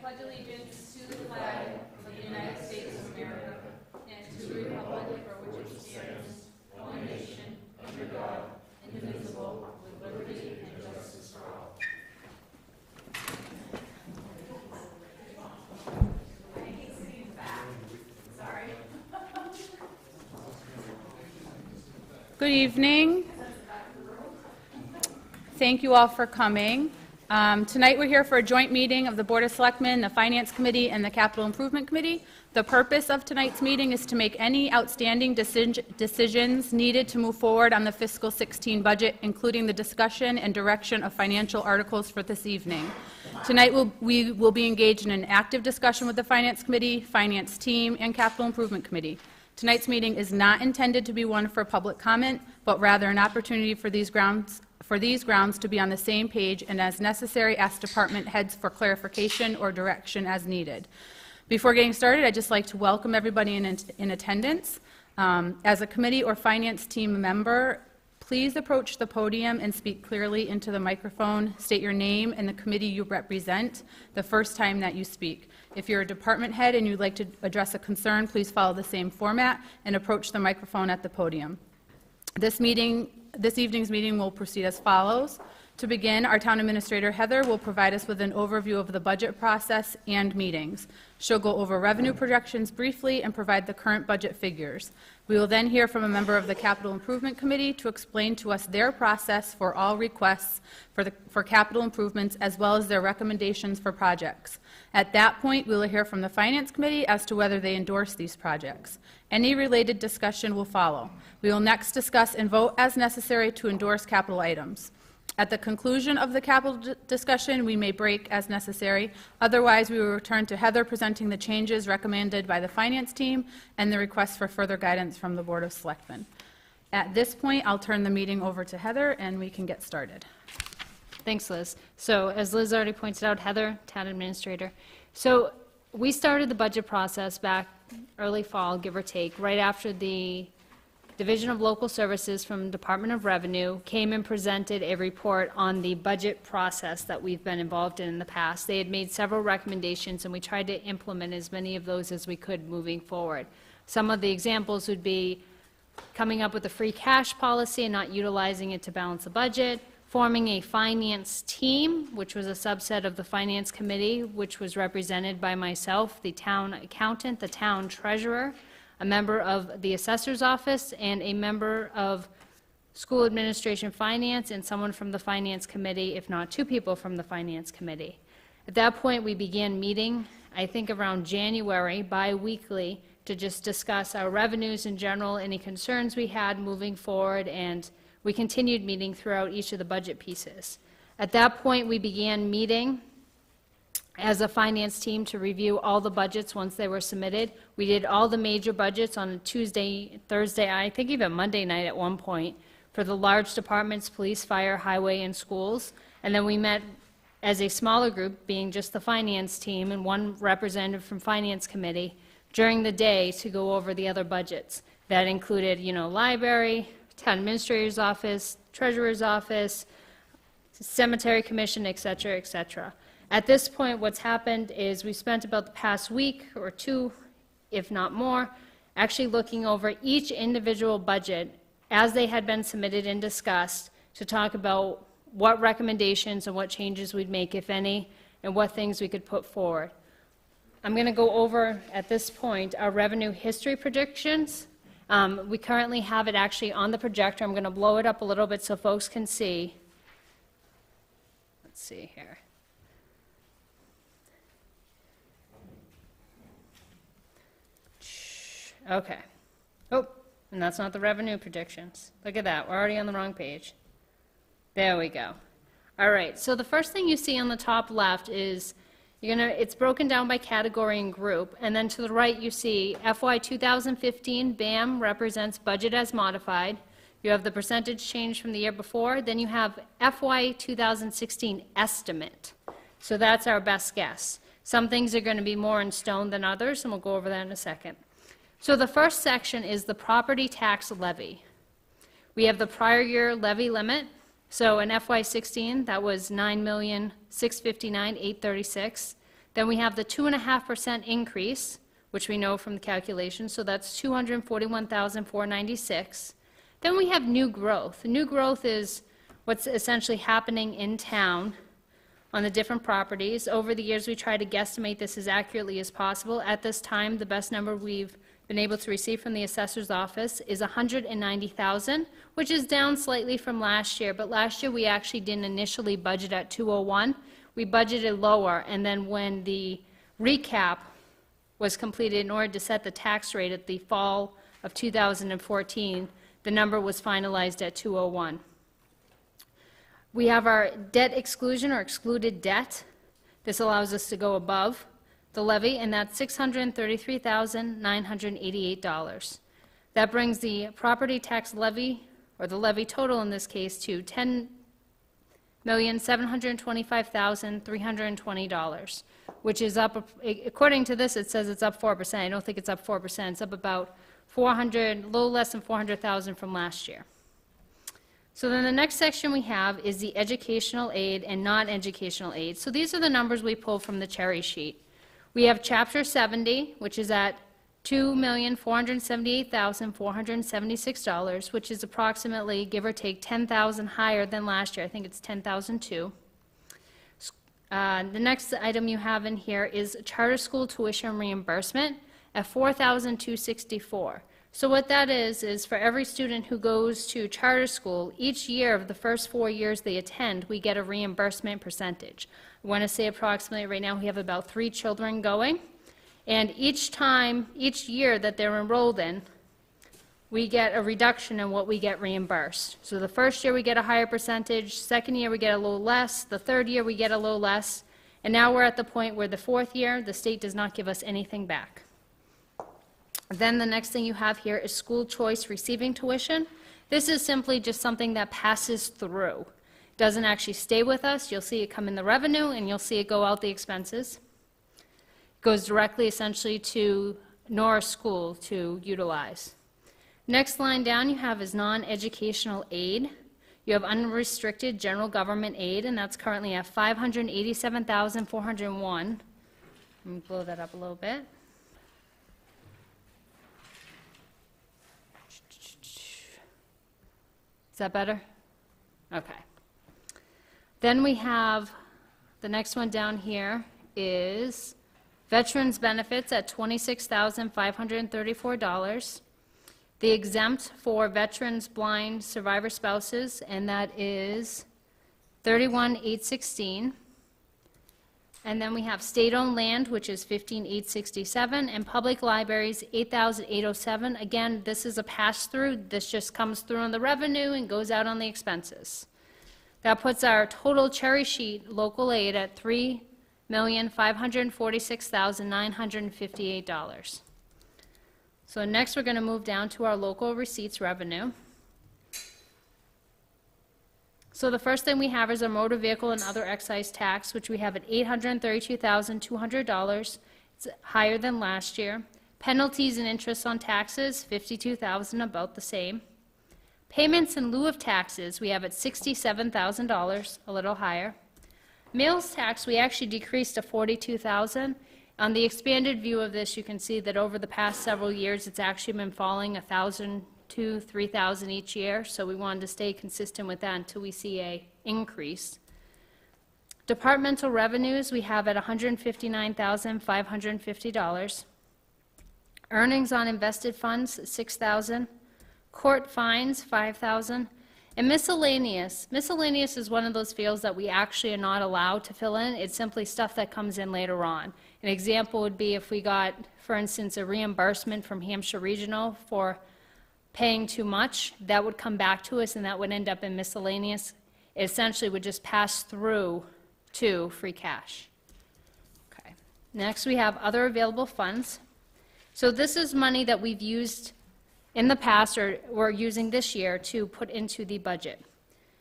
pledge allegiance to the flag of the United States of America and to the republic for which it stands, one nation, under God, indivisible, with liberty and justice for all. Good evening. Thank you all for coming. Tonight we're here for a joint meeting of the Board of Selectmen, the Finance Committee, and the Capital Improvement Committee. The purpose of tonight's meeting is to make any outstanding decisions needed to move forward on the fiscal 16 budget, including the discussion and direction of financial articles for this evening. Tonight we will be engaged in an active discussion with the Finance Committee, Finance Team, and Capital Improvement Committee. Tonight's meeting is not intended to be one for public comment, but rather an opportunity for these grounds to be on the same page and, as necessary, ask department heads for clarification or direction as needed. Before getting started, I'd just like to welcome everybody in attendance. As a committee or finance team member, please approach the podium and speak clearly into the microphone. State your name and the committee you represent the first time that you speak. If you're a department head and you'd like to address a concern, please follow the same format and approach the microphone at the podium. This evening's meeting will proceed as follows. To begin, our town administrator, Heather, will provide us with an overview of the budget process and meetings. She'll go over revenue projections briefly and provide the current budget figures. We will then hear from a member of the Capital Improvement Committee to explain to us their process for all requests for capital improvements, as well as their recommendations for projects. At that point, we will hear from the Finance Committee as to whether they endorse these projects. Any related discussion will follow. We will next discuss and vote as necessary to endorse capital items. At the conclusion of the capital discussion, we may break as necessary. Otherwise, we will return to Heather presenting the changes recommended by the Finance Team and the request for further guidance from the Board of Selectmen. At this point, I'll turn the meeting over to Heather, and we can get started. Thanks, Liz. So, as Liz already pointed out, Heather, Town Administrator. So, we started the budget process back early fall, give or take, right after the Division of Local Services from Department of Revenue came and presented a report on the budget process that we've been involved in the past. They had made several recommendations, and we tried to implement as many of those as we could moving forward. Some of the examples would be coming up with a free cash policy and not utilizing it to balance the budget, forming a finance team, which was a subset of the Finance Committee, which was represented by myself, the town accountant, the town treasurer, a member of the assessor's office, and a member of school administration finance, and someone from the Finance Committee, if not two people from the Finance Committee. At that point, we began meeting, I think around January, bi-weekly, to just discuss our revenues in general, any concerns we had moving forward, and we continued meeting throughout each of the budget pieces. At that point, we began meeting as a finance team to review all the budgets once they were submitted. We did all the major budgets on a Tuesday, Thursday, I think even Monday night at one point, for the large departments, police, fire, highway, and schools. And then we met as a smaller group, being just the finance team and one representative from Finance Committee, during the day to go over the other budgets. That included, library, town administrator's office, treasurer's office, cemetery commission, et cetera, et cetera. At this point, what's happened is we spent about the past week or two, if not more, actually looking over each individual budget as they had been submitted and discussed to talk about what recommendations and what changes we'd make, if any, and what things we could put forward. I'm going to go over, at this point, our revenue history predictions. We currently have it actually on the projector. I'm going to blow it up a little bit so folks can see. Let's see here. Okay. Oh, and that's not the revenue predictions. Look at that. We're already on the wrong page. There we go. All right. So the first thing you see on the top left is it's broken down by category and group. And then to the right you see FY 2015, BAM, represents budget as modified. You have the percentage change from the year before. Then you have FY 2016 estimate. So that's our best guess. Some things are going to be more in stone than others, and we'll go over that in a second. So the first section is the property tax levy. We have the prior year levy limit. So in FY16, that was $9,659,836. Then we have the 2.5% increase, which we know from the calculation, so that's $241,496. Then we have new growth. New growth is what's essentially happening in town on the different properties. Over the years, we try to guesstimate this as accurately as possible. At this time, the best number we've been able to receive from the assessor's office is $190,000, which is down slightly from last year, but last year we actually didn't initially budget at 201. We budgeted lower, and then when the recap was completed in order to set the tax rate at the fall of 2014, the number was finalized at 201. We have our debt exclusion or excluded debt. This allows us to go above the levy, and that's $633,988. That brings the property tax levy, or the levy total in this case, to $10,725,320, which is up, according to this, it says it's up 4%. I don't think it's up 4%. It's up about 400, a little less than 400,000 from last year. So then the next section we have is the educational aid and non-educational aid. So these are the numbers we pull from the cherry sheet. We have Chapter 70, which is at $2,478,476, which is approximately, give or take, $10,000 higher than last year. I think it's $10,002. The next item you have in here is charter school tuition reimbursement at $4,264. So what that is for every student who goes to charter school, each year of the first 4 years they attend, we get a reimbursement percentage. I want to say approximately right now we have about 3 children going, and each year that they're enrolled in, we get a reduction in what we get reimbursed. So the first year we get a higher percentage, second year we get a little less, the third year we get a little less, and now we're at the point where the fourth year, the state does not give us anything back. Then the next thing you have here is school choice receiving tuition. This is simply just something that passes through. It doesn't actually stay with us. You'll see it come in the revenue, and you'll see it go out the expenses. It goes directly essentially to Norris School to utilize. Next line down you have is non-educational aid. You have unrestricted general government aid, and that's currently at $587,401. Let me blow that up a little bit. Is that better? Okay. Then we have, the next one down here is veterans benefits at $26,534. The exempt for veterans, blind, survivor spouses, and that is $31,816. And then we have state-owned land, which is $15,867, and public libraries, $8,807. Again, this is a pass-through. This just comes through on the revenue and goes out on the expenses. That puts our total cherry sheet local aid at $3,546,958. So next we're going to move down to our local receipts revenue. So the first thing we have is our motor vehicle and other excise tax, which we have at $832,200. It's higher than last year. Penalties and interest on taxes, $52,000, about the same. Payments in lieu of taxes, we have at $67,000, a little higher. Meals tax, we actually decreased to $42,000. On the expanded view of this, you can see that over the past several years, it's actually been falling $1,000 to $3,000 each year, so we wanted to stay consistent with that until we see an increase. Departmental revenues, we have at $159,550. Earnings on invested funds, $6,000. Court fines, $5,000. And miscellaneous. Miscellaneous is one of those fields that we actually are not allowed to fill in. It's simply stuff that comes in later on. An example would be if we got, for instance, a reimbursement from Hampshire Regional for paying too much, that would come back to us and that would end up in miscellaneous. It essentially would just pass through to free cash. Okay. Next we have other available funds. So this is money that we've used in the past or we're using this year to put into the budget.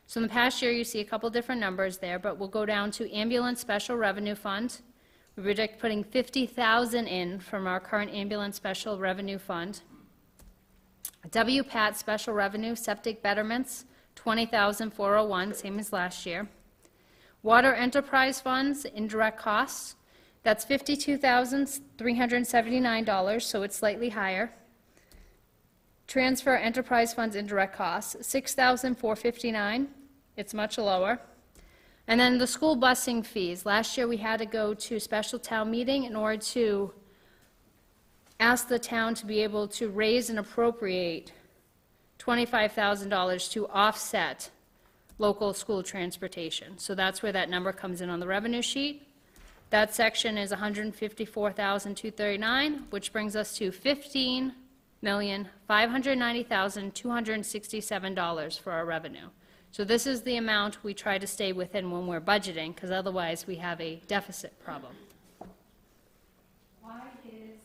So in the past year you see a couple different numbers there, but we'll go down to ambulance special revenue fund. We predict putting $50,000 in from our current ambulance special revenue fund. WPAT special revenue, septic betterments, $20,401, same as last year. Water enterprise funds, indirect costs. That's $52,379, so it's slightly higher. Transfer enterprise funds indirect costs, $6,459, it's much lower. And then the school busing fees, last year we had to go to special town meeting in order to ask the town to be able to raise and appropriate $25,000 to offset local school transportation. So that's where that number comes in on the revenue sheet. That section is $154,239, which brings us to $15,590,267 for our revenue. So this is the amount we try to stay within when we're budgeting, because otherwise we have a deficit problem. Why is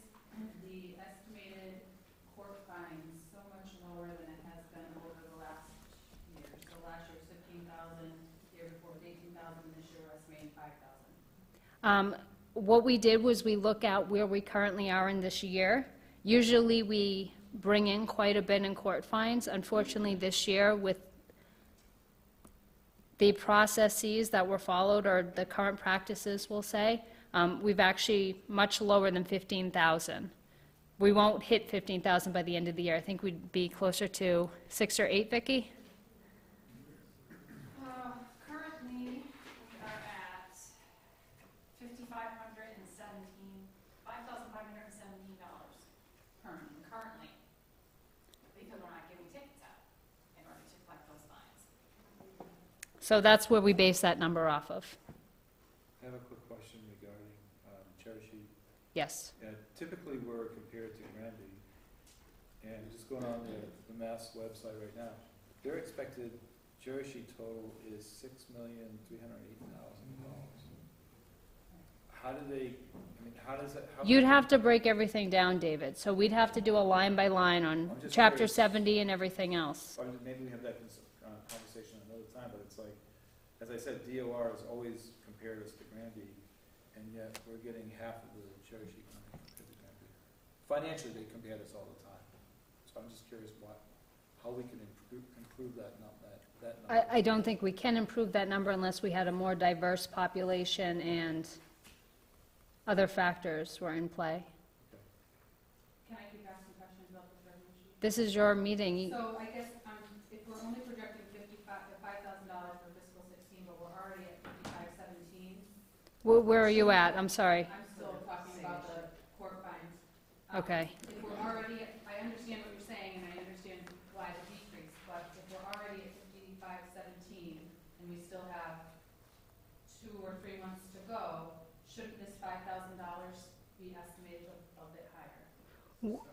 the estimated court fines so much lower than it has been over the last year? So last year was 15,000, the year before was 18,000, this year we're estimating 5,000. What we did was we look at where we currently are in this year. Usually we bring in quite a bit in court fines. Unfortunately, this year with the processes that were followed, or the current practices, we'll say, we've actually much lower than 15,000. We won't hit 15,000 by the end of the year. I think we'd be closer to 6 or 8, Vicki? Currently, we are at $5,517 currently, because we're not giving tickets out in order to collect those fines. So that's where we base that number off of. I have a quick question regarding cherry sheet. Yes. Typically, we're compared to Granby, and just going on the Mass website right now, their expected cherry sheet total is $6,308,000. How do they, I mean, how does that? You'd have to break everything down, David. So we'd have to do a line by line on I'm just chapter curious. 70 and everything else. Or maybe we have that conversation another time, but it's like, as I said, DOR has always compared us to Granby, and yet we're getting half of the cherry sheet money compared to Granby. Financially, they compared us all the time. So I'm just curious how we can improve that number. I don't think we can improve that number unless we had a more diverse population and other factors were in play. Can I keep asking questions about this revenue sheet? This is your meeting. So I guess if we're only projecting $5,000 for fiscal 16, but we're already at 5517. Where are you at? I'm sorry. I'm still talking about the court fines. Okay. If we're already, I understand what you're saying, and I understand why the decrease, but if we're already at 5517, and we still have 2 or 3 months to go, shouldn't this $5,000 be estimated a bit higher?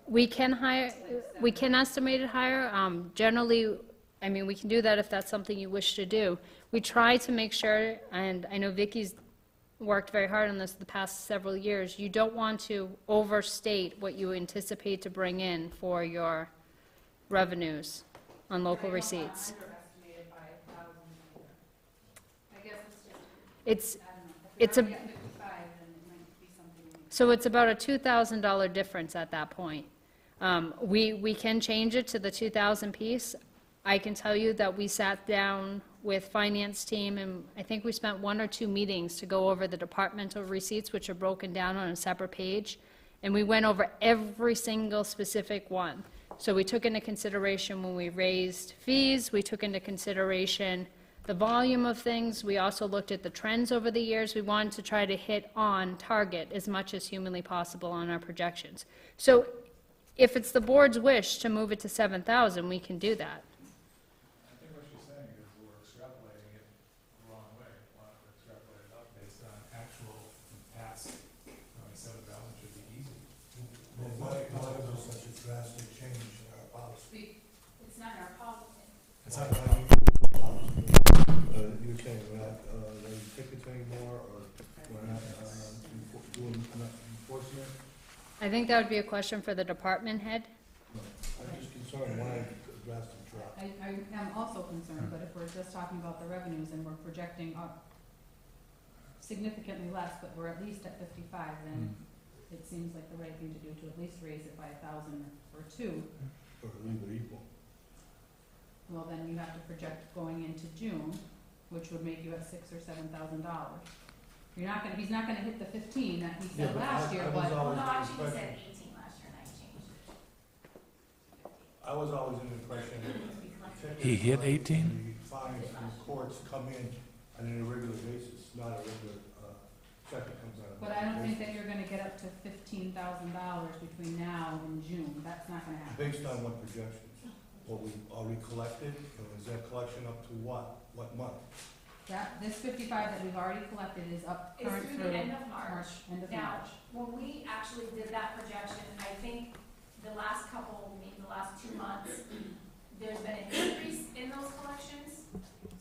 We can estimate it higher. Generally, I mean, we can do that if that's something you wish to do. We try to make sure, and I know Vicki's worked very hard on this the past several years, you don't want to overstate what you anticipate to bring in for your revenues on local receipts. Underestimated by 1,000 either. I guess It's, I don't know. It's If a- we're already at 55, then it might be something we need. so it's about a $2,000 difference at that point. We can change it to the 2,000 piece. I can tell you that we sat down with finance team, and I think we spent 1 or 2 meetings to go over the departmental receipts, which are broken down on a separate page, and we went over every single specific one. So we took into consideration when we raised fees, we took into consideration the volume of things, we also looked at the trends over the years. We wanted to try to hit on target as much as humanly possible on our projections. So if it's the board's wish to move it to 7,000, we can do that. I think what she's saying is we're extrapolating it the wrong way. We're extrapolating it up based on actual past. 7,000 should be easy. Well, why is there such a drastic change in our policy? It's not in our policy. It's not You're saying we're not, letting tickets anymore, or we're not, doing enough enforcement? I think that would be a question for the department head. I'm just concerned why the drastic drop. I am also concerned, but if we're just talking about the revenues and we're projecting up significantly less, but we're at least at 55, then it seems like the right thing to do to at least raise it by 1,000 or 2. Or leave it equal. Well, then you have to project going into June, which would make you at $6,000 or $7,000. he's not gonna hit the 15 that he Yeah, said but last year, I was but, Well, always no, in the actually, you said impression, 18 last year, and I changed it. I was always in the impression that. He hit tickets 18? and the fines from the courts come in on a regular basis, not a regular, check that comes out. but I don't think that you're gonna get up to $15,000 between now and June, that's not gonna happen. Based on what projections? What we already collected, is that collection up to what month? This 55 that we've already collected is up It's current through the end of March. end of Now, March. when we actually did that projection, I think the last couple, maybe the last 2 months, there's been an increase in those collections.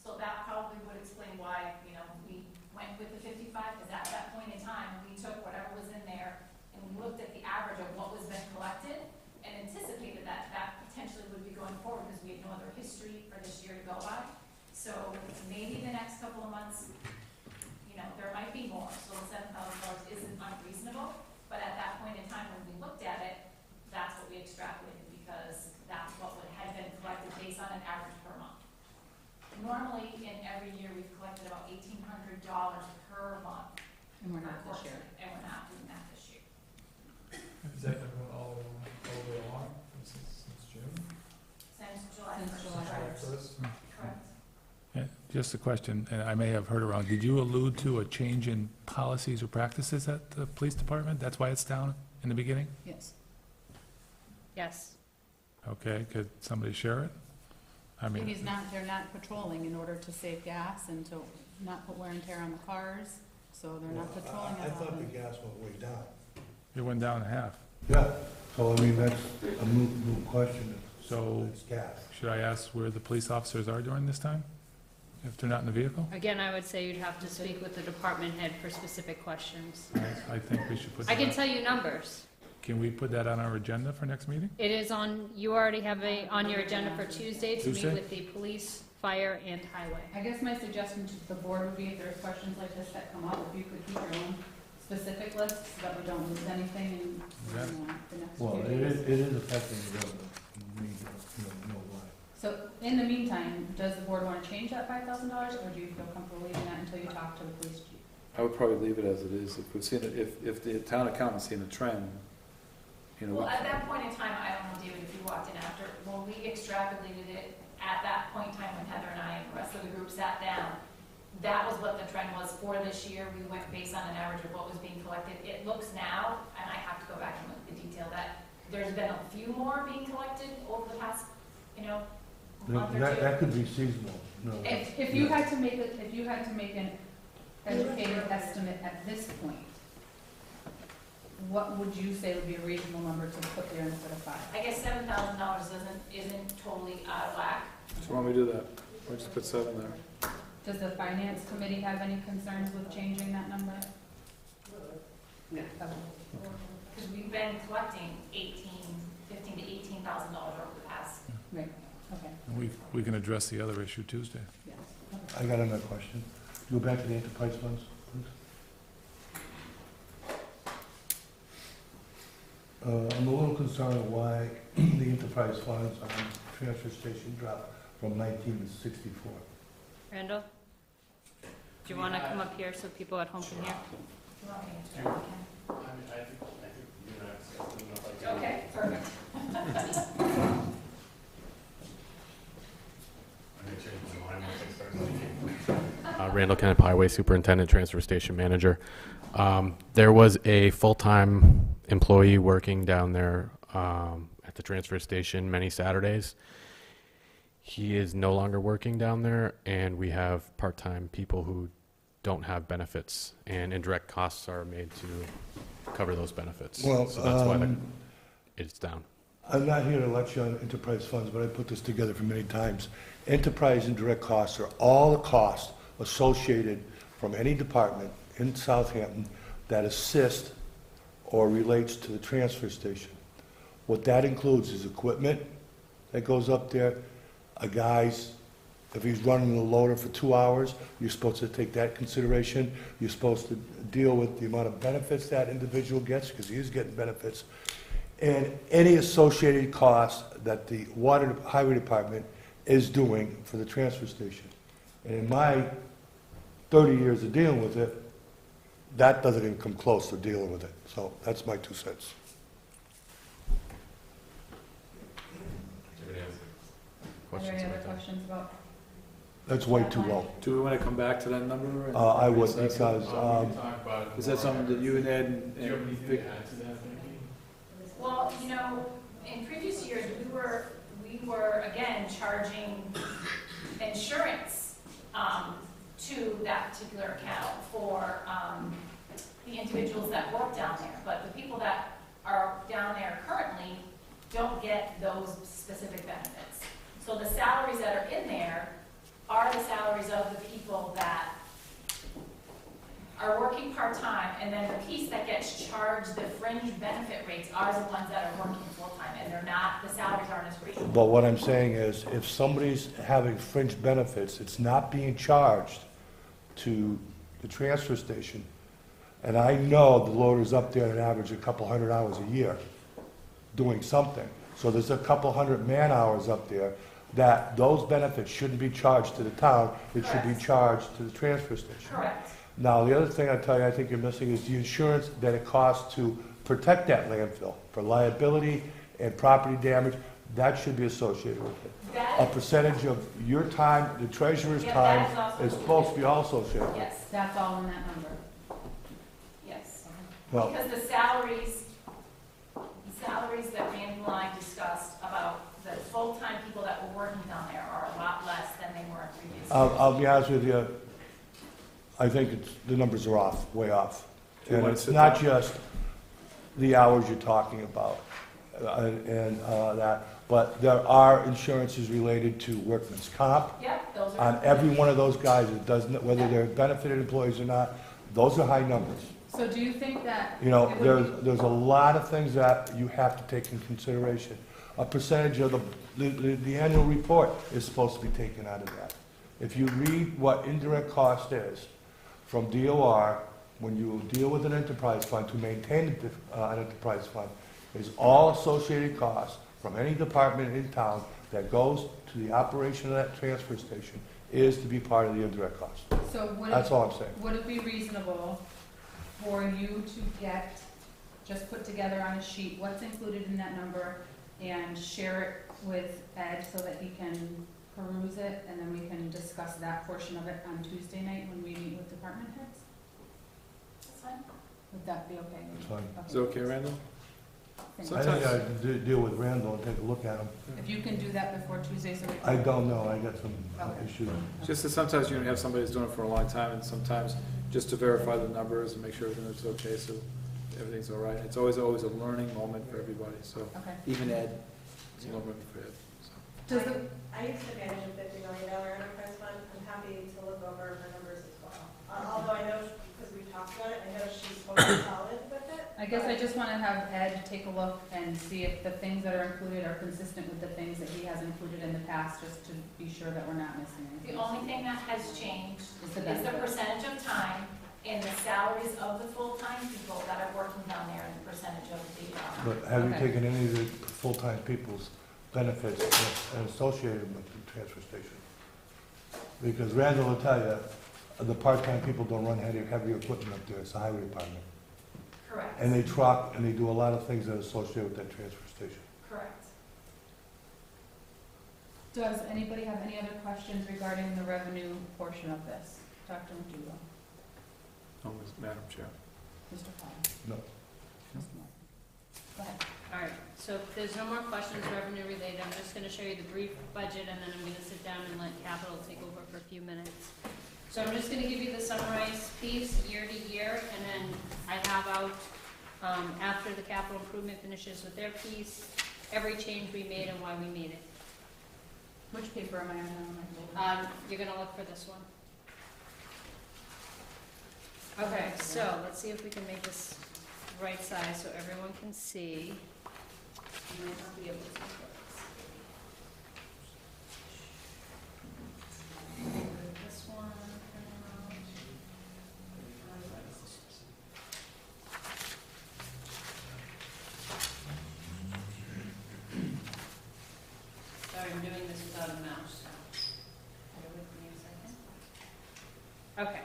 So that probably would explain why, we went with the 55, because at that point in time, we took whatever was in there and we looked at the average of what was been collected and anticipated that that potentially would be going forward because we had no other history for this year to go by. So maybe the next couple of months, there might be more, so the $7,000 isn't unreasonable. But at that point in time, when we looked at it, that's what we extrapolated because that's what had been collected based on an average per month. Normally, in every year, we've collected about $1,800 per month. And we're not this year. And we're not doing that this year. Is that been going all the way along since June? Since July Since 1st. July Correct. 1st. Correct. Just a question, and I may have heard it wrong. Did you allude to a change in policies or practices at the police department? That's why it's down in the beginning? Yes. Yes. Okay, could somebody share it? I mean, They're not patrolling in order to save gas and to not put wear and tear on the cars, so they're not patrolling I at thought all. the gas went way down. it went down in half. Yeah, so I mean, that's a moot question, So it's gas. should I ask where the police officers are during this time? If they're not in the vehicle? Again, I would say you'd have to speak with the department head for specific questions. I think we should put I that can on. tell you numbers. Can we put that on our agenda for next meeting? It is you already have on your agenda for Tuesday to meet Tuesday? with the police, fire, and highway. I guess my suggestion to the board would be if there's questions like this that come up, if you could keep your own specific list so that we don't lose anything in Yeah. the next Well, few it days. is affecting the revenue, no lie. So in the meantime, does the board want to change that $5,000 or do you feel comfortable leaving that until you talk to the police chief? I would probably leave it as it is. If we've seen it, if the town accountant's seen a trend, Well, at that point in time, I don't know, David, if you walked in after, when we extrapolated it, at that point in time when Heather and I and the rest of the group sat down, that was what the trend was for this year. We went based on an average of what was being collected. It looks now, and I have to go back and look at the detail, that there's been a few more being collected over the past, month or two. That could be seasonal, no. If you had to make an educated estimate at this point, what would you say would be a reasonable number to put there instead of 5? I guess $7,000 isn't totally out of whack. so why don't we do that? We'll just put 7 there. Does the finance committee have any concerns with changing that number? No. Because we've been collecting $15,000 to $18,000 over the past. Right, okay, And we can address the other issue Tuesday. yes. I got another question. Go back to the enterprise funds, please. I'm a little concerned why the enterprise funds on the transfer station dropped from 19 to 64. Randall? Do you want to come up here so people at home can hear? You want me to try? I think you and I have good enough idea. Okay, perfect. I'm gonna change my mind once I start speaking. Randall Kenneth, Highway Superintendent, Transfer Station Manager. There was a full-time employee working down there at the transfer station many Saturdays. He is no longer working down there, and we have part-time people who don't have benefits, and indirect costs are made to cover those benefits. Well, So that's why it's down. I'm not here to lecture on enterprise funds, but I put this together for many times. Enterprise and direct costs are all the costs associated from any department in Southampton that assist or relates to the transfer station. What that includes is equipment that goes up there, a guy's, if he's running the loader for 2 hours, you're supposed to take that consideration. You're supposed to deal with the amount of benefits that individual gets, because he is getting benefits, and any associated costs that the highway department is doing for the transfer station. And in my 30 years of dealing with it, that doesn't even come close to dealing with it. So that's my 2 cents. Are there any other questions about? That's way too low. Do we want to come back to that number? and I would, reassess it? because, Is that something that you and Ed and? Do you have anything to add to that, Becky? Well, you know, in previous years, we were again charging insurance, to that particular account for, the individuals that work down there. But the people that are down there currently don't get those specific benefits. So the salaries that are in there are the salaries of the people that are working part-time, and then the piece that gets charged, the fringe benefit rates, are the ones that are working full-time, and they're not, the salaries aren't as great. but what I'm saying is, if somebody's having fringe benefits, it's not being charged to the transfer station. And I know the loader's up there on average a couple hundred hours a year doing something. So there's a couple hundred man-hours up there that those benefits shouldn't be charged to the town, it should be Correct. charged to the transfer station. Correct. Now, the other thing I tell you, I think you're missing is the insurance that it costs to protect that landfill for liability and property damage, that should be associated with it. A That, percentage of your time, the treasurer's Yeah, time, that is also is supposed to be also associated. yes, That's all in that number. yes. Well, Because the salaries that Randy and I discussed about the full-time people that were working down there are a lot less than they were in previous years. I'll be honest with you, I think the numbers are off, way off. Do you And wanna it's sit not down? just the hours you're talking about, and that, but there are insurances related to workman's comp. Yep, those are. On every one of those guys, it doesn't, whether they're benefited employees or not, those are high numbers. So do you think that? You know, it would be- there's a lot of things that you have to take in consideration. A percentage of the annual report is supposed to be taken out of that. If you read what indirect cost is from DOR, when you deal with an enterprise fund, to maintain an enterprise fund, is all associated costs from any department in town that goes to the operation of that transfer station is to be part of the indirect cost. So would That's it, all I'm saying. would it be reasonable for you to get, just put together on a sheet what's included in that number and share it with Ed so that he can peruse it, and then we can discuss that portion of it on Tuesday night when we meet with department heads? That's fine. Would that be okay? It's fine. Is it okay, Randall? Thank So- you. I think I can deal with Randall and take a look at him. If you can do that before Tuesday, so we can. I don't know, I got some Okay. issues. Just that sometimes you're gonna have somebody who's doing it for a long time, and sometimes just to verify the numbers and make sure everything is okay, so everything's all right. It's always a learning moment for everybody, so Okay. even Ed, it's a learning moment for Ed, so. Does the, I used to manage a $50 million enterprise fund. I'm happy to look over her numbers as well. Although I know, because we talked about it, I know she's mostly solid with it. I guess I just want to have Ed take a look and see if the things that are included are consistent with the things that he has included in the past, just to be sure that we're not missing The anything. only thing that has changed Is the is the benefit. percentage of time and the salaries of the full-time people that are working down there and the percentage of the, But have you Okay. taken any of the full-time people's benefits and associated with the transfer station? Because Randall will tell you, the part-time people don't run heavy equipment up there, it's the highway department. correct, And they truck, and they do a lot of things that are associated with that transfer station. correct. Does anybody have any other questions regarding the revenue portion of this? Dr. McDougall? Madam Chair. Mr. Fowler? No. Mr. Martin? Go ahead. All right, so if there's no more questions revenue related, I'm just gonna show you the brief budget, and then I'm gonna sit down and let capital take over for a few minutes. So I'm just gonna give you the summarized piece, year to year, and then I have out, after the capital improvement finishes with their piece, every change we made and why we made it. Which paper am I on now? You're gonna look for this one. Okay, so let's see if we can make this right size so everyone can see. You might not be able to see this one. Sorry, I'm doing this without a mouse, so bear with me a second. Okay.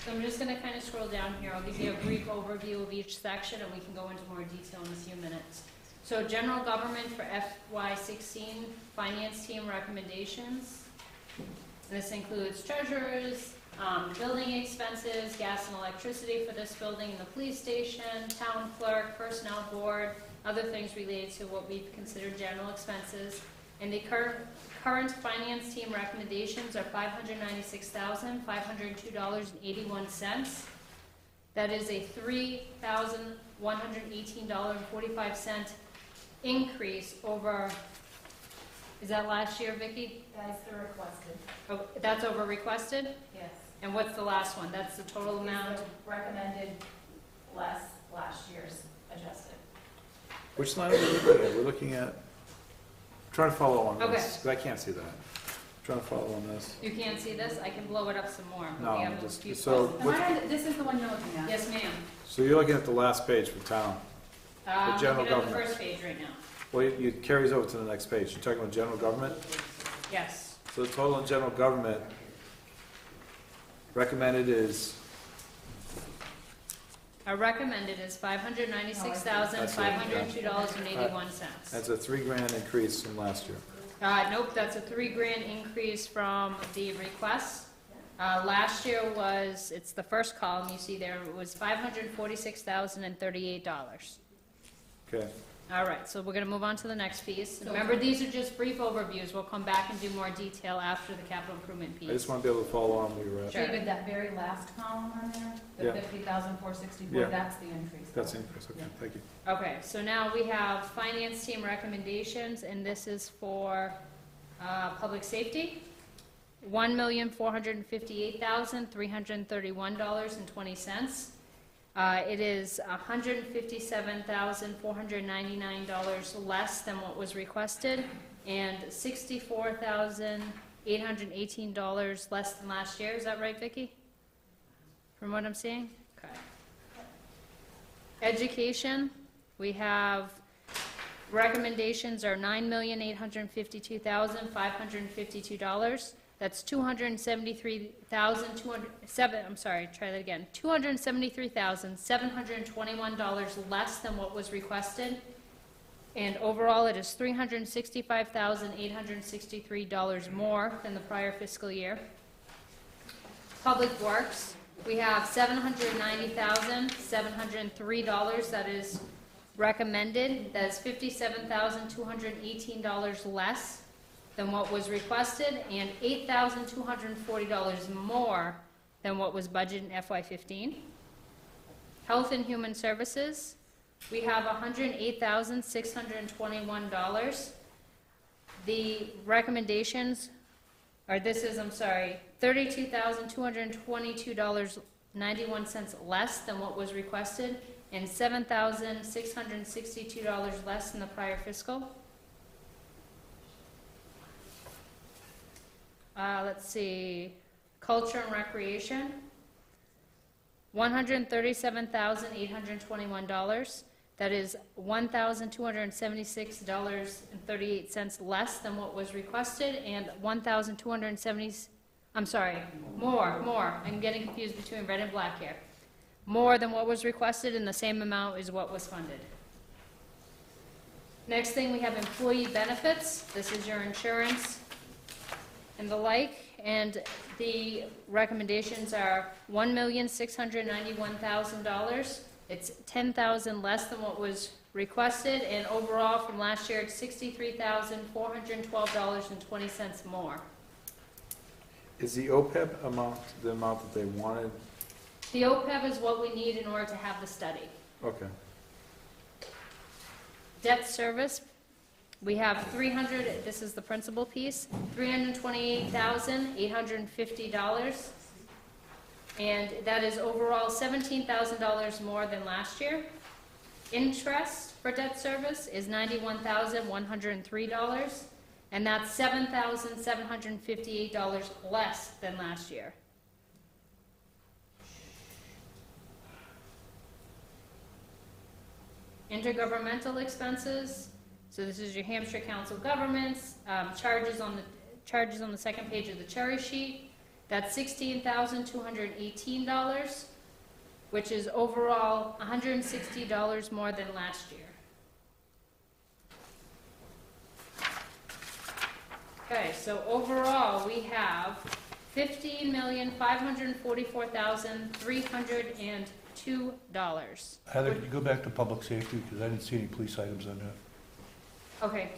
So I'm just gonna kind of scroll down here. I'll give you a brief overview of each section, and we can go into more detail in a few minutes. So general government for FY16 finance team recommendations. This includes treasurers, building expenses, gas and electricity for this building and the police station, town clerk, personnel board, other things related to what we've considered general expenses. And the current finance team recommendations are $596,502.81. That is a $3,118.45 increase over, is that last year, Vicki? That's the requested. Oh, that's over requested? Yes. And what's the last one? That's the total amount? It's the recommended less last year's adjusted. Which line are we looking at? We're looking at, trying to follow on Okay. this, 'cause I can't see that. Trying to follow on this. You can't see this? I can blow it up some more. but No, we have a just- few so- questions. This is the one you're looking at? Yes, ma'am. So you're looking at the last page for town. I'm general looking at the government. first page right now. Well, it carries over to the next page. You're talking about general government? Yes. So the total in general government recommended is, Our recommended is $596,502.81. that's a $3,000 increase from last year. Nope, that's a $3,000 increase from the request. Last year was, it's the first column you see there, it was $546,038. Okay. All right, so we're gonna move on to the next piece. Remember, these are just brief overviews. We'll come back and do more detail after the capital improvement I just piece. want to be able to follow on where you're at. So you did that very last column on there, Yeah. the 50,464, Yeah. that's the increase. That's the increase, okay, thank you. Okay, so now we have finance team recommendations, and this is for, public safety. $1,458,331.20. It is $157,499 less than what was requested, and $64,818 less than last year. Is that right, Vicki? From what I'm seeing? Okay. Education, we have, recommendations are $9,852,552. That's $273,721 less than what was requested. And overall, it is $365,863 more than the prior fiscal year. Public Works, we have $790,703 that is recommended. That is $57,218 less than what was requested, and $8,240 more than what was budgeted in FY15. Health and Human Services, we have $108,621. The recommendations are, $32,222.91 less than what was requested, and $7,662 less than the prior fiscal. Let's see, culture and recreation, $137,821. That is $1,276.38 less than what was requested, and more. I'm getting confused between red and black here. More than what was requested, and the same amount is what was funded. Next thing, we have employee benefits. This is your insurance and the like, and the recommendations are $1,691,000. It's $10,000 less than what was requested, and overall from last year, it's $63,412.20 more. Is the OPEB amount the amount that they wanted? The OPEB is what we need in order to have the study. Okay. Debt service, we have this is the principal piece, $328,850. And that is overall $17,000 more than last year. Interest for debt service is $91,103, and that's $7,758 less than last year. Intergovernmental expenses, so this is your Hampshire Council of Governments, charges on the second page of the cherry sheet. That's $16,218, which is overall $160 more than last year. Okay, so overall, we have $15,544,302. Heather, could you go back to public safety, because I didn't see any police items on that. Okay.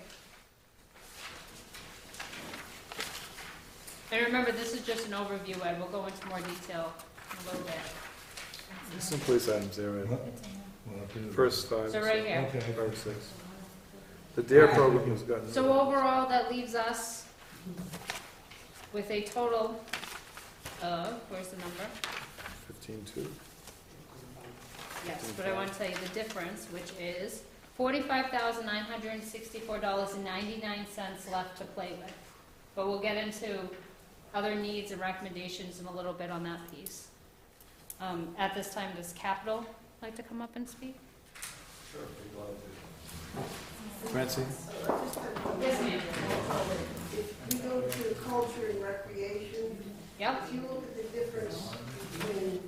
And remember, this is just an overview, Ed. We'll go into more detail in a little bit. There's some police items there, right? Well, up in the- First five. So right here. Okay. 5 or 6. The DARE program has gotten. So overall, that leaves us with a total of, where's the number? 15.2. Yes, but I want to tell you the difference, which is $45,964.99 left to play with. But we'll get into other needs and recommendations in a little bit on that piece. At this time, does Capital like to come up and speak? Sure, be glad to. Francie? Yes, ma'am. If we go to culture and recreation, Yep. if you look at the difference between.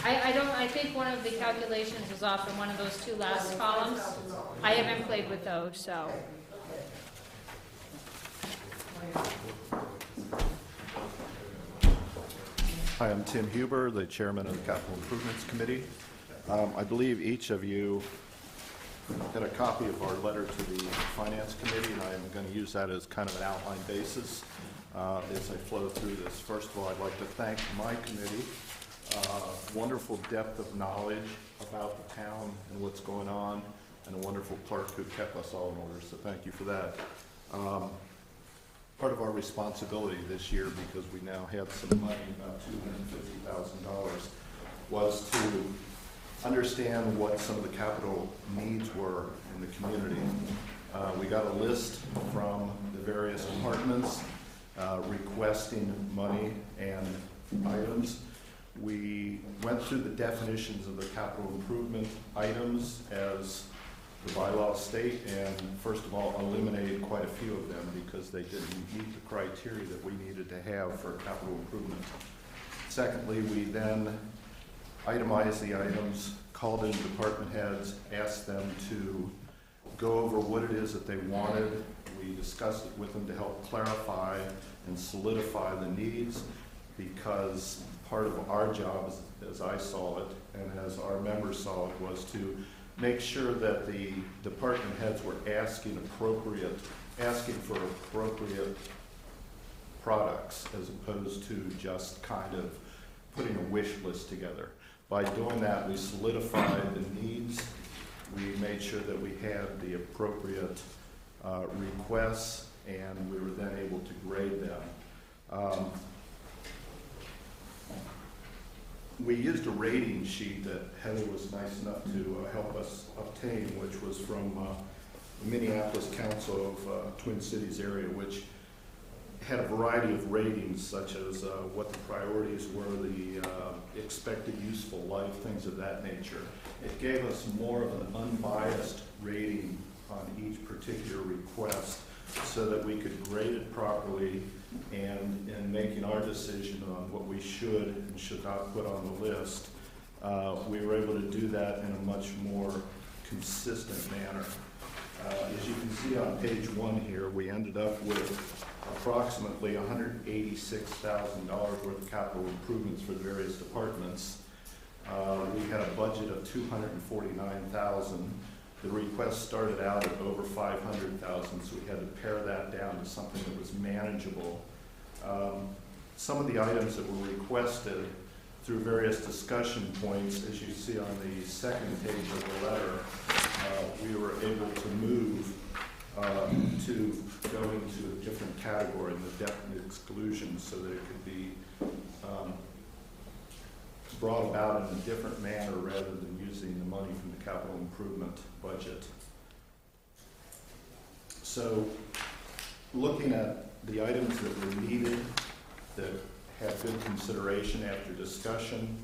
I think one of the calculations was off in one of those two last columns. I haven't played with those, so. Hi, I'm Tim Huber, the chairman of the Capital Improvements Committee. I believe each of you got a copy of our letter to the Finance Committee, and I'm going to use that as kind of an outline basis as I flow through this. First of all, I'd like to thank my committee. Wonderful depth of knowledge about the town and what's going on, and a wonderful clerk who kept us all in order, so thank you for that. Part of our responsibility this year, because we now had some money, about $250,000, was to understand what some of the capital needs were in the community. We got a list from the various departments requesting money and items. We went through the definitions of the capital improvement items as the bylaws state, and first of all, eliminated quite a few of them because they didn't meet the criteria that we needed to have for capital improvement. Secondly, we then itemized the items, called in department heads, asked them to go over what it is that they wanted. We discussed it with them to help clarify and solidify the needs, because part of our job, as I saw it, and as our members saw it, was to make sure that the department heads were asking for appropriate products, as opposed to just kind of putting a wish list together. By doing that, we solidified the needs. We made sure that we had the appropriate requests, and we were then able to grade them. We used a rating sheet that Heather was nice enough to help us obtain, which was from the Minneapolis Council of Twin Cities area, which had a variety of ratings, such as what the priorities were, the expected useful life, things of that nature. It gave us more of an unbiased rating on each particular request, so that we could grade it properly, and in making our decision on what we should and should not put on the list, we were able to do that in a much more consistent manner. As you can see on page 1 here, we ended up with approximately $186,000 worth of capital improvements for the various departments. We had a budget of $249,000. The request started out at over $500,000, so we had to pare that down to something that was manageable. Some of the items that were requested through various discussion points, as you see on the second page of the letter, we were able to move to go into a different category, the definite exclusion, so that it could be brought about in a different manner rather than using the money from the capital improvement budget. So, looking at the items that were needed, that had good consideration after discussion,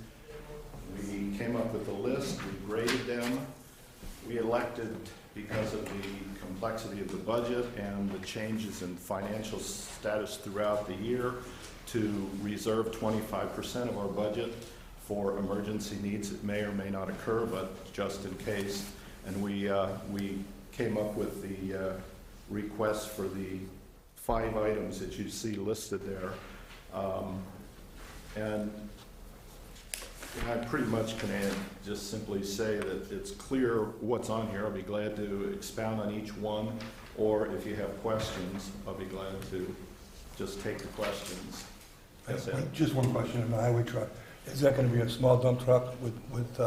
we came up with a list, we graded them, We elected, because of the complexity of the budget and the changes in financial status throughout the year, to reserve 25% of our budget for emergency needs that may or may not occur, but just in case. And we came up with the request for the 5 items that you see listed there. And I pretty much can just simply say that it's clear what's on here. I'll be glad to expound on each one, or if you have questions, I'll be glad to just take the questions. Yes, Ed? Just one question on the highway truck. Is that going to be a small dump truck with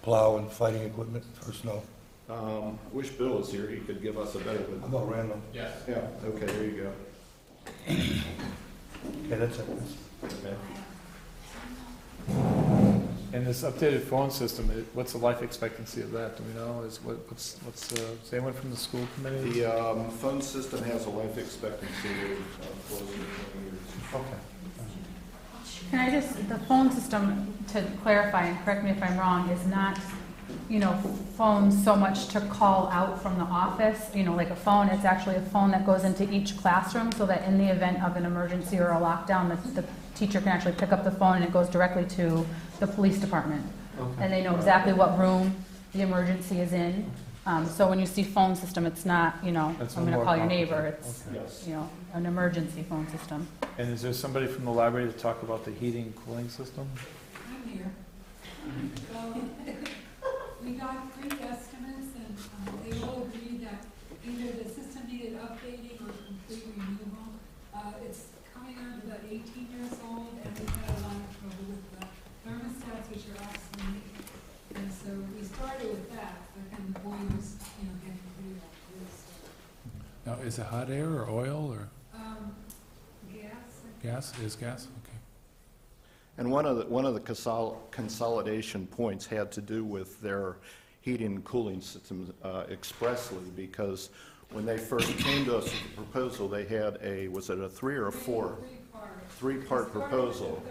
plow and fighting equipment for snow? I wish Bill was here. He could give us a better How one. about Randall? Yes. Yeah, okay, there you go. Okay, that's it. Okay. And this updated phone system, what's the life expectancy of that? Do we know? What's is anyone from the school committee? The phone system has a life expectancy of close to 20 years. Okay. Can I just, the phone system, to clarify, and correct me if I'm wrong, is not, phones so much to call out from the office, like a phone. It's actually a phone that goes into each classroom so that in the event of an emergency or a lockdown, the teacher can actually pick up the phone and it goes directly to the police department. Okay. And they know exactly what room the emergency is in. So when you see phone system, it's not, I'm That's going to more call your neighbor. complicated. It's, Yes. an emergency phone system. And is there somebody from the library to talk about the heating and cooling system? I'm here. We got 3 estimates, and they all agreed that either the system needed updating or complete removal. It's coming on to about 18 years old, and we've had a lot of trouble with the thermostats, which are obsolete. And so we started with that, but then the boilers, getting pretty old. Now, is it hot air or oil or Gas. gas? Is gas? Okay. And one of the consolidation points had to do with their heating and cooling systems expressly, because when they first came to us with the proposal, they had was it a 3 or a 4? Three-part proposal.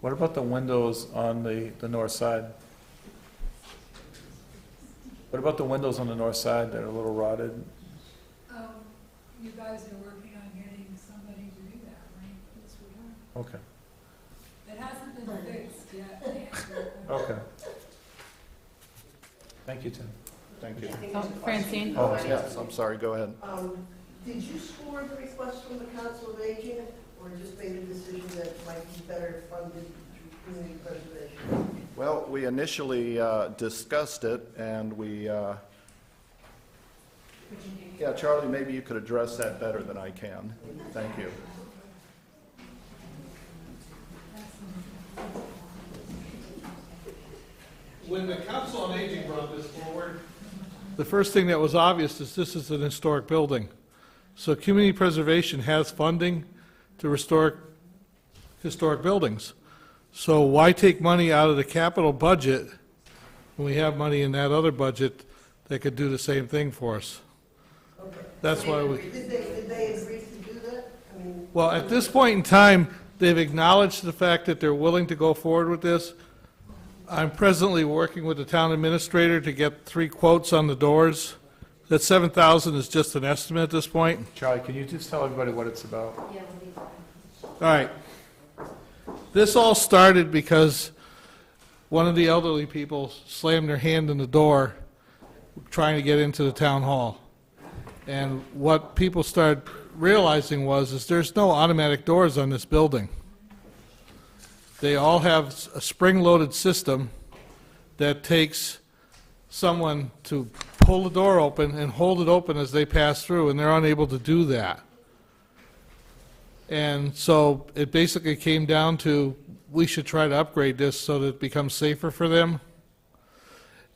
What about the windows on the north side? What about the windows on the north side that are a little rotted? You guys are working on getting somebody to do that, right? Yes, we are. Okay. It hasn't been fixed yet. Okay. Thank you, Tim. Thank you. Oh, Francine? Oh, yes, I'm sorry, go ahead. Did you score the request from the Council of Aging, or just made a decision that it might be better funded through community preservation? Well, we initially discussed it, and we, yeah, Charlie, maybe you could address that better than I can. Thank you. When the Council on Aging brought this forward, the first thing that was obvious is this is an historic building. So community preservation has funding to restore historic buildings. So why take money out of the capital budget when we have money in that other budget that could do the same thing for us? Okay. That's why we... Did they agree to do that? I mean, Well, at this point in time, they've acknowledged the fact that they're willing to go forward with this. I'm presently working with the town administrator to get 3 quotes on the doors. That $7,000 is just an estimate at this point. Charlie, can you just tell everybody what it's about? All right. This all started because one of the elderly people slammed their hand in the door trying to get into the town hall. And what people started realizing is there's no automatic doors on this building. They all have a spring-loaded system that takes someone to pull the door open and hold it open as they pass through, and they're unable to do that. And so it basically came down to, we should try to upgrade this so that it becomes safer for them.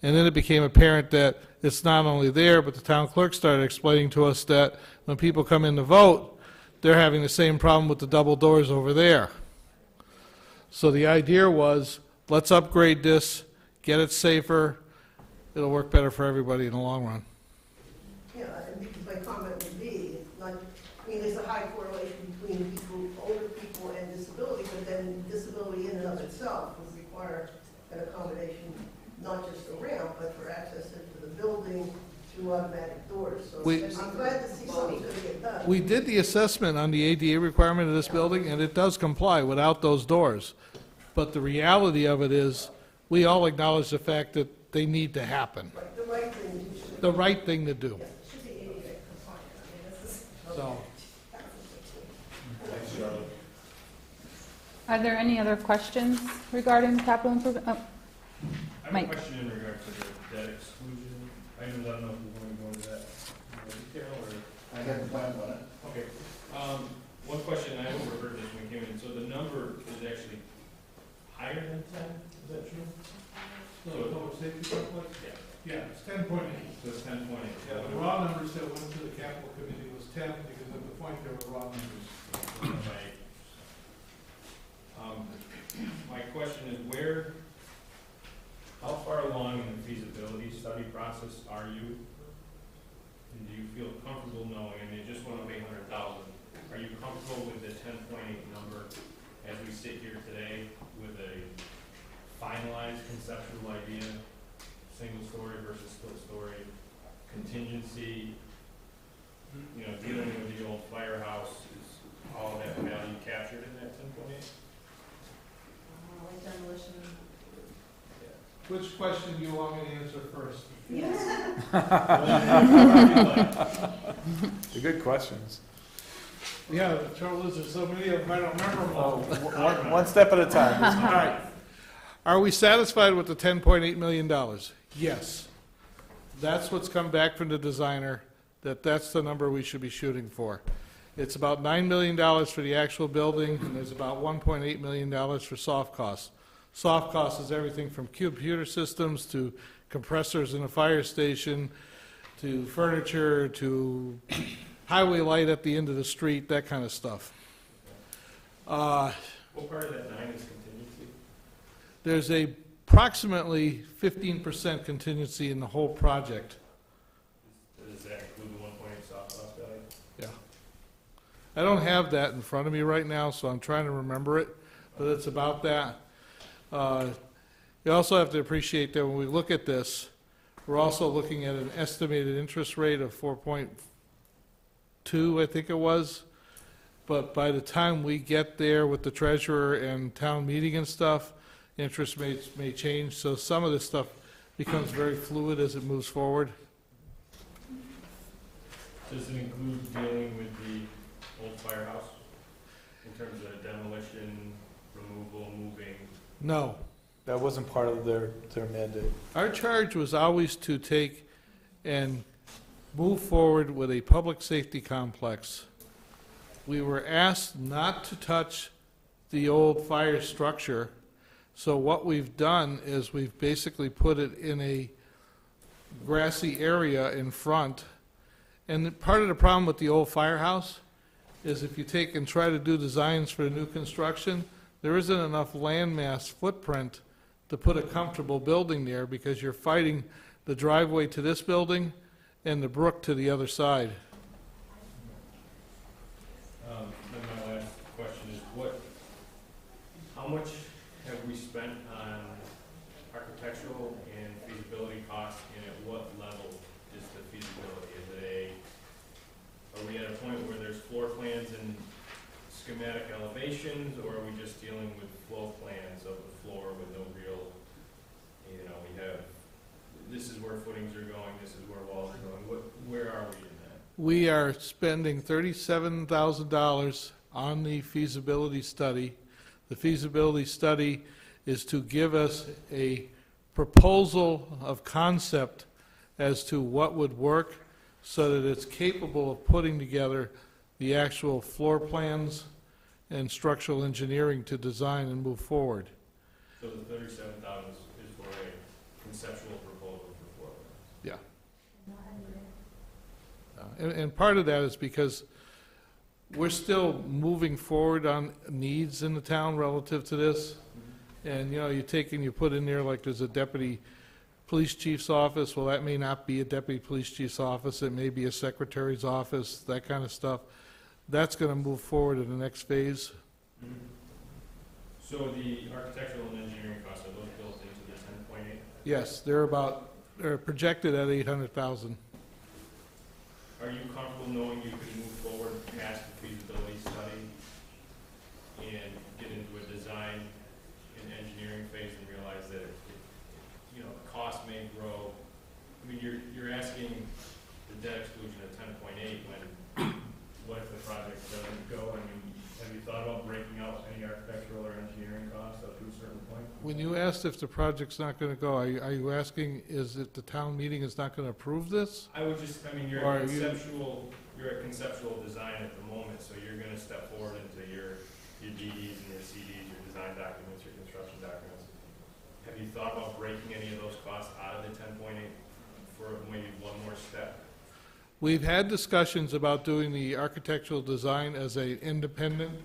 And then it became apparent that it's not only there, but the town clerk started explaining to us that when people come in to vote, they're having the same problem with the double doors over there. So the idea was, let's upgrade this, get it safer, it'll work better for everybody in the long run. yeah, and because my comment would be, it's not, there's a high correlation between people, older people and disability, but then disability in and of itself would require an accommodation, not just a ramp, but for access into the building through automatic doors. So We- I'm glad to see something's gonna get done. We did the assessment on the ADA requirement of this building, and it does comply without those doors. But the reality of it is, we all acknowledge the fact that they need to happen. Right, the right thing to do. The right thing to do. Yeah, it should be ADA compliant. I mean, this is. So, Thanks, Charlotte. Are there any other questions regarding capital improvement? Oh, I have Mike. a question in regard to the debt exclusion. I don't know if you want to go into that in more detail or. I hadn't planned on it. Okay. One question, I overheard this when we came in, so the number is actually higher than 10, is that true? so public safety complex? Yeah. Yeah, it's 10.8. So it's 10.8. Yeah, the raw numbers that went to the capital committee was 10, because at the point there were raw numbers. Right. My question is how far along in the feasibility study process are you? And do you feel comfortable knowing, I mean, it just went up 800,000. Are you comfortable with the 10.8 number as we sit here today with a finalized conceptual idea, single story versus split story, contingency, dealing with the old firehouse, is all that value captured in that 10.8? Like demolition. Which question do you want me to answer first? They're good questions. Yeah, the trouble is, there's so many of them, I don't remember them all. One step at a time. All right. Are we satisfied with the $10.8 million? Yes. That's what's come back from the designer, that's the number we should be shooting for. It's about $9 million for the actual building, and there's about $1.8 million for soft costs. Soft costs is everything from computer systems to compressors in a fire station, to furniture, to highway light at the end of the street, that kind of stuff. What part of that 9 is contingency? There's approximately 15% contingency in the whole project. Does that include the 1.8 soft cost value? Yeah. I don't have that in front of me right now, so I'm trying to remember it, but it's about that. You also have to appreciate that when we look at this, we're also looking at an estimated interest rate of 4.2, I think it was. But by the time we get there with the treasurer and town meeting and stuff, interest rates may change, so some of this stuff becomes very fluid as it moves forward. Does it include dealing with the old firehouse in terms of demolition, removal, moving? No. That wasn't part of their mandate. Our charge was always to take and move forward with a public safety complex. We were asked not to touch the old fire structure, so what we've done is we've basically put it in a grassy area in front. And part of the problem with the old firehouse is if you take and try to do designs for the new construction, there isn't enough landmass footprint to put a comfortable building there, because you're fighting the driveway to this building and the brook to the other side. Then my last question is how much have we spent on architectural and feasibility costs, and at what level is the feasibility? Are we at a point where there's floor plans and schematic elevations, or are we just dealing with flow plans of the floor with no real, we have, this is where footings are going, this is where walls are going, where are we in that? We are spending $37,000 on the feasibility study. The feasibility study is to give us a proposal of concept as to what would work so that it's capable of putting together the actual floor plans and structural engineering to design and move forward. So the 37,000 is for a conceptual proposal for floor plans? Yeah. And part of that is because we're still moving forward on needs in the town relative to this. And, you take and you put in there, like, there's a deputy police chief's office. Well, that may not be a deputy police chief's office. It may be a secretary's office, that kind of stuff. That's going to move forward in the next phase. So the architectural and engineering costs, are those built into Yes, they're projected at 800,000. Are you comfortable knowing you can move forward past the feasibility study and get into a design and engineering phase and realize that, the cost may grow? I mean, you're asking the debt exclusion of 10.8 when, what if the project doesn't go? I mean, have you thought about breaking out any architectural or engineering costs up to a certain point? When you asked if the project's not going to go, are you asking, is it the town meeting is not going to approve this? I would just, you're Or at are you- conceptual design at the moment, so you're gonna step forward into your DDs and your CDs, your design documents, your construction documents. Have you thought about breaking any of those costs out of the 10.8 for maybe one more step? We've had discussions about doing the architectural design as a independent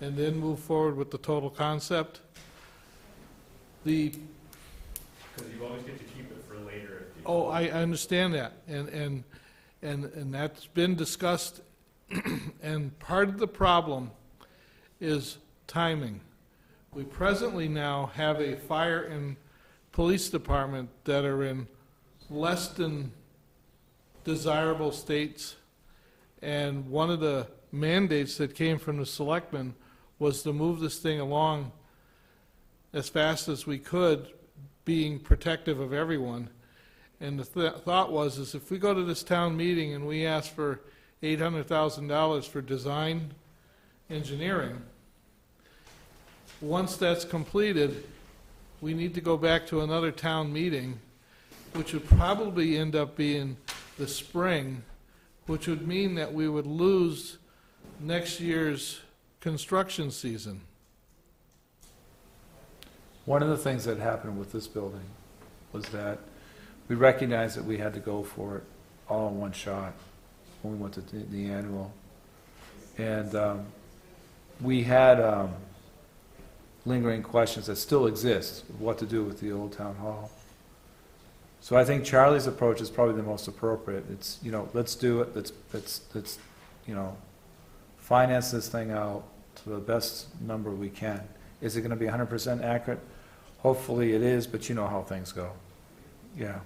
and then move forward with the total concept. Because you always get to keep it for later. Oh, I understand that, and that's been discussed, and part of the problem is timing. We presently now have a fire and police department that are in less than desirable states, and one of the mandates that came from the selectmen was to move this thing along as fast as we could, being protective of everyone. And the thought was, is if we go to this town meeting and we ask for $800,000 for design engineering, once that's completed, we need to go back to another town meeting, which would probably end up being the spring, which would mean that we would lose next year's construction season. One of the things that happened with this building was that we recognized that we had to go for it all in one shot when we went to the annual. And we had lingering questions that still exist of what to do with the old town hall. So I think Charlie's approach is probably the most appropriate. It's, let's do it, let's finance this thing out to the best number we can. Is it going to be 100% accurate? Hopefully it is, but you know how things go. Yeah.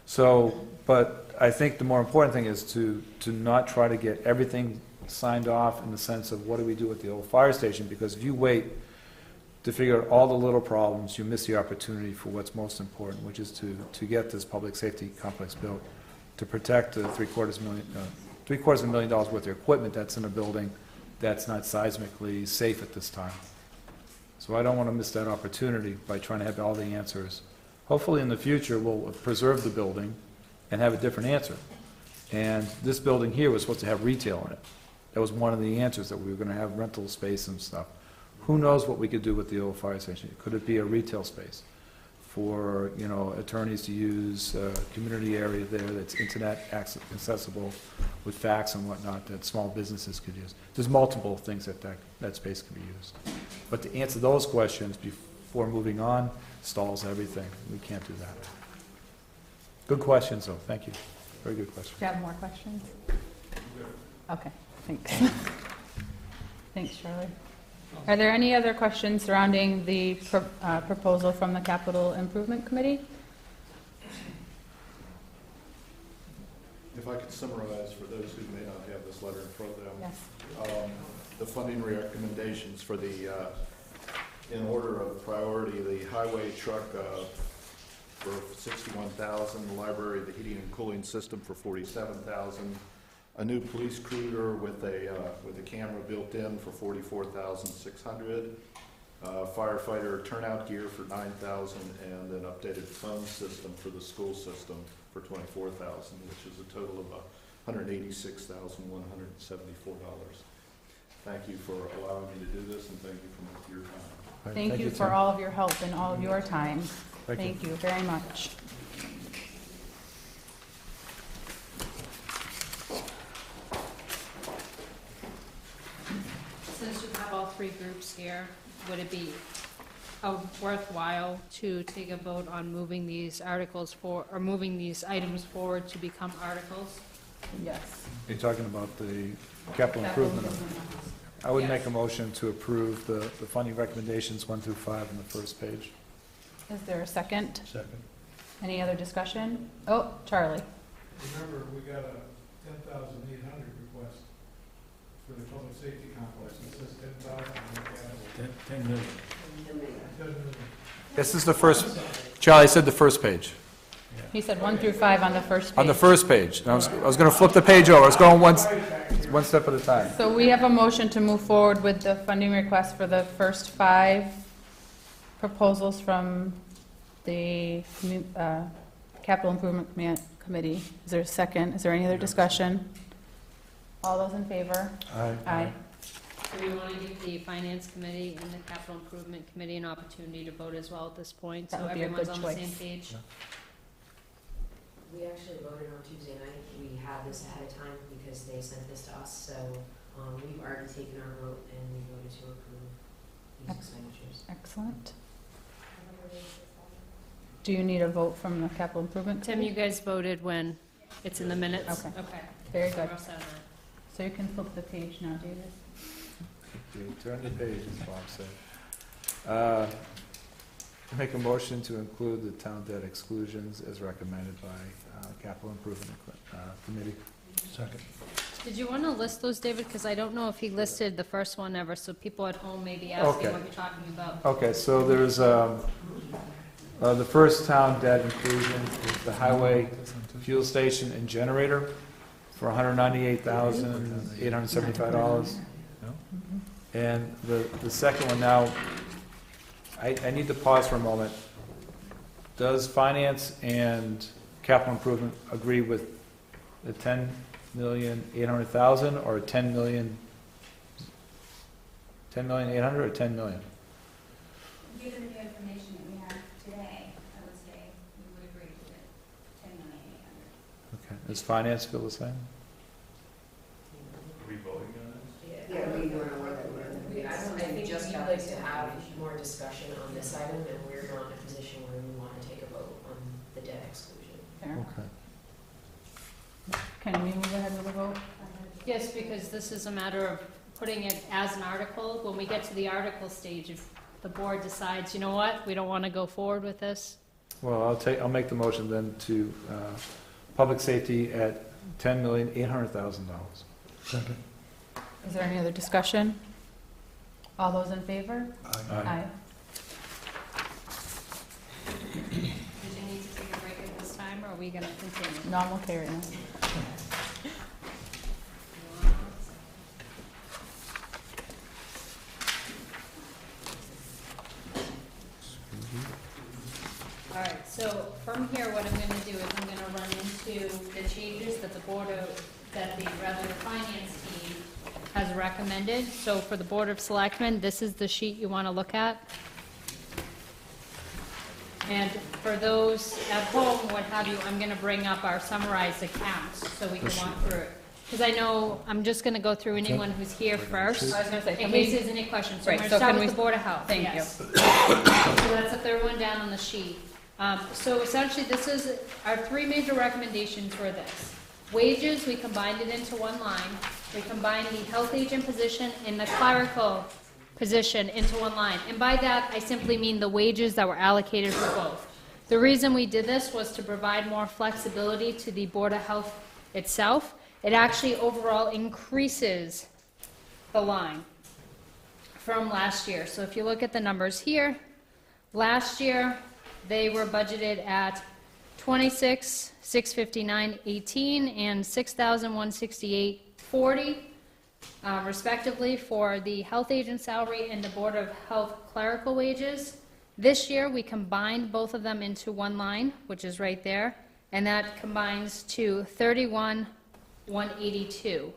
So, but I think the more important thing is to not try to get everything signed off in the sense of what do we do with the old fire station, because if you wait to figure out all the little problems, you miss the opportunity for what's most important, which is to get this public safety complex built, to protect the $750,000 worth of equipment that's in a building that's not seismically safe at this time. So I don't want to miss that opportunity by trying to have all the answers. Hopefully in the future we'll preserve the building and have a different answer. And this building here was supposed to have retail in it. That was one of the answers, that we were going to have rental space and stuff. Who knows what we could do with the old fire station? Could it be a retail space for, attorneys to use, a community area there that's internet accessible with fax and whatnot that small businesses could use? There's multiple things that space can be used. But to answer those questions before moving on stalls everything. We can't do that. Good questions, though. Thank you. Very good question. Do you have more questions? Okay, thanks. Thanks, Charlie. Are there any other questions surrounding the proposal from the Capital Improvement Committee? If I could summarize for those who may not have this letter in front of them. Yes. The funding recommendations for the, in order of priority, the highway truck for $61,000, the library, the heating and cooling system for $47,000, a new police cruiser with a camera built in for $44,600, firefighter turnout gear for $9,000, and an updated phone system for the school system for $24,000, which is a total of $186,174. Thank you for allowing me to do this, and thank you for your time. Thank you for all of your help and all of your time. Thank you. You very much. Since you have all three groups here, would it be worthwhile to take a vote on moving these articles moving these items forward to become articles? Yes. You're talking about the capital improvement. I would make a motion to approve the funding recommendations 1 through 5 on the first page. Is there a second? Second. Any other discussion? Oh, Charlie. Remember, we got a 10,800 request for the public safety complex. It says 10,000 on the capital. 10 million. 10 million. This is the first, Charlie said the first page. He said 1 through 5 on the first page. On the first page. And I was going to flip the page over. I was going one step at a time. So we have a motion to move forward with the funding request for the first 5 proposals from the Capital Improvement Committee. Is there a second? Is there any other discussion? All those in favor? Aye. Aye. Do we want to give the Finance Committee and the Capital Improvement Committee an opportunity to vote as well at this point? That So would be a everyone's good on the choice. same page? We actually voted on Tuesday night. We had this ahead of time because they sent this to us, so we've already taken our vote and we voted to approve these expenditures. Excellent. Do you need a vote from the Capital Improvement Tim, Committee? you guys voted when it's in the minutes? Okay. Okay. Very So good. we're all set on that. So you can flip the page now, David. Turn the page, as Bob said. Make a motion to include the town debt exclusions as recommended by Capital Improvement Committee. Second. Did you want to list those, David? Because I don't know if he listed the first one ever, so people at home may be asking Okay. what you're talking about. Okay, so there's, the first town debt inclusion is the highway fuel station and generator for $198,875. And the second one now, I need to pause for a moment. Does finance and capital improvement agree with the 10,800,000 or 10,800 or 10 million? Given the information that we have today, I would say we would agree with it, 10,800,000. Okay. Does finance feel the same? Are we voting on this? Yeah, we weren't aware that we were. I think we'd like to have more discussion on this item, and we're not in a position where we want to take a vote on the debt exclusion. Fair. Okay. Can we move ahead with the vote? Yes, because this is a matter of putting it as an article. When we get to the article stage, if the board decides, you know what, we don't want to go forward with this, Well, I'll make the motion then to public safety at $10,800,000. Second. Is there any other discussion? All those in favor? Aye. did you need to take a break at this time, or are we going to continue? No, I'm okay right now. All right, so from here, what I'm gonna do is I'm gonna run into the changes that the the finance team has recommended. So for the Board of Selectmen, this is the sheet you wanna look at. And for those at home, what have you, I'm gonna bring up our summarized accounts so we can walk through it. Because I know, I'm just gonna go through anyone who's here first, I was gonna say, in can case we, there's any questions. So Right, I'm so gonna start can with we- the Board of Health. thank you. Yes. So that's the third one down on the sheet. So essentially, this is, our 3 major recommendations were this. Wages, we combined it into one line. We combined the health agent position and the clerical position into one line. And by that, I simply mean the wages that were allocated for both. The reason we did this was to provide more flexibility to the Board of Health itself. It actually overall increases the line from last year. So if you look at the numbers here, last year, they were budgeted at 26,659.18 and 6,168.40, respectively, for the health agent salary and the Board of Health clerical wages. This year, we combined both of them into one line, which is right there, and that combines to 31,182.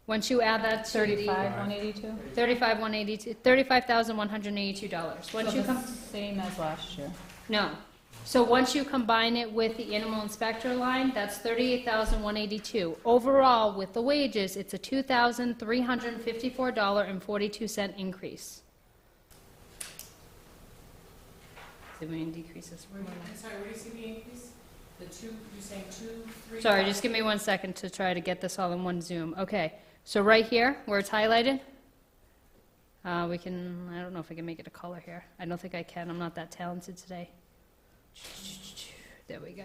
Once you add that to the 35,182? $35,182. Once you come, Same as last year. no. So once you combine it with the animal inspector line, that's $38,182. Overall, with the wages, it's a $2,354.42 increase. The main decreases. I'm sorry, where do you see the increase? The two, you're saying 2, 3? Sorry, just give me 1 second to try to get this all in one zoom. Okay, so right here, where it's highlighted, we can, I don't know if I can make it a color here. I don't think I can, I'm not that talented today. There we go.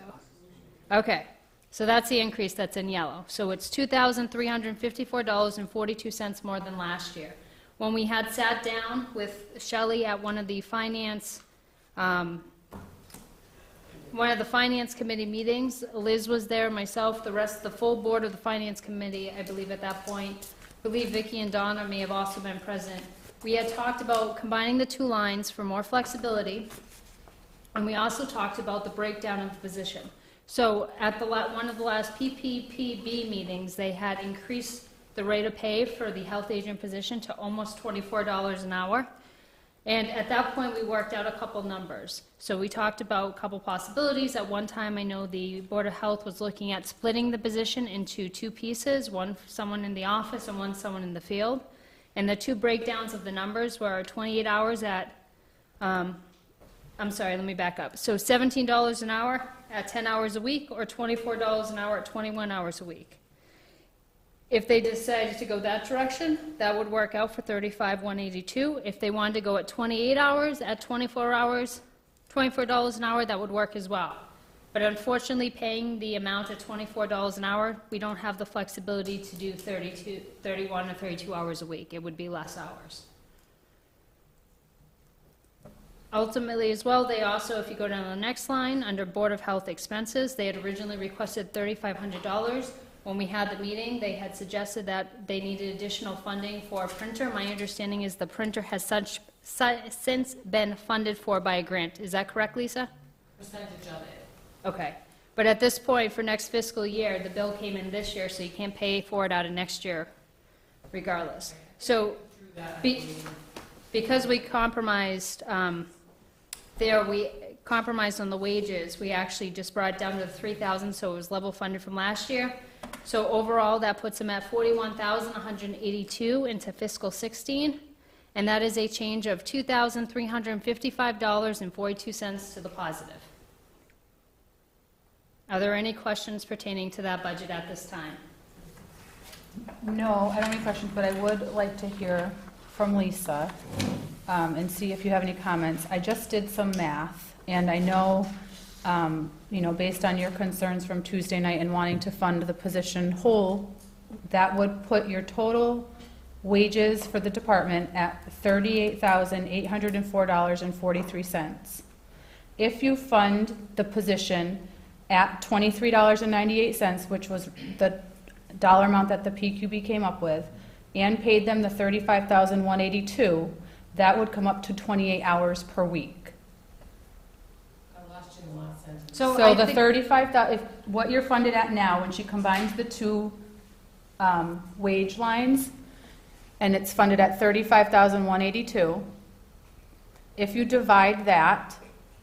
Okay, so that's the increase that's in yellow. So it's $2,354.42 more than last year. When we had sat down with Shelley at one of the finance committee meetings, Liz was there, myself, the rest, the full board of the finance committee, I believe at that point, I believe Vicki and Donna may have also been present. We had talked about combining the two lines for more flexibility, and we also talked about the breakdown of the position. So at the one of the last PPPB meetings, they had increased the rate of pay for the health agent position to almost $24 an hour. And at that point, we worked out a couple numbers. So we talked about a couple possibilities. At one time, I know the Board of Health was looking at splitting the position into two pieces, one for someone in the office and one someone in the field. And the two breakdowns of the numbers were 28 hours at, I'm sorry, let me back up. So $17 an hour at 10 hours a week, or $24 an hour at 21 hours a week. If they decided to go that direction, that would work out for $35,182. If they wanted to go at 28 hours at 24 hours, $24 an hour, that would work as well. But unfortunately, paying the amount at $24 an hour, we don't have the flexibility to do 31 or 32 hours a week. It would be less hours. Ultimately as well, they also, if you go down to the next line, under Board of Health expenses, they had originally requested $3,500. When we had the meeting, they had suggested that they needed additional funding for a printer. My understanding is the printer has since been funded for by a grant. Is that correct, Lisa? Percentage of it. Okay. But at this point, for next fiscal year, the bill came in this year, so you can't pay for it out of next year regardless. So because we compromised we compromised on the wages, we actually just brought it down to $3,000, so it was level funded from last year. So overall, that puts them at $41,182 into fiscal 16, and that is a change of $2,355.42 to the positive. Are there any questions pertaining to that budget at this time? No, I don't have any questions, but I would like to hear from Lisa and see if you have any comments. I just did some math, and I know, based on your concerns from Tuesday night and wanting to fund the position whole, that would put your total wages for the department at $38,804.43. If you fund the position at $23.98, which was the dollar amount that the PQB came up with, and paid them the $35,182, that would come up to 28 hours per week. I lost you in the last sentence. So the 35,000, if what you're funded at now, when she combines the two wage lines, and it's funded at $35,182, if you divide that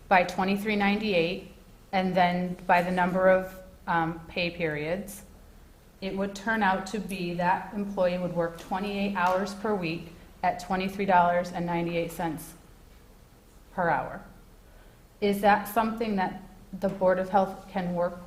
by $23.98, and then by the number of pay periods, it would turn out to be that employee would work 28 hours per week at $23.98 per hour. Is that something that the Board of Health can work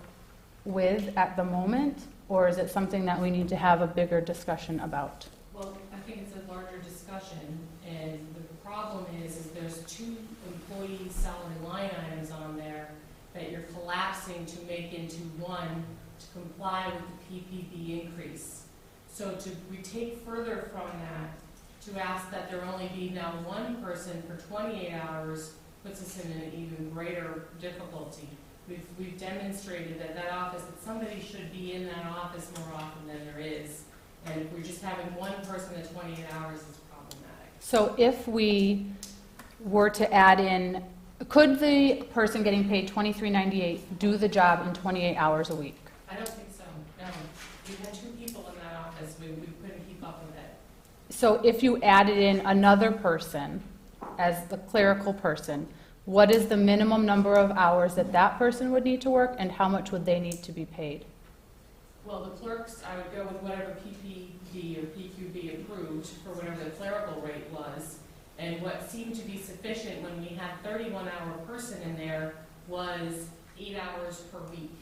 with at the moment, or is it something that we need to have a bigger discussion about? Well, I think it's a larger discussion, and the problem is there's two employee salary line items on there that you're collapsing to make into one to comply with the PPB increase. So we take further from that to ask that there only be now one person for 28 hours puts us in an even greater difficulty. We've demonstrated that office, that somebody should be in that office more often than there is. And if we're just having one person at 28 hours, it's problematic. So if we were to add in, could the person getting paid $23.98 do the job in 28 hours a week? I don't think so, no. We had two people in that office, we couldn't keep up with it. So if you added in another person as the clerical person, what is the minimum number of hours that that person would need to work, and how much would they need to be paid? Well, the clerks, I would go with whatever PPD or PQB approved for whatever the clerical rate was. And what seemed to be sufficient when we had 31-hour person in there was 8 hours per week.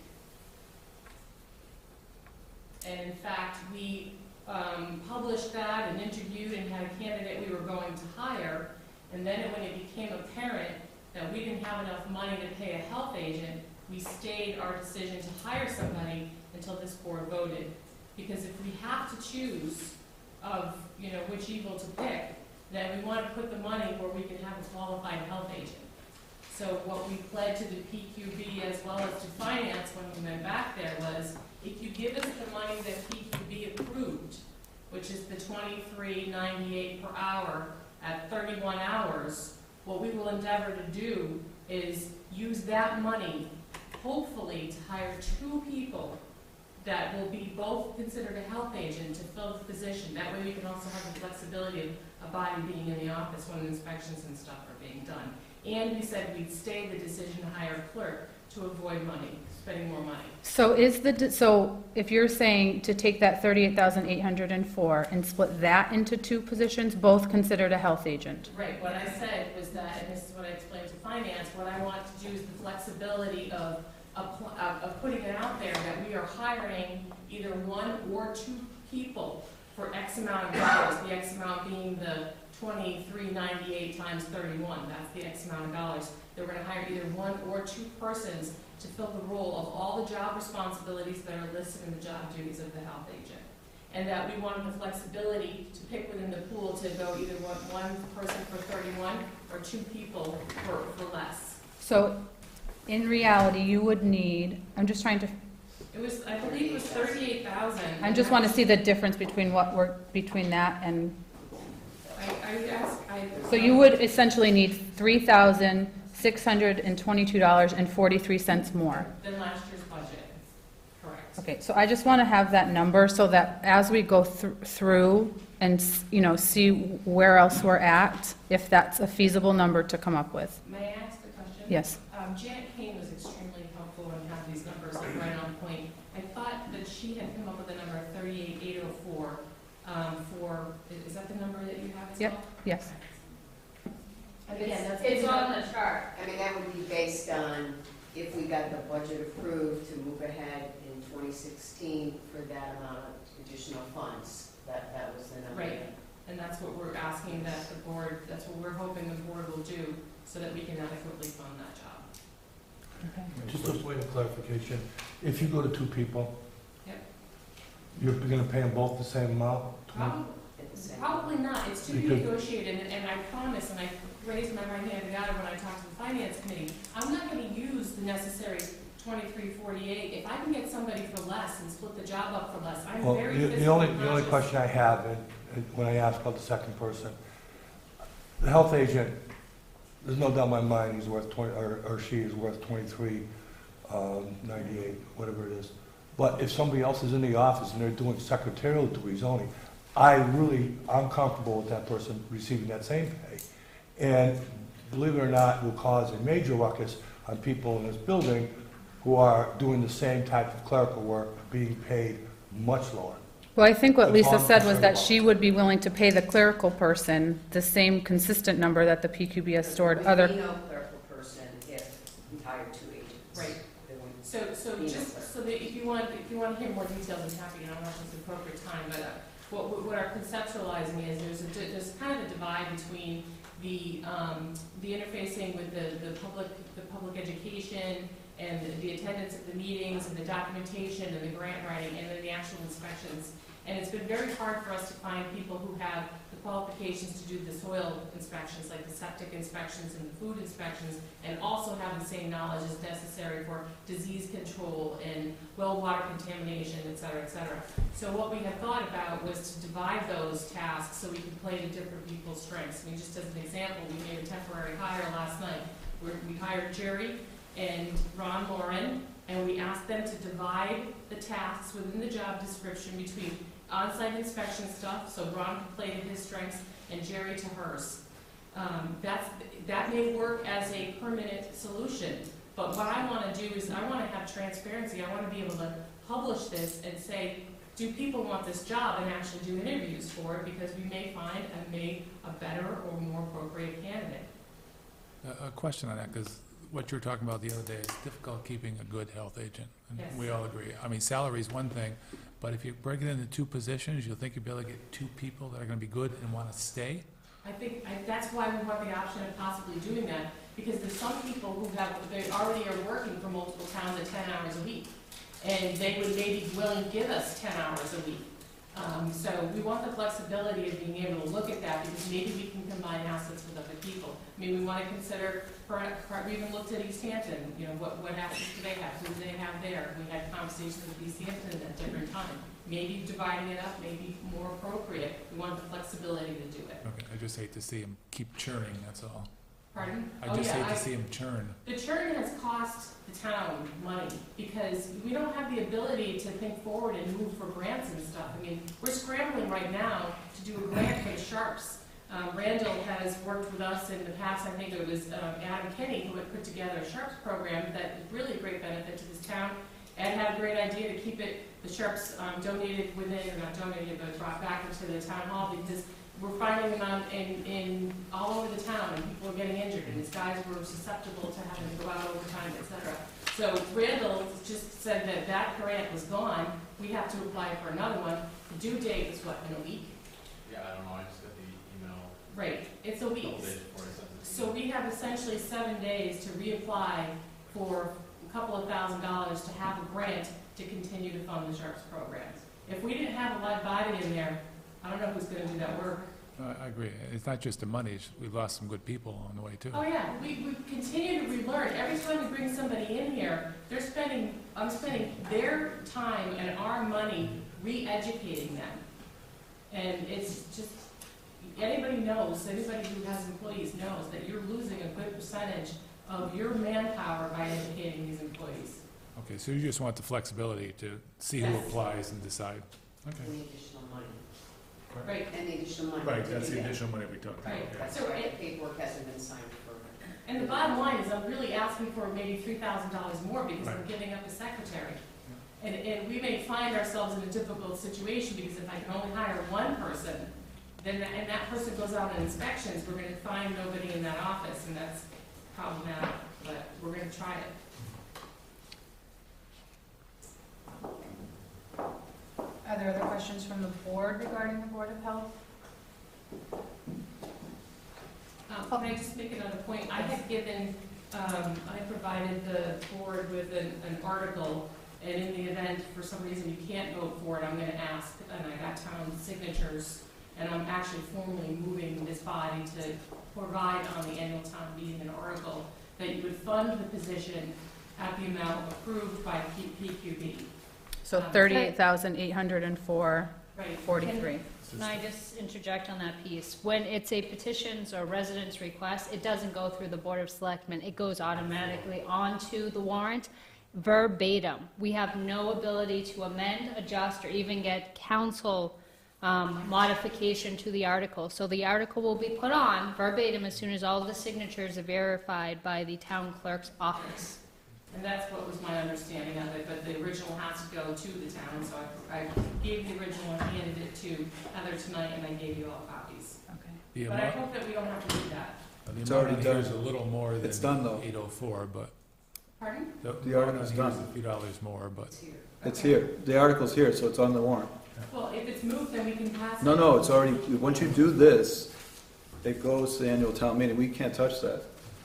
And in fact, we published that and interviewed and had a candidate we were going to hire. And then when it became apparent that we didn't have enough money to pay a health agent, we stayed our decision to hire somebody until this board voted. Because if we have to choose of, which evil to pick, then we want to put the money where we can have a qualified health agent. So what we pled to the PQB as well as to finance when we went back there was, if you give us the money that PQB approved, which is the $23.98 per hour at 31 hours, what we will endeavor to do is use that money, hopefully, to hire 2 people that will be both considered a health agent to fill the position. That way we can also have the flexibility of a body being in the office when inspections and stuff are being done. And we said we'd stay the decision to hire a clerk to avoid spending more money. So so if you're saying to take that 38,804 and split that into 2 positions, both considered a health agent? Right, what I said was that, and this is what I explained to finance, what I want to do is the flexibility of putting it out there that we are hiring either 1 or 2 people for X amount of dollars, the X amount being the $23.98 times 31, that's the X amount of dollars. That we're going to hire either 1 or 2 persons to fill the role of all the job responsibilities that are listed in the job duties of the health agent. And that we wanted the flexibility to pick within the pool to go either 1 person for 31 or 2 people for less. So in reality, you would need, I'm just trying to, It was, I believe it was 38,000. I just want to see the difference between between that and, so you would essentially need $3,622.43 more. Than last year's budget, correct. Okay, so I just want to have that number so that as we go through and, see where else we're at, if that's a feasible number to come up with. May I ask a question? Yes. Janet Kane was extremely helpful and had these numbers right on point. I thought that she had come up with a number of 38,804 is that the number that you have as well? Yep, yes. And again, that's It's on the chart. I mean, that would be based on if we got the budget approved to move ahead in 2016 for that amount of additional funds. That was the number. Right, and that's what we're asking that the board, that's what we're hoping the board will do so that we can adequately fund that job. Okay. Just a point of clarification, if you go to 2 people, Yep. you're going to pay them both the same amount? Probably not, it's to be Because- negotiated, and I promise, and I raised my right hand to God when I talked to the finance committee, I'm not gonna use the necessary $23.48. If I can get somebody for less and split the job up for less, I'm Well, very the fiscally only conscious. question I have, and when I ask about the second person, the health agent, there's no doubt in my mind he's worth 20, or she is worth 23.98, whatever it is. But if somebody else is in the office and they're doing secretarial duties only, I'm comfortable with that person receiving that same pay. And believe it or not, will cause a major ruckus on people in this building who are doing the same type of clerical work, being paid much lower. Well, I think what That's Lisa all I'm said was concerned that about. she would be willing to pay the clerical person the same consistent number that the PQB has stored There other. would be no clerical person if we hired 2 agents. Right. There wouldn't So be no just clerk. so that if you want to hear more details, I'm happy, and I don't know if it's the appropriate time, but what our conceptualizing is, there's kind of a divide between the interfacing with the public education and the attendance at the meetings and the documentation and the grant writing and then the actual inspections. And it's been very hard for us to find people who have the qualifications to do the soil inspections, like the septic inspections and the food inspections, and also have the same knowledge as necessary for disease control and well water contamination, et cetera, et cetera. So what we had thought about was to divide those tasks so we could play to different people's strengths. I mean, just as an example, we made a temporary hire last night. We hired Jerry and Ron Lauren, and we asked them to divide the tasks within the job description between on-site inspection stuff, so Ron could play to his strengths, and Jerry to hers. That may work as a permanent solution, but what I want to do is I want to have transparency. I want to be able to publish this and say, do people want this job, and actually do interviews for it, because we may find a better or more appropriate candidate. A question on that, because what you were talking about the other day is difficult keeping a good health agent, and Yes. we all agree. I mean, salary is one thing, but if you break it into 2 positions, you'll think you'll be able to get 2 people that are going to be good and want to stay? I think that's why we want the option of possibly doing that, because there's some people who they already are working for multiple towns at 10 hours a week, and they would maybe be willing to give us 10 hours a week. So we want the flexibility of being able to look at that, because maybe we can combine assets with other people. I mean, we want to consider, we even looked at Easthampton, you know, what assets do they have, who do they have there? We had conversations with Easthampton at different times. Maybe dividing it up may be more appropriate. We want the flexibility to do it. Okay, I just hate to see them keep churning, that's all. Pardon? I just hate to see them churn. The churn has cost the town money, because we don't have the ability to think forward and move for grants and stuff. I mean, we're scrambling right now to do a grant for the Sharps. Randall has worked with us in the past. I think it was Adam Kinney who had put together a Sharps program that is really a great benefit to this town. Ed had a great idea to keep it, the Sharps donated within, or not donated, but brought back into the town hall, because we're finding them in all over the town, and people are getting injured, and these guys were susceptible to having to go out overtime, et cetera. So Randall just said that that grant was gone. We have to apply for another one. The due date is what, in a week? Yeah, I don't know, I just got the email. Right, it's a week. So we have essentially 7 days to reapply for a couple of $1,000s to have a grant to continue to fund the Sharps programs. If we didn't have a live body in there, I don't know who's going to do that work. I agree. It's not just the money, we've lost some good people on the way too. Oh yeah, we continue to relearn. Every time we bring somebody in here, I'm spending their time and our money re-educating them. And it's just, anybody knows, anybody who has employees knows that you're losing a good percentage of your manpower by educating these employees. Okay, so you just want the flexibility to see who Yes. applies and decide. And Okay. the additional money. Right. And the additional money. Right, to that's do the that. additional money we talked about. Right. yeah. That's So right, it- the paperwork hasn't been signed for. And the bottom line is, I'm really asking for maybe $3,000 more, because I'm Right. giving up a secretary. And we may find ourselves in a difficult situation, because if I can only hire one person, then and that person goes out on inspections, we're gonna find nobody in that office, and that's problematic, but we're gonna try it. Are there other questions from the board regarding the Board of Health? Can I just make another point? I had given, I provided the board with an article, and in the event, for some reason, you can't vote for it, I'm gonna ask, and I got town signatures, and I'm actually formally moving this body to provide on the annual town meeting an article that you would fund the position at the amount approved by PQB. So 38,804, Right. 43. Can I just interject on that piece? When it's a petitions or residence request, it doesn't go through the Board of Selectmen. It goes automatically onto the warrant verbatim. We have no ability to amend, adjust, or even get council modification to the article. So the article will be put on verbatim as soon as all of the signatures are verified by the town clerk's office. And that's what was my understanding of it, but the original has to go to the town, so I gave the original and handed it to Heather tonight, and I gave you all copies. Okay. The But I amount, hope that we don't have to do that. the It's amount already on here done. is a little more than It's done, though. 804, but. Pardon? The amount article's on here is done. a few dollars more, but. It's here. It's here. The article's here, so it's on the warrant. Well, if it's moved, then we can pass it. No, it's already, once you do this, it goes to the annual town meeting. We can't touch that.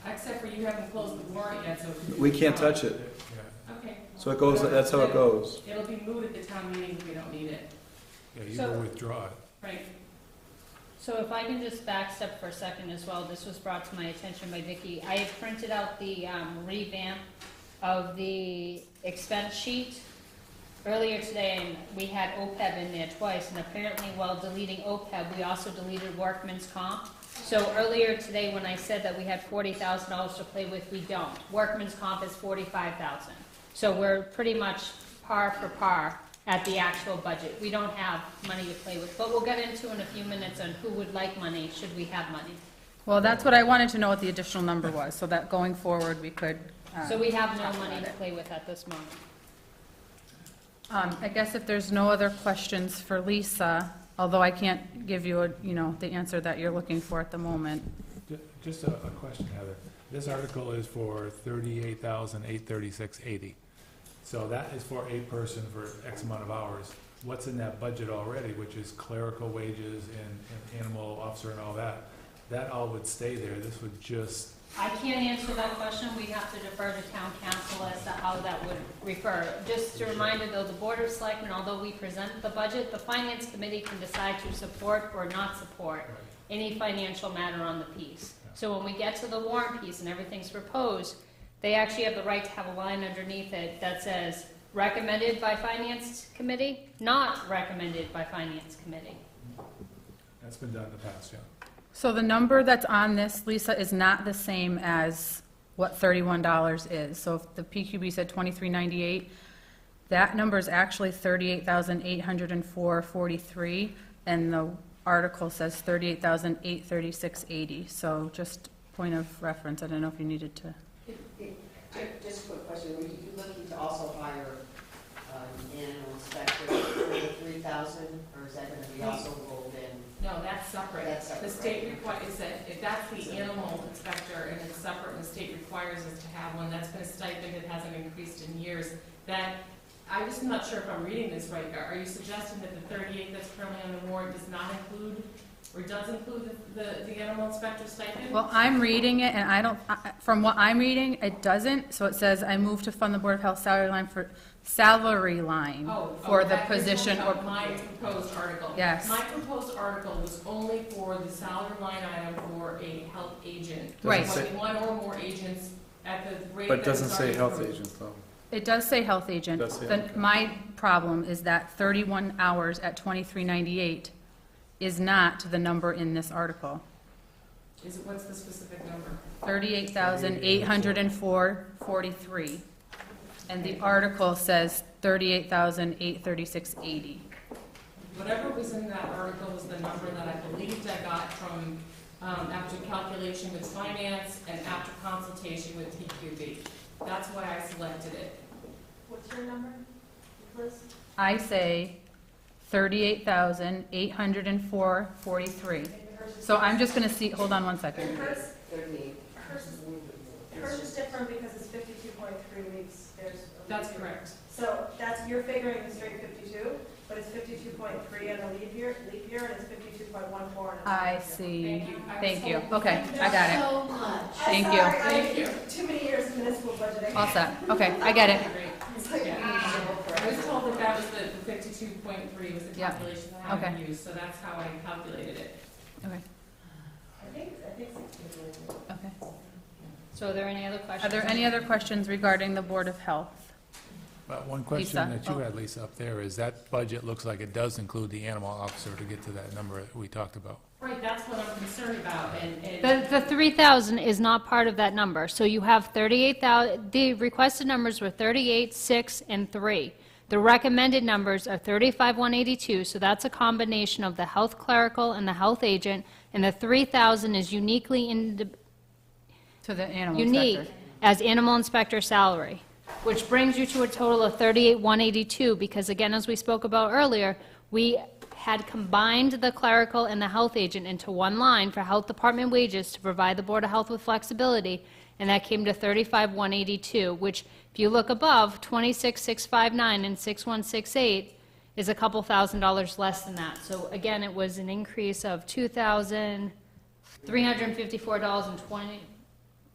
Except for you haven't closed the warrant yet, so. We can't touch it. Yeah, Okay. So it goes, that's how it goes. It'll be moved at the town meeting if we don't need it. yeah, you So- will withdraw it. Right. So if I can just backstep for a second as well, this was brought to my attention by Vicki. I had printed out the revamp of the expense sheet earlier today, and we had OPEB in there twice, and apparently while deleting OPEB, we also deleted workman's comp. So earlier today, when I said that we had $40,000 to play with, we don't. Workman's comp is $45,000. So we're pretty much par for par at the actual budget. We don't have money to play with, but we'll get into in a few minutes on who would like money, should we have money. Well, that's what I wanted to know, what the additional number was, so that going forward, we could. So we have no talk money about to it. play with at this moment. I guess if there's no other questions for Lisa, although I can't give you, the answer that you're looking for at the moment. Just a question, Heather. This article is for $38,836.80. So that is for a person for X amount of hours. What's in that budget already, which is clerical wages and animal officer and all that? that all would stay there, this would just, I can't answer that question. We'd have to defer to town council as to how that would refer. Just a reminder, though, the Board of Selectmen, although we present the budget, the Finance Committee can decide to support or not support any financial matter on the piece. So when we get to the warrant piece and everything's proposed, they actually have the right to have a line underneath it that says recommended by Finance Committee, not recommended by Finance Committee. that's been done in the past, yeah. So the number that's on this, Lisa, is not the same as what $31 is. So if the PQB said $23.98, that number is actually $38,804.43, and the article says $38,836.80. So just point of reference. I don't know if you needed to. Just a quick question, were you looking to also hire an animal inspector for the 3,000, or is that gonna be also rolled in? No, that's separate. That's separate, The state right. requires, if that's the animal inspector and it's separate and the state requires us to have one, that's been a stipend that hasn't increased in years. That, I'm just not sure if I'm reading this right. Are you suggesting that the 38 that's currently on the warrant does not include, or does include the animal inspector stipend? Well, I'm reading it, and I don't, from what I'm reading, it doesn't. So it says, I move to fund the Board of Health salary line for the that is position what or. my proposed article. Yes. My proposed article was only for the salary line item for a health agent. Right. Doesn't say- One or more agents at the rate But it that doesn't is say already health approved. agent though. It does say health agent. Does say Then health. my problem is that 31 hours at $23.98 is not the number in this article. Is it, what's the specific number? $38,804.43. And the article says $38,836.80. Whatever was in that article was the number that I believed I got from, after calculation with finance and after consultation with TQB. That's why I selected it. What's your number, Liz? I say $38,804.43. So I'm just going to see, hold on one second. Hers 38. hers is different because it's 52.3 weeks. There's a That's leap year. correct. So you're figuring the straight 52, but it's 52.3 on the leap year, and it's 52.14 on the I see. Thank you. Thank you. Okay, I got it. So much. Thank you. Thank you. Too many years of municipal budgeting. All set. Okay, I get it. Great. It's like, Yeah. I was told that that was the 52.3 was the Yeah. calculation that I had Okay. used, so that's how I calculated it. Okay, I think 16. okay. So are there any other questions? Are there any other questions regarding the Board of Health? But one question Lisa? that you Oh. had, Lisa, up there, is that budget looks like it does include the animal officer to get to that number that we talked about. Right, that's what I'm concerned about, and The 3,000 is not part of that number. So you have 38,000, the requested numbers were 38, 6, and 3. The recommended numbers are 35,182, so that's a combination of the health clerical and the health agent, and the 3,000 is uniquely To the animal unique inspector. as animal inspector salary, which brings you to a total of 38,182, because again, as we spoke about earlier, we had combined the clerical and the health agent into one line for health department wages to provide the Board of Health with flexibility, and that came to 35,182, which, if you look above, 26,659 and 6,168 is a couple $1,000s less than that. So again, it was an increase of $2,354.20,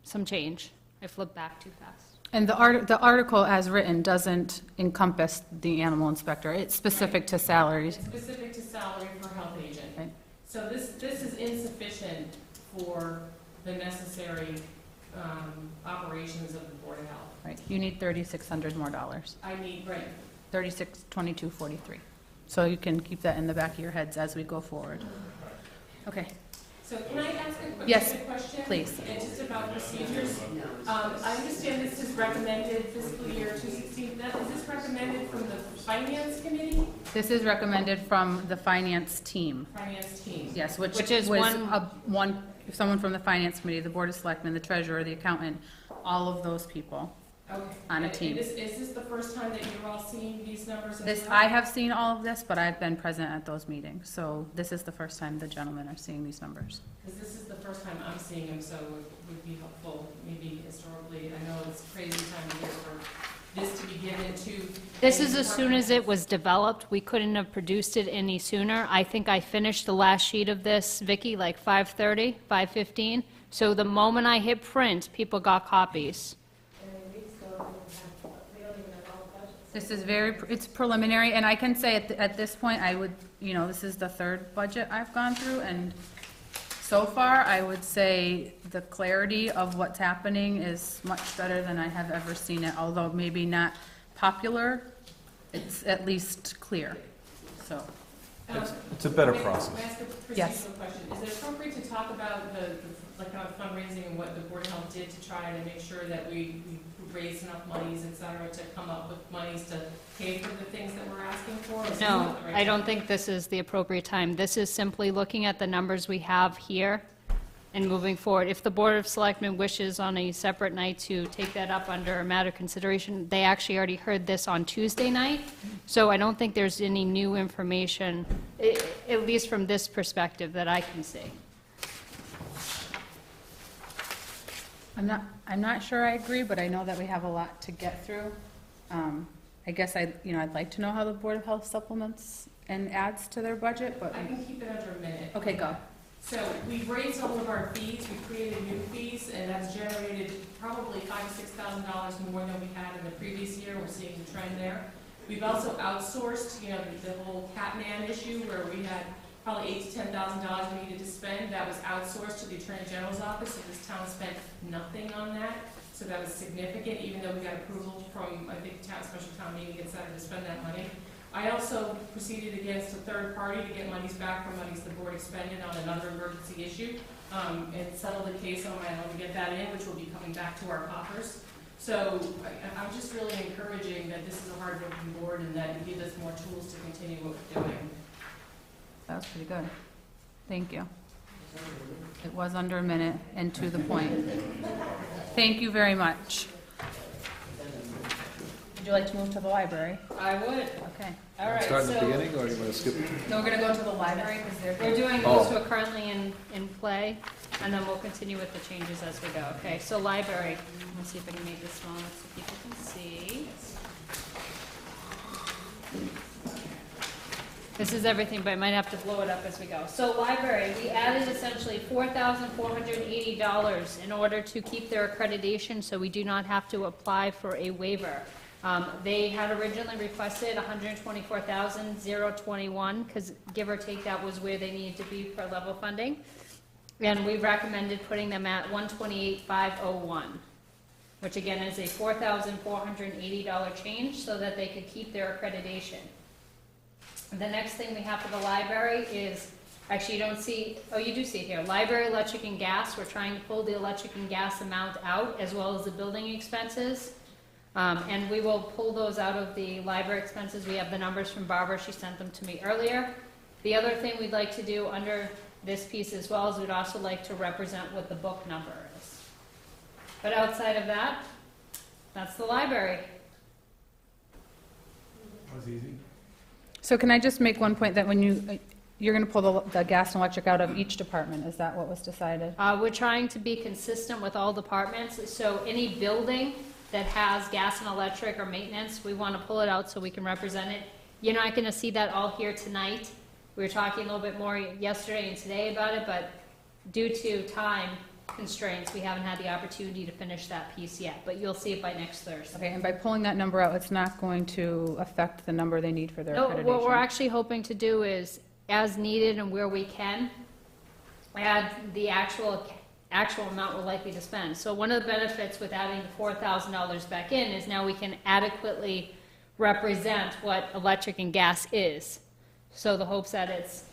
some change. I flipped back too fast. And the article as written doesn't encompass the animal inspector. It's specific to salaries. it's specific to salary for health agent. Right. So this is insufficient for the necessary operations of the Board of Health. Right, you need $3,600 more dollars. I need, right, 36,2243. So you can keep that in the back of your heads as we go forward. Okay, so can I ask a quick Yes, question? please. It's just about procedures. I understand this is recommended fiscal year 2016. Is this recommended from the Finance Committee? this is recommended from the finance team. Finance team? Yes, which Which is was one- someone from the finance committee, the board of selectmen, the treasurer, the accountant, all of those people. Okay. On a And team. Is this the first time that you're all seeing these numbers as This, well? I have seen all of this, but I've been present at those meetings, so this is the first time the gentlemen are seeing these numbers. Because this is the first time I'm seeing them, so it would be helpful, maybe historically. I know it's a crazy time of year for this to be given to. This is as soon as it was developed. We couldn't have produced it any sooner. I think I finished the last sheet of this, Vicky, like 5:30, 5:15. So the moment I hit print, people got copies. This is it's preliminary, and I can say at this point, I would, this is the third budget I've gone through, and so far, I would say the clarity of what's happening is much better than I have ever seen it, although maybe not popular, it's at least clear, so. It's a better May I process. ask a Yes. procedural question? Is it appropriate to talk about like fundraising and what the Board of Health did to try to make sure that we raised enough monies, et cetera, to come up with monies to pay for the things that we're asking for? Or is this No, not the right I don't time? think this is the appropriate time. This is simply looking at the numbers we have here and moving forward. If the Board of Selectmen wishes on a separate night to take that up under a matter of consideration, they actually already heard this on Tuesday night, so I don't think there's any new information, at least from this perspective, that I can see. I'm not sure I agree, but I know that we have a lot to get through. I guess I'd like to know how the Board of Health supplements and adds to their budget, but. I can keep it under a minute. Okay, go. So we've raised all of our fees, we created new fees, and that's generated probably $5,000 to $6,000 more than we had in the previous year. We're seeing the trend there. We've also outsourced, the whole Catman issue where we had probably $8,000 to $10,000 we needed to spend. That was outsourced to the Attorney General's office, so this town spent nothing on that. So that was significant, even though we got approval from, I think, special town meeting, et cetera, to spend that money. I also proceeded against a third party to get monies back from monies the board expended on another emergency issue, and settle the case on my own to get that in, which will be coming back to our coffers. So I'm just really encouraging that this is a hard-working board and that you give us more tools to continue what we're doing. That was pretty good. Thank you. It was under a minute and to the point. Thank you very much. Would you like to move to the library? I would. Okay. All right, Start in the so beginning, or you want to skip? No, we're gonna go to the library because they're. We're doing Oh. those who are currently in play, and then we'll continue with the changes as we go. Okay, so library, let's see if I can make this small enough so people can see. This is everything, but I might have to blow it up as we go. So library, we added essentially $4,480 in order to keep their accreditation, so we do not have to apply for a waiver. They had originally requested $124,021, because give or take, that was where they needed to be for level funding. And we recommended putting them at $128,501, which again is a $4,480 change so that they could keep their accreditation. The next thing we have for the library is, actually you don't see, oh you do see it here, library, electric and gas. We're trying to pull the electric and gas amount out as well as the building expenses. And we will pull those out of the library expenses. We have the numbers from Barbara, she sent them to me earlier. The other thing we'd like to do under this piece as well is we'd also like to represent what the book number is. But outside of that, that's the library. That was easy. So can I just make one point that when you're gonna pull the gas and electric out of each department, is that what was decided? We're trying to be consistent with all departments, so any building that has gas and electric or maintenance, we want to pull it out so we can represent it. You're not going to see that all here tonight. We were talking a little bit more yesterday and today about it, but due to time constraints, we haven't had the opportunity to finish that piece yet, but you'll see it by next Thursday. Okay, and by pulling that number out, it's not going to affect the number they need for their No, accreditation? what we're actually hoping to do is, as needed and where we can, add the actual amount we're likely to spend. So one of the benefits with adding the $4,000 back in is now we can adequately represent what electric and gas is. So the hopes that it's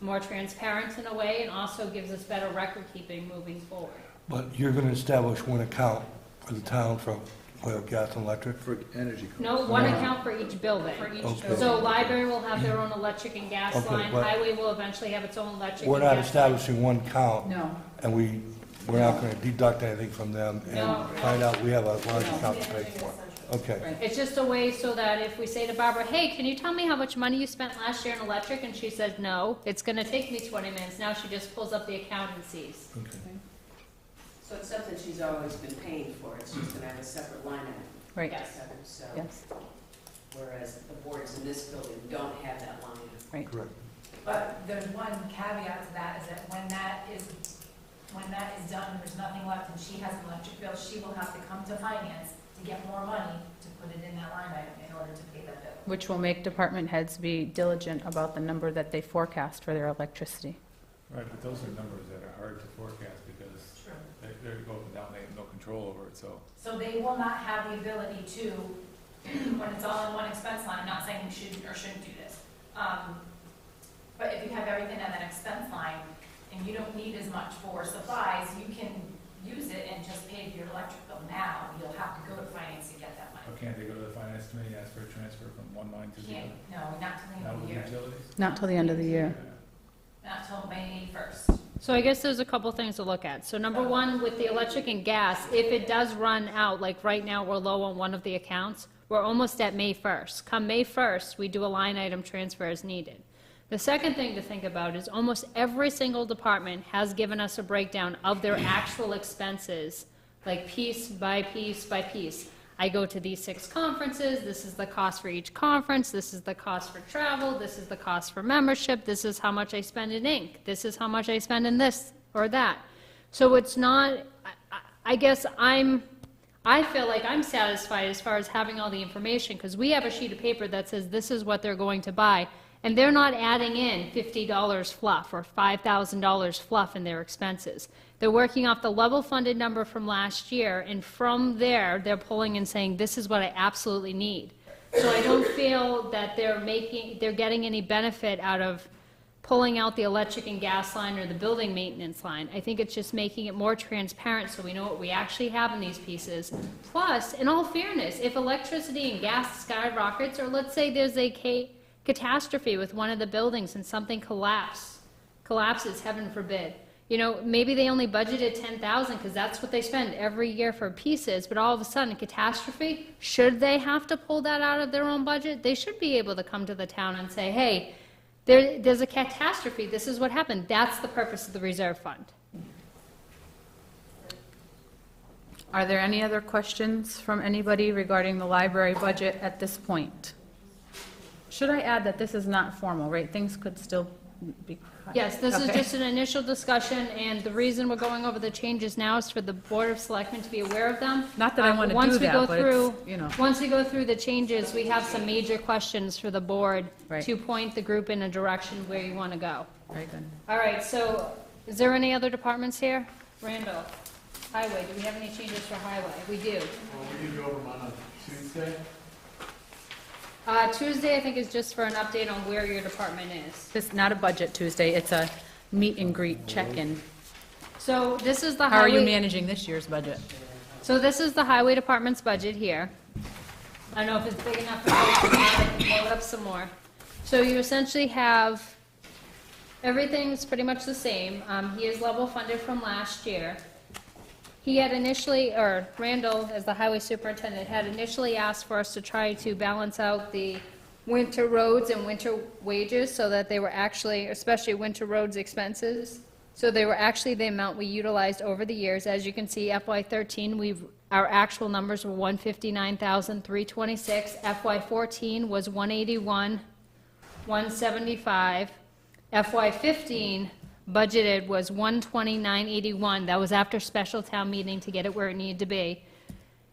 more transparent in a way and also gives us better record keeping moving forward. But you're going to establish one account for the town for oil, gas, and electric? For energy costs. No, one account for each building. For each Okay. building. So library will have their own electric and gas Okay, line, but- highway will eventually have its own electric We're and not gas line. establishing one count, No. and we're not going to deduct anything from them No. and find out we have a large No. account to pay for. Okay. Right. It's just a way so that if we say to Barbara, hey, can you tell me how much money you spent last year in electric? And she says, no, it's gonna take me 20 minutes. Now she just pulls up the account and sees. Okay. So it's something she's always been paying for, it's just gonna have a separate line item. Right. Yes. So, Yes, whereas the boards in this building don't have that line item. right. Correct. But there's one caveat to that, is that when that is done, there's nothing left, and she has an electric bill, she will have to come to finance to get more money to put it in that line item in order to pay that bill. Which will make department heads be diligent about the number that they forecast for their electricity. Right, but those are numbers that are hard to forecast because True. they go up and down, they have no control over it, so. So they will not have the ability to, when it's all in one expense line, I'm not saying you should or shouldn't do this. But if you have everything on that expense line and you don't need as much for supplies, you can use it and just pay your electric bill now. You'll have to go to finance to get that money. Or can't they go to the finance committee, ask for a transfer from one line to the Can't, other? no, not till the end Not of the with year, utilities? Not till the end of the year. not till May 1st. So I guess there's a couple things to look at. So number one, with the electric and gas, if it does run out, like right now, we're low on one of the accounts, we're almost at May 1st. Come May 1st, we do a line item transfer as needed. The second thing to think about is almost every single department has given us a breakdown of their actual expenses, like piece by piece by piece. I go to these 6 conferences, this is the cost for each conference, this is the cost for travel, this is the cost for membership, this is how much I spend in ink, this is how much I spend in this or that. So it's not, I guess I feel like I'm satisfied as far as having all the information, because we have a sheet of paper that says this is what they're going to buy, and they're not adding in $50 fluff or $5,000 fluff in their expenses. They're working off the level funded number from last year, and from there, they're pulling and saying, this is what I absolutely need. So I don't feel that they're getting any benefit out of pulling out the electric and gas line or the building maintenance line. I think it's just making it more transparent so we know what we actually have in these pieces. Plus, in all fairness, if electricity and gas skyrockets, or let's say there's a catastrophe with one of the buildings and something collapses, heaven forbid. You know, maybe they only budgeted $10,000 because that's what they spend every year for pieces, but all of a sudden, catastrophe, should they have to pull that out of their own budget? They should be able to come to the town and say, hey, there's a catastrophe, this is what happened. That's the purpose of the reserve fund. Are there any other questions from anybody regarding the library budget at this point? Should I add that this is not formal, right? Things could still be... Yes, this is Okay. just an initial discussion, and the reason we're going over the changes now is for the Board of Selectmen to be aware of them. Not that I want to Once do we that, go but through- it's, you know. Once we go through the changes, we have some major questions for the board Right. to point the group in a direction where you want to go. Very good. All right, so is there any other departments here? Randall, Highway, do we have any changes for Highway? We do. Well, we need to go over them on Tuesday. Tuesday, I think, is just for an update on where your department is. This is not a budget Tuesday, it's a meet and greet check-in. So this is the How are you Highway, managing this year's budget? so this is the Highway Department's budget here. I don't know if it's big enough for folks to I can pull it up some more. So you essentially have, everything's pretty much the same. He is level funded from last year. He had initially, or Randall, as the highway superintendent, had initially asked for us to try to balance out the winter roads and winter wages so that they were actually, especially winter roads expenses, so they were actually the amount we utilized over the years. As you can see, FY13, our actual numbers were $159,326. FY14 was $181,175. FY15 budgeted was $129,881. That was after special town meeting to get it where it needed to be.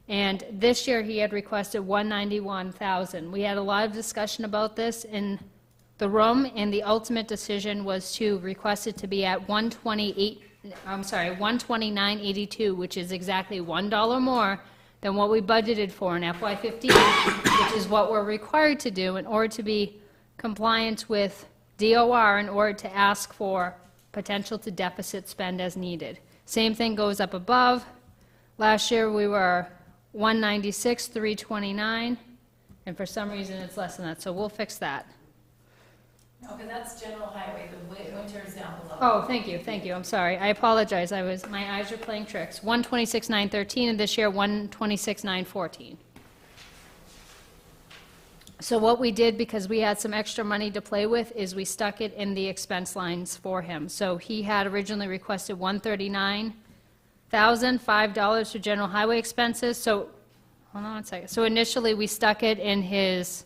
And this year, he had requested $191,000. We had a lot of discussion about this in the room, and the ultimate decision was to request it to be at $129.82, which is exactly $1 more than what we budgeted for in FY15, which is what we're required to do in order to be compliant with DOR, in order to ask for potential to deficit spend as needed. Same thing goes up above. Last year, we were $196,329, and for some reason, it's less than that, so we'll fix that. No, because that's general highway, the winter is down below. Oh, thank you, I'm sorry, I apologize, my eyes are playing tricks. $126,913, and this year, $126,914. So what we did, because we had some extra money to play with, is we stuck it in the expense lines for him. So he had originally requested $139,005 for general highway expenses, so, hold on one second. So initially, we stuck it in his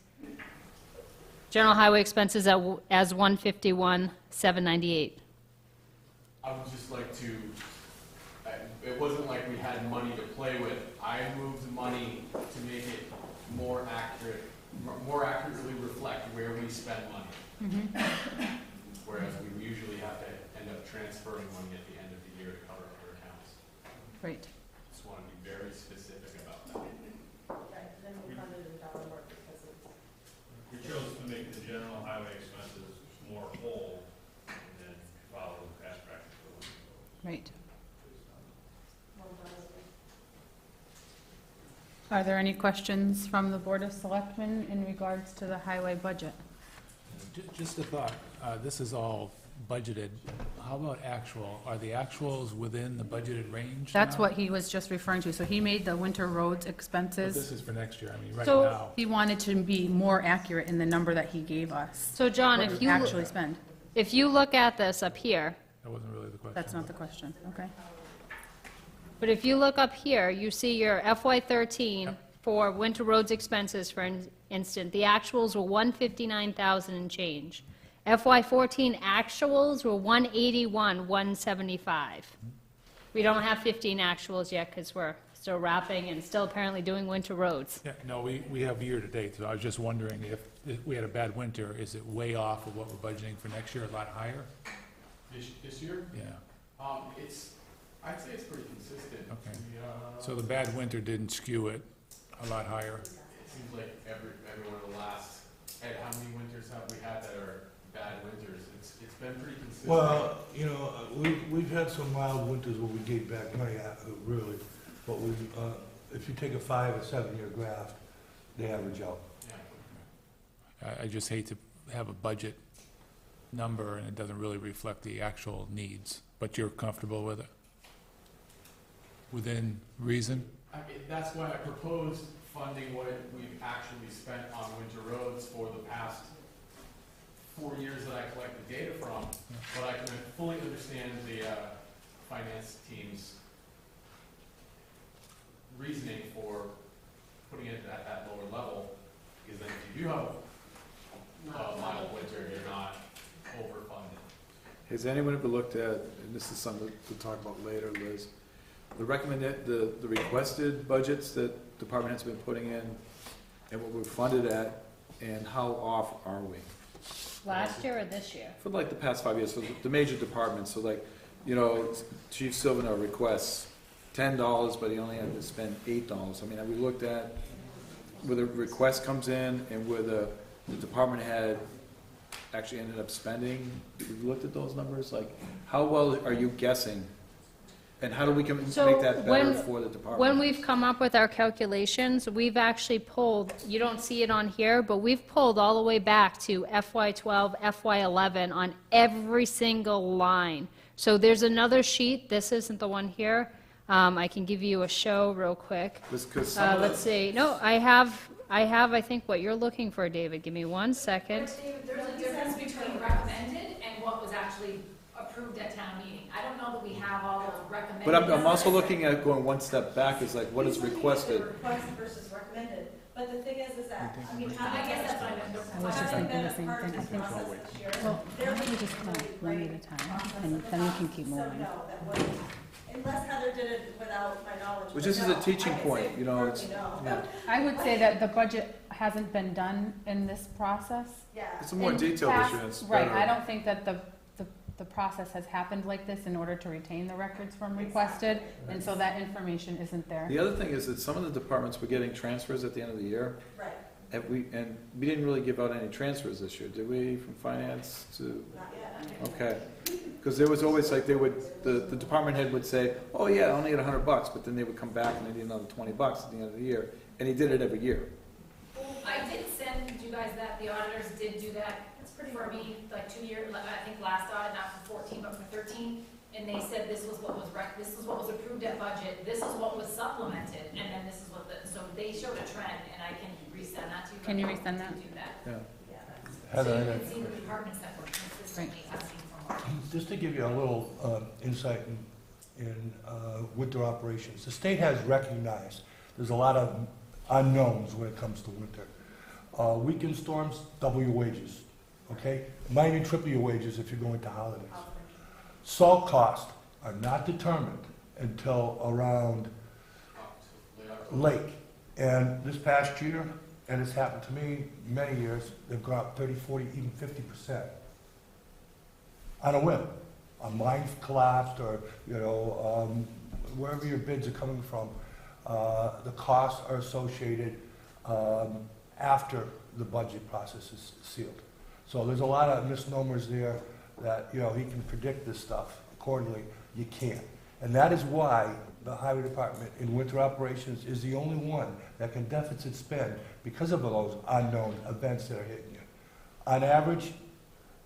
general highway expenses as 151,798. I would just like to, it wasn't like we had money to play with. I moved money to make it more accurate, more accurately reflect where we spend money. Whereas we usually have to end up transferring money at the end of the year to cover other accounts. Right. Just want to be very specific about that. Right, then we funded the dollar work because of. We chose to make the general highway expenses more whole and then follow the past practice. Right. Well done. Are there any questions from the Board of Selectmen in regards to the highway budget? Just a thought, this is all budgeted. How about actual? Are the actuals within the budgeted range That's now? what he was just referring to. So he made the winter roads But expenses. this is for next year, I mean, right So now. he wanted to be more accurate in the number that he gave us. So John, What if we you, actually spend. if you look at this up here, That wasn't really the question. That's not the question, okay? but if you look up here, you see your FY13 for winter roads expenses, for instance, the actuals were 159,000 and change. FY14 actuals were 181,175. We don't have 15 actuals yet because we're still wrapping and still apparently doing winter roads. Yeah, no, we have year-to-date, so I was just wondering if we had a bad winter, is it way off of what we're budgeting for next year, a lot higher? This year? Yeah, I'd say it's pretty consistent. okay. We, So the bad winter didn't skew it a lot higher? It seems like every one of the last, Ed, how many winters have we had that are bad winters? It's been pretty consistent. Well, you know, we've had some mild winters where we gave back money, really, but we, if you take a 5 or 7 year graph, they average out. Yeah. I just hate to have a budget number and it doesn't really reflect the actual needs, but you're comfortable with it? Within reason? That's why I proposed funding what we've actually spent on winter roads for the past 4 years that I collected data from, but I can fully understand the finance team's reasoning for putting it at that lower level, because then if you do have a mild winter, you're not overfunded. Has anyone ever looked at, and this is something to talk about later, Liz, the requested budgets that department heads have been putting in and what we're funded at, and how off are we? Last year or this year? For like the past 5 years, for the major departments, so like, you know, Chief Sylvano requests $10, but he only had to spend $8. I mean, have we looked at where the request comes in and where the department head actually ended up spending? Have we looked at those numbers? Like, how well are you guessing? And how do we make that better for the department? When we've come up with our calculations, we've actually pulled, you don't see it on here, but we've pulled all the way back to FY12, FY11 on every single line. So there's another sheet, this isn't the one here. I can give you a show real quick. Let's see, no, I have, I think, what you're looking for, David. Give me 1 second. There's a difference between recommended and what was actually approved at town meeting. I don't know that we have all those recommended. But I'm also looking at going one step back, is like, what is requested? Request versus recommended, but the thing is that, I mean, I guess that's fine. I was just thinking the same thing. I think, well, why don't we just count one at a time, and then we can keep So moving. no, that wouldn't, unless Heather did it without my knowledge. Which but this is no, a teaching I can point, say you know, it's, firmly no. yeah. I would say that the budget hasn't been done in this process. Yeah. It's a more In detailed past- issue, it's Right, better. I don't think that the process has happened like this in order to retain the records from requested, and so that information isn't there. The other thing is that some of the departments were getting transfers at the end of the year, Right, and we didn't really give out any transfers this year, did we, from finance to? not yet. Okay, because there was always like, the department head would say, oh yeah, I only had $100, but then they would come back and they need another $20 at the end of the year, and he did it every year. I did send you guys that, the auditors did do that for me, like 2 years, I think last audit, not for 14, but for 13, and they said this was what was approved at budget, this is what was supplemented, and then this is what so they showed a trend, and I can resend that to you. Can you resend that? Do that. Yeah. So you can see the departments that were consistently asking for more. Just to give you a little insight in winter operations, the state has recognized there's a lot of unknowns when it comes to winter. Weekend storms, double your wages, okay? Might even triple your wages if you're going to holidays. Salt costs are not determined until around late. And this past year, and it's happened to me many years, they've gone up 30, 40, even 50%. On a whim. A mine collapsed or, wherever your bids are coming from, the costs are associated after the budget process is sealed. So there's a lot of misnomers there that, he can predict this stuff accordingly. You can't. And that is why the highway department in winter operations is the only one that can deficit spend because of those unknown events that are hitting you. On average,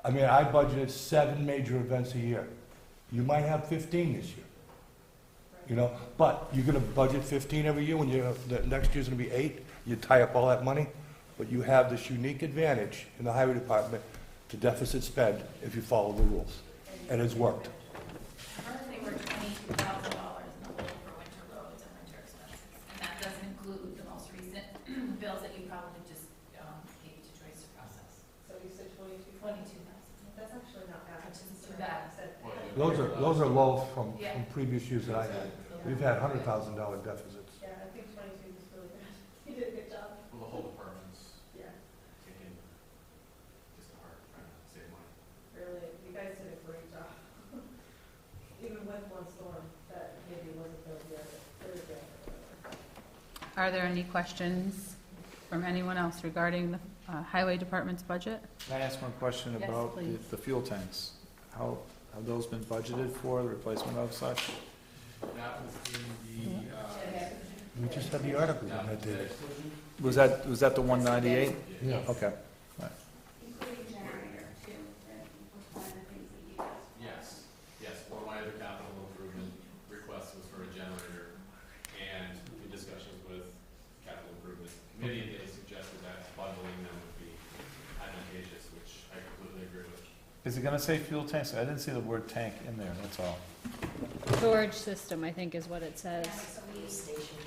I budgeted 7 major events a year. You might have 15 this year. But you're gonna budget 15 every year when the next year's gonna be 8, you tie up all that money, but you have this unique advantage in the highway department to deficit spend if you follow the rules. And it's worked. Currently, we're $22,000 in the hole for winter roads and winter expenses, and that doesn't include the most recent bills that you probably just gave to Joyce to process. So you said 22,000. That's actually not bad. Which isn't too bad. Those are low from Yeah. previous years that I had. We've had $100,000 deficits. Yeah, I think 22 is really good. You did a good job. Well, the whole department's Yeah, kicking just hard, trying to save money. really, you guys did a great job. Even with one storm that maybe wasn't built yet, really good. Are there any questions from anyone else regarding the highway department's budget? Can I ask one question Yes, about please. the fuel tanks? How, have those been budgeted for, the replacement of such? That was in We just had the article on that day. Was that the 198? Yeah. Okay. Including generator too, that was one of the things that you guys. yes, one of my other capital improvement requests was for a generator, and in discussions with capital improvement committee, they suggested that bundling them would be advantageous, which I completely agree with. Is it gonna say fuel tanks? I didn't see the word tank in there, that's all. Storage system, I think is what it says. Station.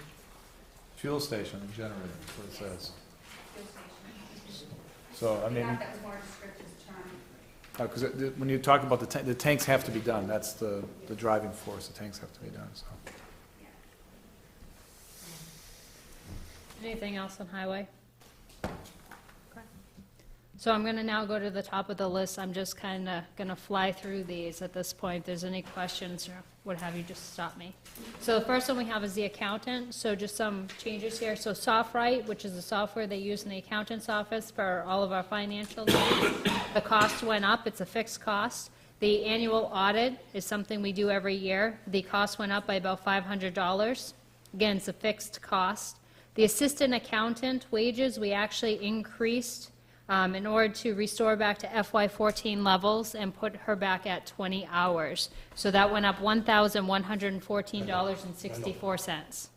Fuel station and generator, that's what it says. Fuel station. So, I We mean, thought that was more descriptive term. because when you talk about the tanks have to be done, that's the driving force, the tanks have to be done, so. Anything else on highway? Okay. So I'm going to now go to the top of the list. I'm just kind of going to fly through these at this point. If there's any questions or what have you, just stop me. So the first one we have is the accountant. So just some changes here. So SoftWrite, which is the software they use in the accountant's office for all of our financial needs, the cost went up. It's a fixed cost. The annual audit is something we do every year. The cost went up by about $500. Again, it's a fixed cost. The assistant accountant wages, we actually increased in order to restore back to FY14 levels and put her back at 20 hours. So that went up $1,114.64.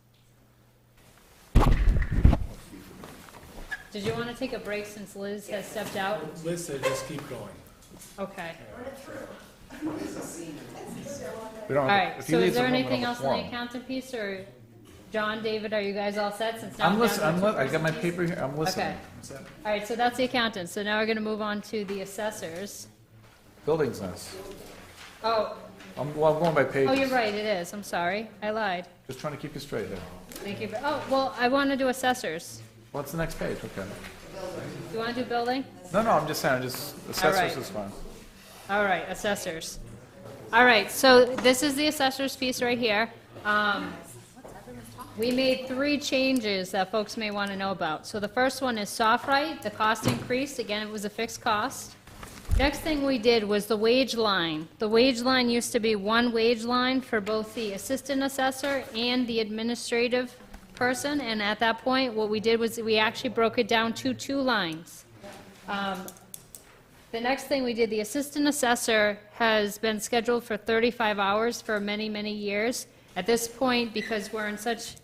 Did you want to take a break since Liz has stepped out? Liz said just keep going. Okay. We don't All have- right, if he so is leaves there the room, we anything don't else have a on the quorum. accountant piece, or John, David, are you guys all set since now I'm down listening, to I got my two-person paper here, I'm listening. Okay. All right, so that's the accountant. So now we're going to move on to the assessors. Buildings nest. Oh, I'm going by pages. oh, you're right, it is. I'm sorry. I lied. Just trying to keep you straight here. Thank you. Oh, well, I want to do assessors. What's the next page? Okay. You want to do building? No, I'm just saying, assessors right. is fine. All right, assessors. All right, so this is the assessors piece right here. We made 3 changes that folks may want to know about. So the first one is SoftWrite. The cost increased. Again, it was a fixed cost. Next thing we did was the wage line. The wage line used to be one wage line for both the assistant assessor and the administrative person, and at that point, what we did was we actually broke it down to 2 lines. The next thing we did, the assistant assessor has been scheduled for 35 hours for many, many years. At this point, because we're in such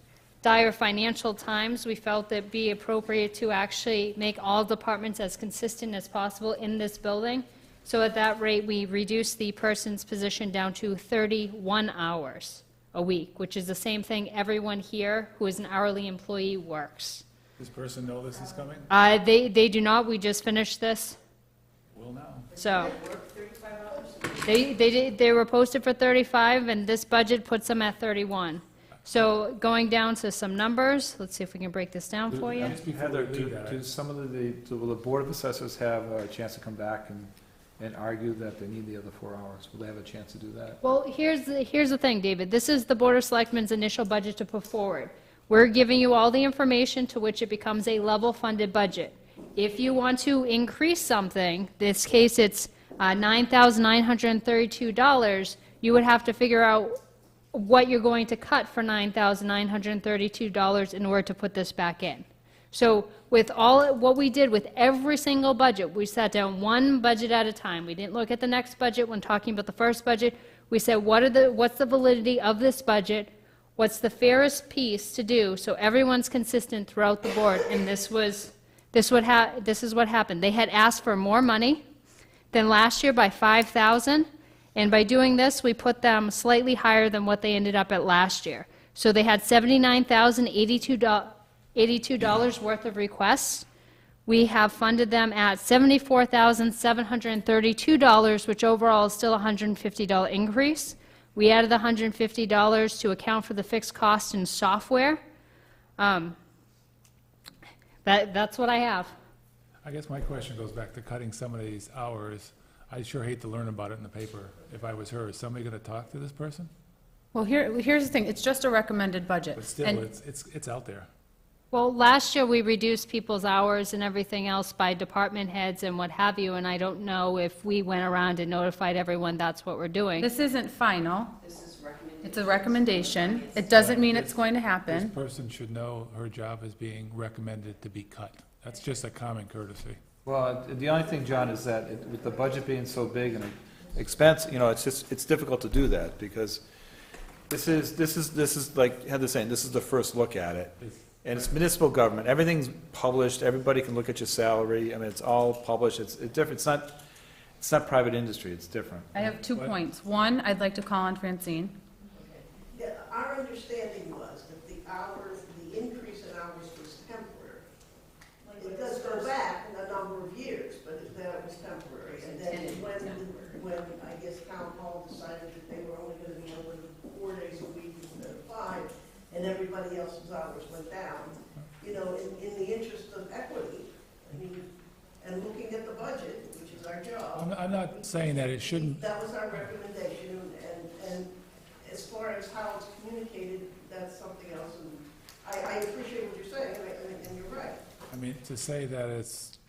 dire financial times, we felt it'd be appropriate to actually make all departments as consistent as possible in this building. So at that rate, we reduced the person's position down to 31 hours. a week, which is the same thing everyone here who is an hourly employee works. Does this person know this is coming? They do not, we just finished this, Will now. so. They were posted for 35, and this budget puts them at 31. So going down to some numbers, let's see if we can break this down for you. Just before Heather, we leave that, do some of will the Board of Assessors have a chance to come back and argue that they need the other 4 hours? Will they have a chance to do that? Well, here's the thing, David. This is the Board of Selectmen's initial budget to put forward. We're giving you all the information to which it becomes a level-funded budget. If you want to increase something, in this case it's $9,932, you would have to figure out what you're going to cut for $9,932 in order to put this back in. So with what we did with every single budget, we sat down one budget at a time. We didn't look at the next budget when talking about the first budget. We said, what's the validity of this budget? What's the fairest piece to do so everyone's consistent throughout the board? And this is what happened. They had asked for more money than last year by $5,000, and by doing this, we put them slightly higher than what they ended up at last year. So they had $79,082 worth of requests. We have funded them at $74,732, which overall is still a $150 increase. We added the $150 to account for the fixed cost in software. That's what I have. I guess my question goes back to cutting some of these hours. I sure hate to learn about it in the paper. If I was her, is somebody going to talk to this person? Well, here's the thing, it's just a recommended budget. But still, And- it's out there. Well, last year, we reduced people's hours and everything else by department heads and what have you, and I don't know if we went around and notified everyone that's what we're doing. This isn't final, This is recommended. it's a recommendation. It doesn't mean it's going to This happen. person should know her job is being recommended to be cut. That's just a common courtesy. Well, the only thing, John, is that with the budget being so big and expense, it's difficult to do that, because this is like Heather's saying, this is the first look at it. And it's municipal government, everything's published, everybody can look at your salary, I mean, it's all published, it's different, it's not private industry, it's different. I have 2 points. One, I'd like to call on Francine. Yeah, our understanding was that the increase in hours was temporary. It does go back a number of years, but that it was temporary. And then when I guess town hall decided that they were only going to be open 4 days a week instead of 5, and everybody else's hours went down, in the interest of equity, and looking at the budget, which is our job. I'm not saying that it shouldn't, That was our recommendation, and as far as how it's communicated, that's something else, and I appreciate what you're saying, and you're right. I mean, to say that it's,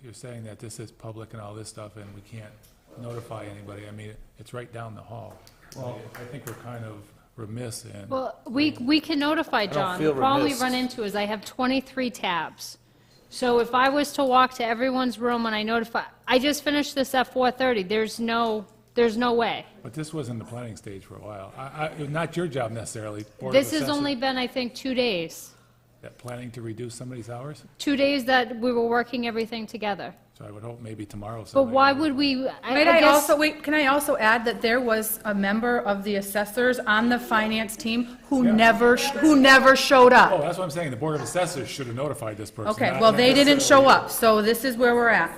you're saying that this is public and all this stuff and we can't notify anybody, I mean, it's right down the hall. Well, I think we're kind of remiss in. Well, we can notify John. feel The problem we remiss. run into is I have 23 tabs. So if I was to walk to everyone's room and I just finished this at 4:30, there's no way. But this was in the planning stage for a while. Not your job necessarily. Board of This has Assessors. only been, I think, 2 days. That planning to reduce somebody's hours? 2 days that we were working everything together. So I would hope maybe tomorrow But somebody. why would we, Can I also add that there was a member of the assessors on the finance team who never showed Oh, up? that's what I'm saying. The Board of Assessors should have notified this person. Okay, not well, they didn't show necessarily- up, so this is where we're at.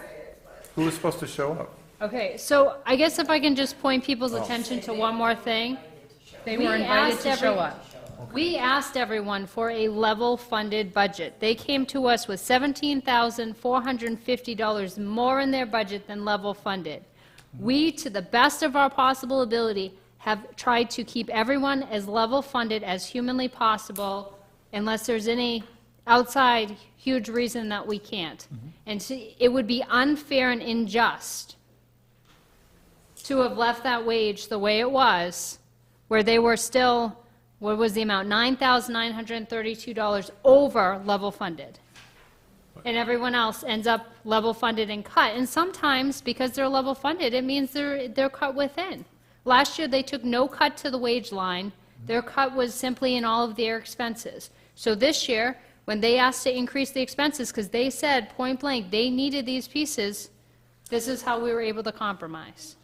Who was supposed to show up? Okay, so I guess if I can just point people's attention to one more thing. They We were invited asked to show up. We asked everyone for a level-funded budget. They came to us with $17,450 more in their budget than level-funded. We, to the best of our possible ability, have tried to keep everyone as level-funded as humanly possible, unless there's any outside huge reason that we can't. And it would be unfair and unjust to have left that wage the way it was, where they were still, what was the amount? $9,932 over level funded. And everyone else ends up level funded and cut. And sometimes, because they're level funded, it means they're cut within. Last year, they took no cut to the wage line. Their cut was simply in all of their expenses. So this year, when they asked to increase the expenses, because they said point blank, they needed these pieces, this is how we were able to compromise.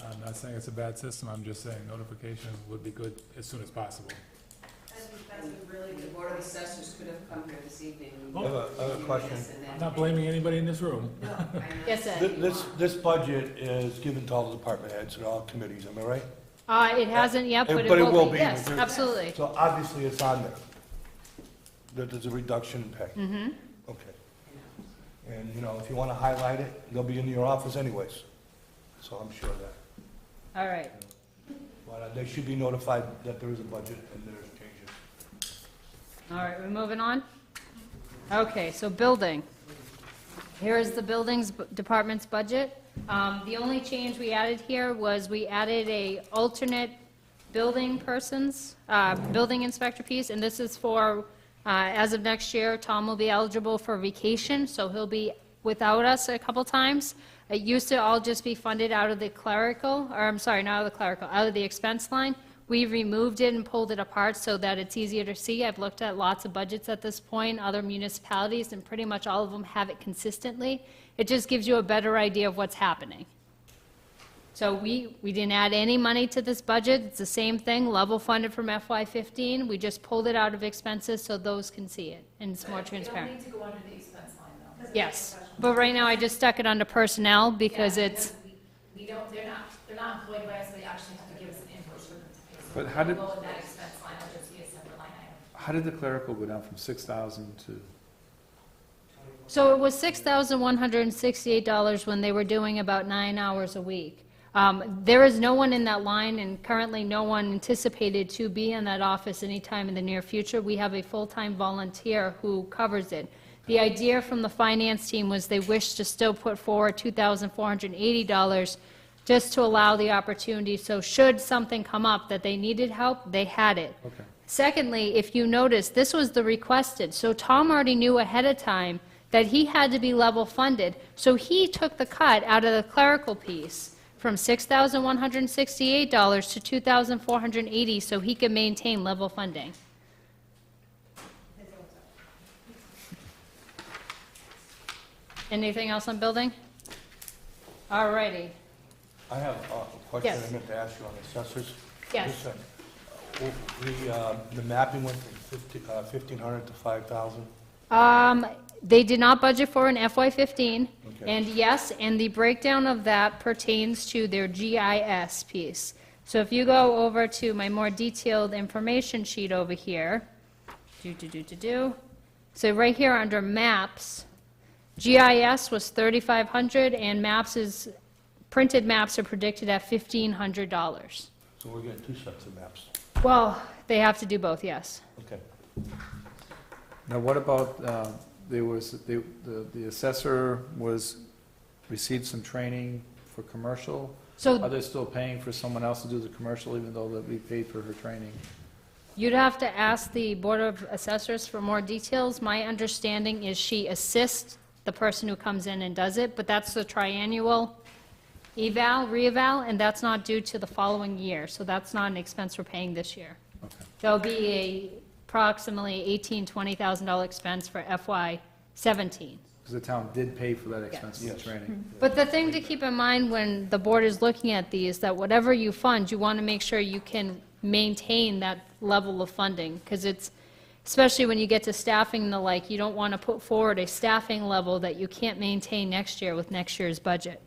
I'm not saying it's a bad system, I'm just saying notification would be good as soon as possible. And really, the Board of Assessors could have come here this evening. I have a question. I'm not blaming anybody in this room. Yes, Ed? This budget is given to all the department heads and all committees, am I right? It hasn't yet, but it will be. Yes, There- absolutely. So obviously it's on there, that there's a reduction in pay. Mm-hmm. Okay. And, you know, if you want to highlight it, they'll be in your office anyways, so I'm sure of that. All right. But they should be notified that there is a budget and there's changes. All right, we're moving on? Okay, so building. Here is the buildings department's budget. The only change we added here was we added a alternate building building inspector piece, and this is for, as of next year, Tom will be eligible for vacation, so he'll be without us a couple times. It used to all just be funded out of the clerical, or I'm sorry, not out of the clerical, out of the expense line. We removed it and pulled it apart so that it's easier to see. I've looked at lots of budgets at this point, other municipalities, and pretty much all of them have it consistently. It just gives you a better idea of what's happening. So we didn't add any money to this budget. It's the same thing, level funded from FY15. We just pulled it out of expenses so those can see it, and it's more transparent. It'll need to go under the expense line, though. Yes, but right now I just stuck it under personnel because Yeah, it's, we don't, they're not employed by us, they actually have to give us an invoice for them to pay. So But how did- it'll go in that expense line, it'll just be a separate line item. How did the clerical go down from 6,000 to? so it was $6,168 when they were doing about 9 hours a week. There is no one in that line, and currently no one anticipated to be in that office anytime in the near future. We have a full-time volunteer who covers it. The idea from the finance team was they wished to still put forward $2,480 just to allow the opportunity, so should something come up that they needed help, they had it. Okay. Secondly, if you notice, this was the requested, so Tom already knew ahead of time that he had to be level funded, so he took the cut out of the clerical piece from $6,168 to $2,480 so he could maintain level funding. Anything else on building? All righty. I have a question Yes. I meant to ask you on assessors. Yes. Listen, the mapping went from 1,500 to 5,000. They did not budget for an FY15, Okay. and yes, and the breakdown of that pertains to their GIS piece. So if you go over to my more detailed information sheet over here, so right here under maps, GIS was $3,500, and printed maps are predicted at $1,500. So we're getting 2 sets of maps. Well, they have to do both, yes. Okay. Now, what about, the assessor received some training for commercial? So Are they still paying for someone else to do the commercial even though that we paid for her training? you'd have to ask the Board of Assessors for more details. My understanding is she assists the person who comes in and does it, but that's the triannual reeval, and that's not due to the following year, so that's not an expense we're paying this year. Okay. There'll be a approximately $20,000 expense for FY17. Because the town did pay for that expense of the Yes. training. But the thing to keep in mind when the board is looking at these, that whatever you fund, you want to make sure you can maintain that level of funding, because it's, especially when you get to staffing and the like, you don't want to put forward a staffing level that you can't maintain next year with next year's budget.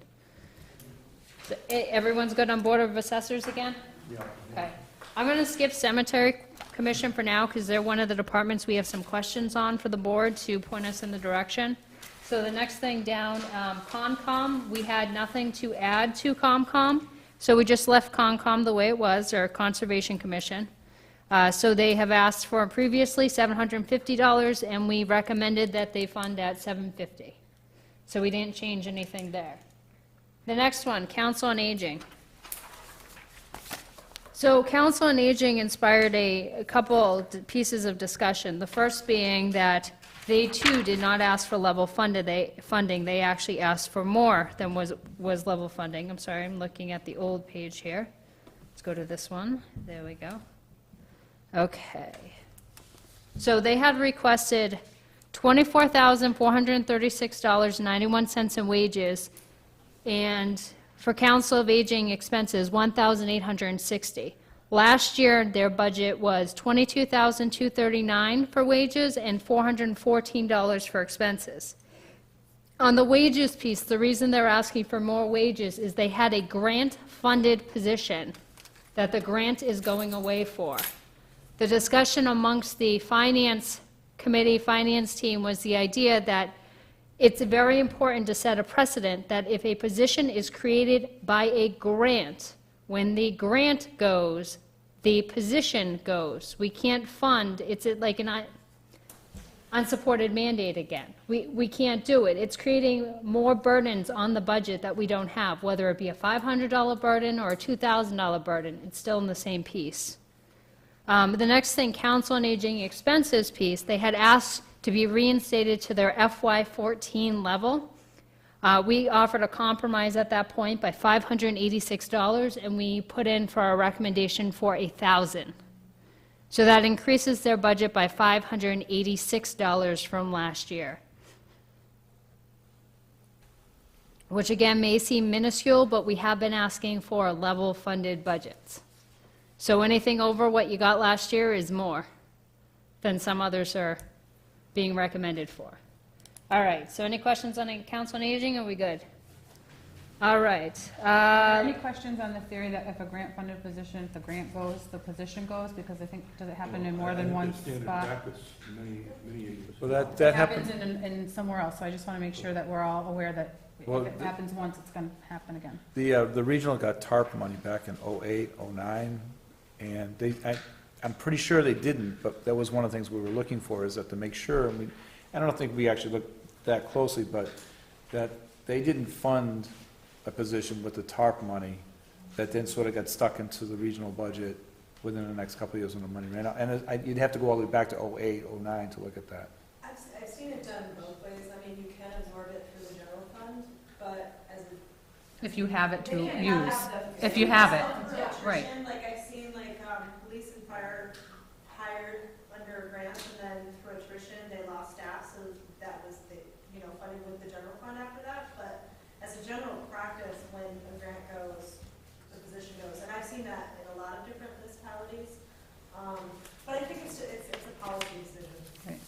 So, everyone's good on Board of Assessors again? Yeah. Okay. I'm going to skip Cemetery Commission for now, because they're one of the departments we have some questions on for the board to point us in the direction. So the next thing down, Concom, we had nothing to add to Concom, so we just left Concom the way it was, or Conservation Commission. So they have asked for previously $750, and we recommended that they fund at $750. So we didn't change anything there. The next one, Council on Aging. So Council on Aging inspired a couple pieces of discussion. The first being that they too did not ask for level funding. They actually asked for more than was level funding. I'm sorry, I'm looking at the old page here. Let's go to this one. There we go. Okay. So they had requested $24,436.91 in wages and For Council of Aging expenses, $1,860. Last year, their budget was $22,239 for wages and $414 for expenses. On the wages piece, the reason they're asking for more wages is they had a grant-funded position that the grant is going away for. The discussion amongst the finance committee, finance team, was the idea that it's very important to set a precedent that if a position is created by a grant, when the grant goes, the position goes. We can't fund, it's like an unsupported mandate again. We can't do it. It's creating more burdens on the budget that we don't have, whether it be a $500 burden or a $2,000 burden. It's still in the same piece. The next thing, Council on Aging expenses piece, they had asked to be reinstated to their FY14 level. We offered a compromise at that point by $586, and we put in for our recommendation for $1,000. So that increases their budget by $586 from last year, which again may seem minuscule, but we have been asking for level-funded budgets. So anything over what you got last year is more than some others are being recommended for. All right, so any questions on the Council on Aging? Are we good? All right. Any questions on the theory that if a grant-funded position, if the grant goes, the position goes? Because I think, does it happen in more than one spot? Well, that It happens. happens in somewhere else, so I just want to make sure that we're all aware that Well, if it happens once, it's going to happen again. The regional got TARP money back in '08, '09, and I'm pretty sure they didn't, but that was one of the things we were looking for, is that to make sure, and I don't think we actually looked that closely, but that they didn't fund a position with the TARP money that then sort of got stuck into the regional budget within the next couple of years when the money ran out. And you'd have to go all the way back to '08, '09 to look at that. I've seen it done both ways. I mean, you can absorb it through the general fund, but as a. If you have it to They can't use, have the- if you have it, Yeah, right. Like I've seen police and fire hired under a grant and then through attrition, they lost staff, so that was funded with the general fund after that. But as a general practice, when a grant goes, the position goes. And I've seen that in a lot of different municipalities. But I think it's a policy decision. Right.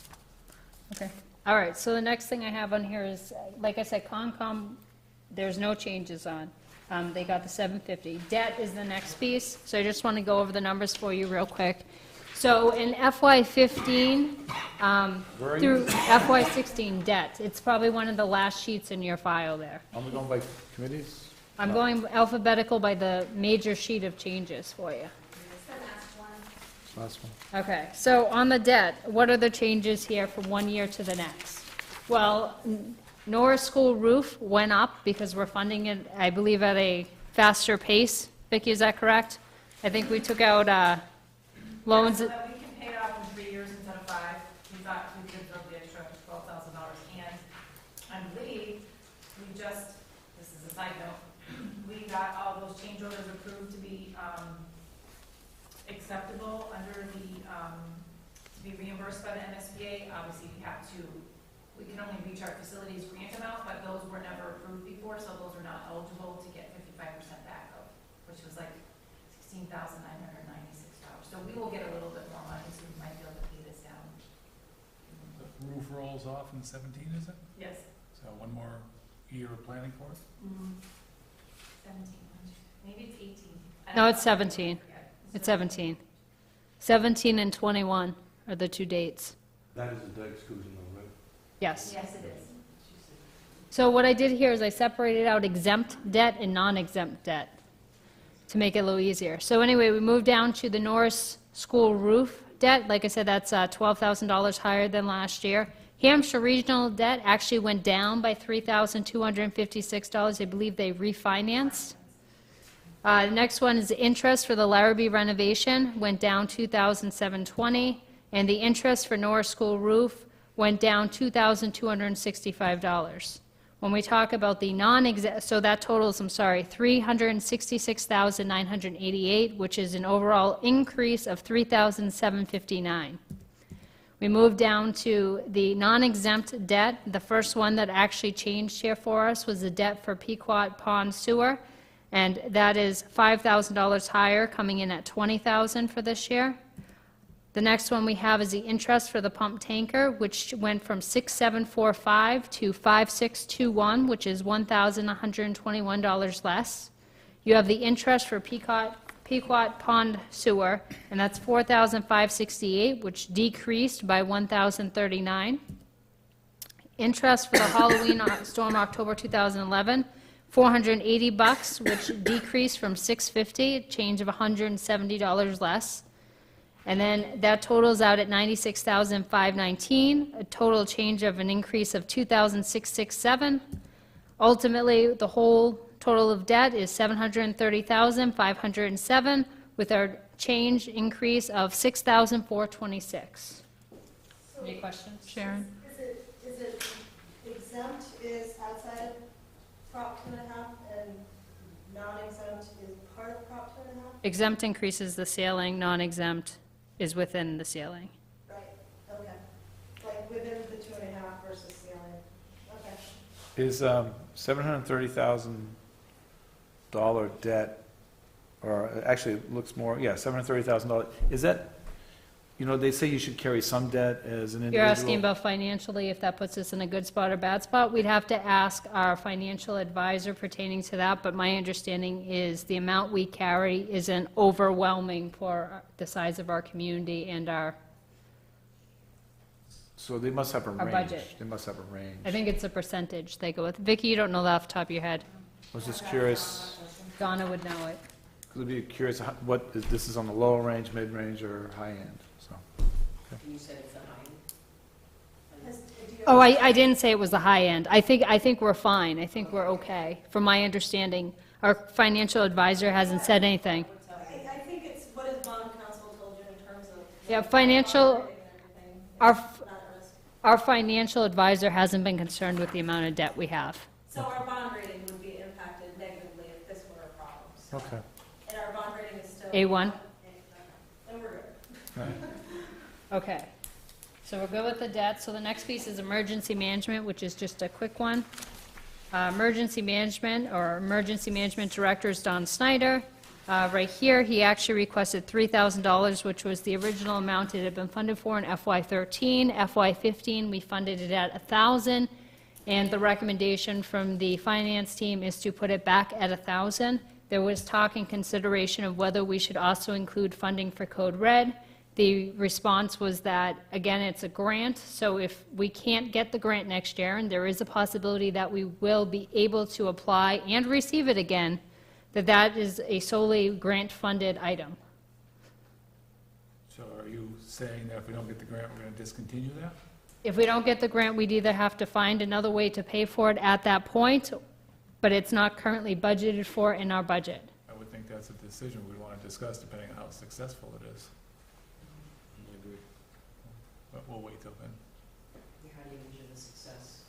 Okay. All right, so the next thing I have on here is, like I said, Concom, there's no changes on. They got the $750. Debt is the next piece, so I just want to go over the numbers for you real quick. So in FY15 through FY16 debt, it's probably one of the last sheets in your file there. Are we going by committees? I'm going alphabetical by the major sheet of changes for you. Last one. Okay, so on the debt, what are the changes here from one year to the next? Well, Norris School roof went up because we're funding it, I believe, at a faster pace. Vicki, is that correct? I think we took out loans. So that we can pay it off in 3 years instead of 5. We thought we could throw the extra $12,000. And I believe we just, this is a side note, we got all those change orders approved to be acceptable under the, to be reimbursed by the MSBA. Obviously, we can only reach our facilities grant amount, but those were never approved before, so those are not eligible to get 55% back of, which was like $16,996. So we will get a little bit more money, so we might be able to pay this down. The roof rolls off in 17, is it? Yes. So one more year of planning for it? 17, maybe it's 18. No, it's 17. It's 17. 17 and 21 are the two dates. That is the debt exclusion though, right? Yes. Yes, it is. So what I did here is I separated out exempt debt and non-exempt debt to make it a little easier. So anyway, we moved down to the Norris School roof debt. Like I said, that's $12,000 higher than last year. Hampshire Regional debt actually went down by $3,256. I believe they refinanced. The next one is the interest for the Larrabee renovation went down $2,720, and the interest for Norris School roof went down $2,265. When we talk about the non-exempt, so that totals, $366,988, which is an overall increase of $3,759. We moved down to the non-exempt debt. The first one that actually changed here for us was the debt for Pequot Pond Sewer. and that is $5,000 higher, coming in at $20,000 for this year. The next one we have is the interest for the pump tanker, which went from 6,745 to 5,621, which is $1,121 less. You have the interest for Pequot Pond Sewer, and that's $4,568, which decreased by $1,039. Interest for the Halloween storm October 2011, $480, which decreased from $650, a change of $170 less. And then that totals out at $96,519, a total change of an increase of $2,667. Ultimately, the whole total of debt is $730,507, with our change increase of $6,426. Any questions? Sharon? Is it exempt is outside of Prop 2.5 and non-exempt is part of Prop 2.5? Exempt increases the ceiling, non-exempt is within the ceiling. Right, okay. Like within the 2.5 versus ceiling, okay. Is $730,000 debt, or actually it looks more, yeah, $730,000, is that, you know, they say you should carry some debt as an individual? You're asking about financially, if that puts us in a good spot or bad spot? We'd have to ask our financial advisor pertaining to that, but my understanding is the amount we carry isn't overwhelming for the size of our community and our, So they must have a Our range. budget. They must have a range. I think it's a percentage they go with. Vicki, you don't know that off the top of your head. I was just curious, Donna would know it. because I'd be curious, what, if this is on the lower range, mid-range, or high-end, so. You said it's a high. Oh, I didn't say it was the high end. I think we're fine. I think we're okay, from my understanding. Our financial advisor hasn't said anything. I think it's, what has bond counsel told you in terms of? Yeah, financial, bond rating and everything? our, It's not a risk. our financial advisor hasn't been concerned with the amount of debt we have. So our bond rating would be impacted negatively if this were a problem. So- Okay. And our bond rating is still. A1? Then we're good. Right. Okay, so we're good with the debt. So the next piece is emergency management, which is just a quick one. Emergency management, or emergency management director is Don Snyder. Right here, he actually requested $3,000, which was the original amount it had been funded for in FY13. FY15, we funded it at $1,000, and the recommendation from the finance team is to put it back at $1,000. There was talk and consideration of whether we should also include funding for Code Red. The response was that, again, it's a grant, so if we can't get the grant next year, and there is a possibility that we will be able to apply and receive it again, that is a solely grant-funded item. So are you saying that if we don't get the grant, we're going to discontinue that? If we don't get the grant, we'd either have to find another way to pay for it at that point, but it's not currently budgeted for in our budget. I would think that's a decision we'd want to discuss depending on how successful it is. But we'll wait till then. How do you measure the success?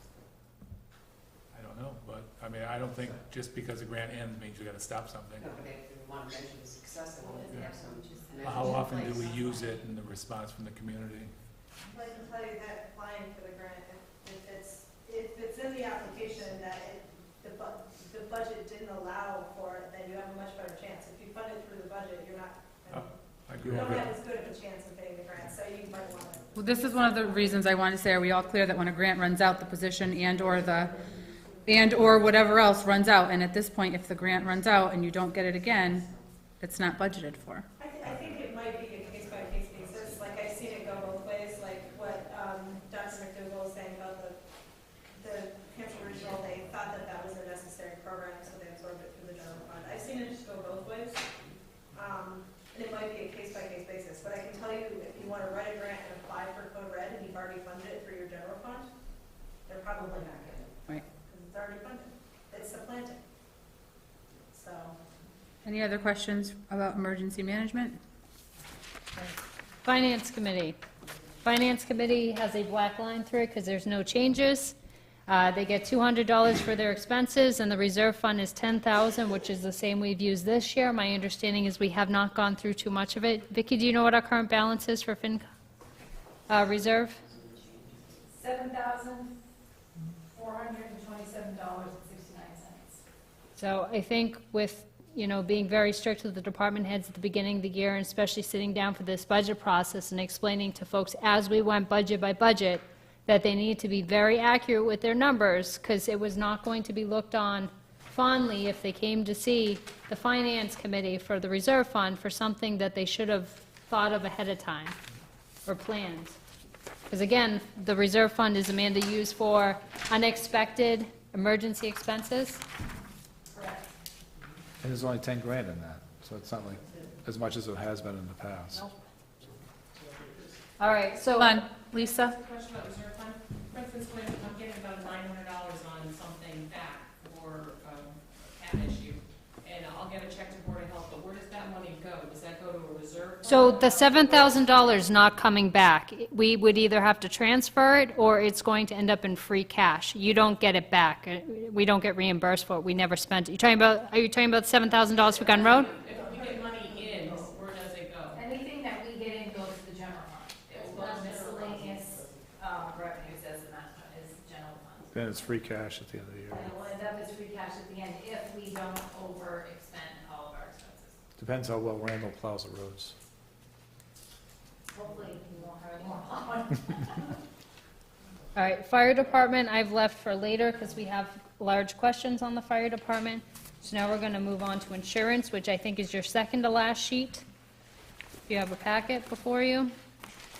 I don't know, but, I mean, I don't think just because a grant ends means you got to stop something. No, but if we want to measure the success, then we'll have to have some measures How in often do place. we use it and the response from the community? I can tell you that applying for the grant, if it's in the application that the budget didn't allow for it, then you have a much better chance. If you fund it through the budget, you're not, I you agree don't with have it. as good of a chance of getting the grant, so you might want to. Well, this is one of the reasons I wanted to say, are we all clear that when a grant runs out, the position and/or whatever else runs out? And at this point, if the grant runs out and you don't get it again, it's not budgeted for. I think it might be a case-by-case basis, like I've seen it go both ways, like what Dr. McDougall was saying about the Hampshire Regional, they thought that was a necessary program, so they absorbed it through the general fund. I've seen it just go both ways. And it might be a case-by-case basis, but I can tell you, if you want to write a grant and apply for Code Red and you've already funded it through your general fund, they're probably not getting it. Right. Because it's already funded. It's supplanting. So. Any other questions about emergency management? Finance Committee. Finance Committee has a black line through it because there's no changes. They get $200 for their expenses, and the reserve fund is $10,000, which is the same we've used this year. My understanding is we have not gone through too much of it. Vicki, do you know what our current balance is for reserve? $7,427.69. So I think with being very strict with the department heads at the beginning of the year, and especially sitting down for this budget process and explaining to folks as we went budget by budget that they need to be very accurate with their numbers, because it was not going to be looked on fondly if they came to see the finance committee for the reserve fund for something that they should have thought of ahead of time or planned. Because again, the reserve fund is, Amanda, used for unexpected emergency expenses. Correct. And there's only 10 grand in that, so it's not like as much as it has been in the past. All right, so. Hold on, Lisa? Question about reserve fund. For instance, when I'm getting about $900 on something back for an issue, and I'll get a check to Board of Health, but where does that money go? Does that go to a reserve fund? So the $7,000 not coming back. We would either have to transfer it, or it's going to end up in free cash. You don't get it back. We don't get reimbursed for it. We never spent it. Are you talking about $7,000 for Gun Road? If we get money in, where does it go? Anything that we get in goes to the general fund. It will go to miscellaneous revenues as general fund. Then it's free cash at the end of the year. And it will end up as free cash at the end if we don't overexpend all of our expenses. Depends how well Randall plows the roads. Hopefully, we won't have any more plowing. All right, fire department, I've left for later because we have large questions on the fire department. So now we're going to move on to insurance, which I think is your second to last sheet. If you have a packet before you.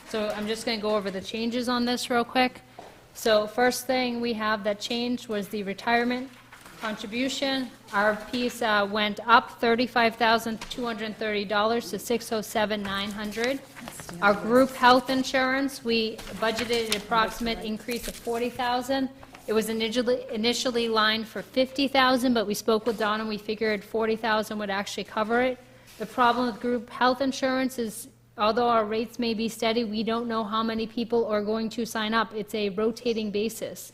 So I'm just going to go over the changes on this real quick. So first thing we have that changed was the retirement contribution. Our piece went up $35,230 to $607,900. Our group health insurance, we budgeted an approximate increase of $40,000. It was initially lined for $50,000, but we spoke with Don and we figured $40,000 would actually cover it. The problem with group health insurance is, although our rates may be steady, we don't know how many people are going to sign up. It's a rotating basis.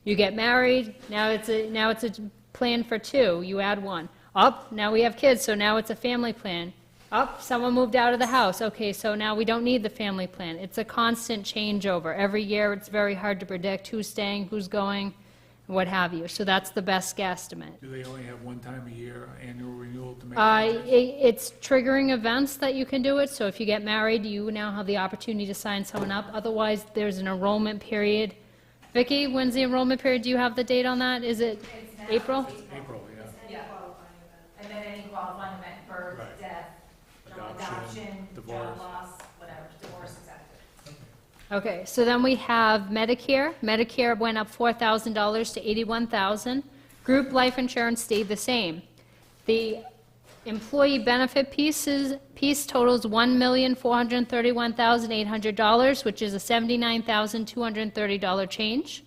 You get married, now it's a plan for two, you add one. Up, now we have kids, so now it's a family plan. Up, someone moved out of the house, okay, so now we don't need the family plan. It's a constant changeover. Every year, it's very hard to predict who's staying, who's going, what have you. So that's the best guesstimate. Do they only have one time a year annual renewal to make? It's triggering events that you can do it, so if you get married, you now have the opportunity to sign someone up. Otherwise, there's an enrollment period. Vicki, when's the enrollment period? Do you have the date on that? Is it April? April, yeah. Yeah. And then any qualifying event, birth, Right. death, adoption, divorce. job loss, whatever, divorce, exactly. Okay, so then we have Medicare. Medicare went up $4,000 to $81,000. Group life insurance stayed the same. The employee benefit piece totals $1,431,800, which is a $79,230 change.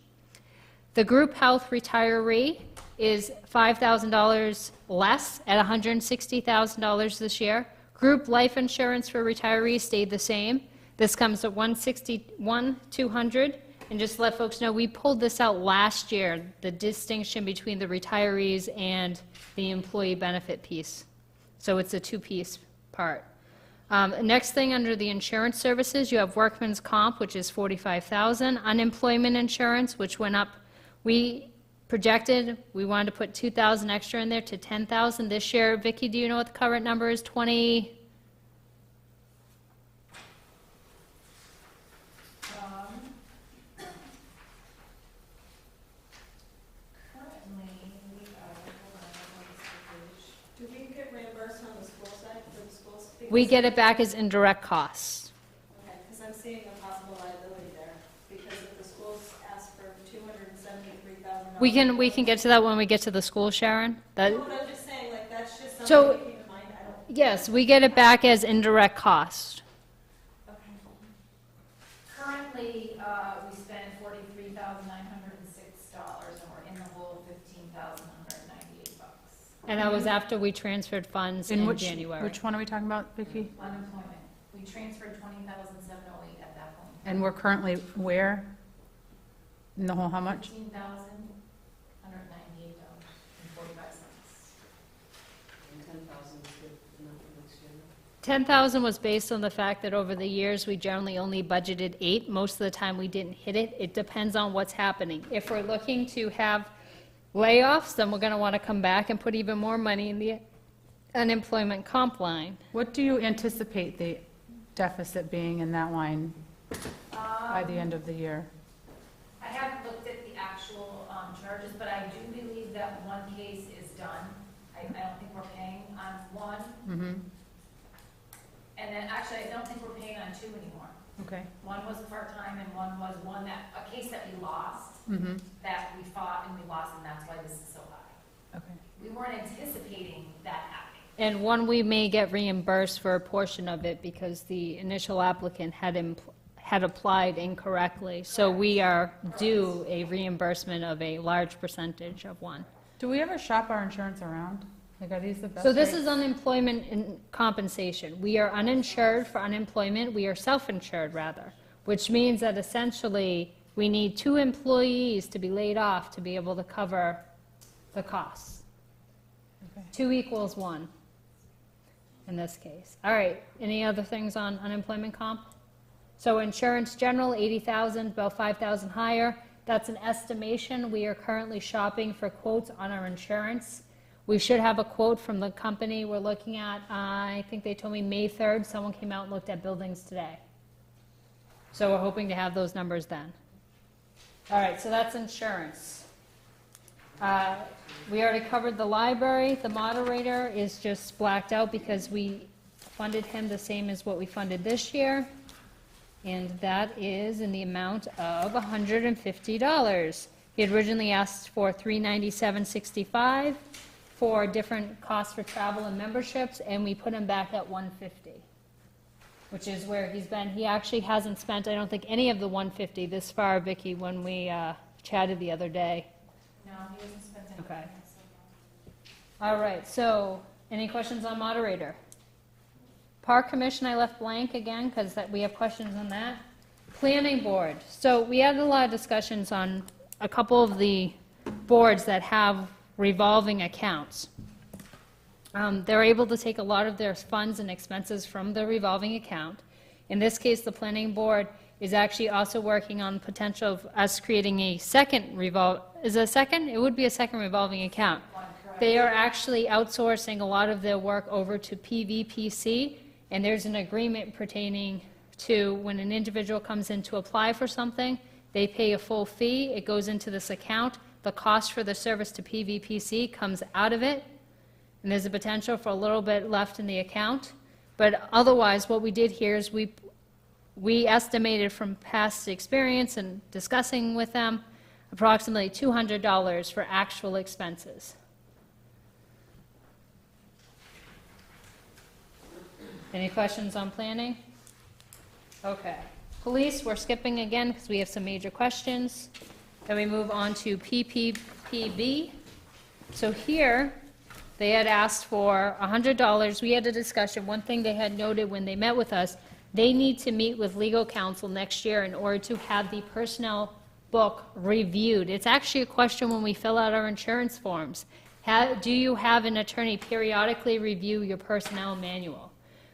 The group health retiree is $5,000 less at $160,000 this year. Group life insurance for retirees stayed the same. This comes to $161,200. And just to let folks know, we pulled this out last year, the distinction between the retirees and the employee benefit piece. So it's a two-piece part. Next thing, under the insurance services, you have workman's comp, which is $45,000. Unemployment insurance, which went up. We projected, we wanted to put $2,000 extra in there to $10,000 this year. Vicki, do you know what the current number is? 20? Do we get reimbursed on the school side for the schools? We get it back as indirect costs. Okay, because I'm seeing a possible liability there, because if the schools ask for $273,000. We can get to that when we get to the school, Sharon. That, No, but I'm just saying, like, that's just something So- to keep in mind. I don't. yes, we get it back as indirect cost. Okay. Currently, we spend $43,906, and we're in the hole $15,198. And that was after we transferred funds in January. Which one are we talking about, Vicki? Unemployment. We transferred $20,708 at that point. And we're currently where? In the whole, how much? $15,198.45. 10,000 is good enough for next year. 10,000 was based on the fact that over the years, we generally only budgeted 8. Most of the time, we didn't hit it. It depends on what's happening. If we're looking to have layoffs, then we're going to want to come back and put even more money in the unemployment comp line. What do you anticipate the deficit being in that line by the end of the year? I haven't looked at the actual charges, but I do believe that one case is done. I don't think we're paying on one. Mm-hmm. And then, actually, I don't think we're paying on two anymore. Okay. One was part-time and one was a case that we lost, Mm-hmm. that we fought and we lost, and that's why this is so high. Okay. We weren't anticipating that happening. And one, we may get reimbursed for a portion of it because the initial applicant had applied incorrectly. So we are due a reimbursement of a large percentage of one. Do we ever shop our insurance around? Like, are these the best So this rates? is unemployment compensation. We are uninsured for unemployment, we are self-insured rather, which means that essentially we need 2 employees to be laid off to be able to cover the costs. Okay. 2 equals 1 in this case. All right, any other things on unemployment comp? So insurance general, 80,000, about 5,000 higher. That's an estimation. We are currently shopping for quotes on our insurance. We should have a quote from the company we're looking at. I think they told me May 3rd. Someone came out and looked at buildings today. So we're hoping to have those numbers then. All right, so that's insurance. We already covered the library. The moderator is just blacked out because we funded him the same as what we funded this year. And that is in the amount of $150. He had originally asked for $397.65 for different costs for travel and memberships, and we put him back at $150, which is where he's been. He actually hasn't spent, I don't think, any of the $150 this far, Vicki, when we chatted the other day. No, he hasn't spent any. Okay. All right, so any questions on moderator? Park Commission, I left blank again because we have questions on that. Planning Board. So we had a lot of discussions on a couple of the boards that have revolving accounts. They're able to take a lot of their funds and expenses from the revolving account. In this case, the Planning Board is actually also working on the potential of us creating a second is it a second? It would be a second revolving account. They are actually outsourcing a lot of their work over to PVPC, and there's an agreement pertaining to when an individual comes in to apply for something, they pay a full fee, it goes into this account, the cost for the service to PVPC comes out of it, and there's a potential for a little bit left in the account. But otherwise, what we did here is we estimated from past experience and discussing with them approximately $200 for actual expenses. Any questions on planning? Okay. Police, we're skipping again because we have some major questions. Then we move on to PPPB. So here, they had asked for $100. We had a discussion. One thing they had noted when they met with us, they need to meet with legal counsel next year in order to have the personnel book reviewed. It's actually a question when we fill out our insurance forms. Do you have an attorney periodically review your personnel manual?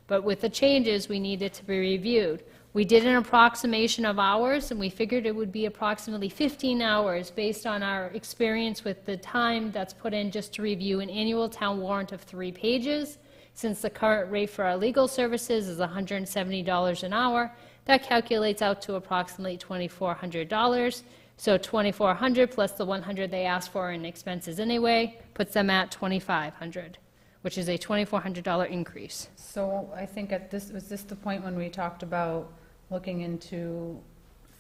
But with the changes, we need it to be reviewed. We did an approximation of hours, and we figured it would be approximately 15 hours based on our experience with the time that's put in just to review an annual town warrant of 3 pages. Since the current rate for our legal services is $170 an hour, that calculates out to approximately $2,400. So $2,400 plus the $100 they asked for in expenses anyway puts them at $2,500, which is a $2,400 increase. So I think was this the point when we talked about looking into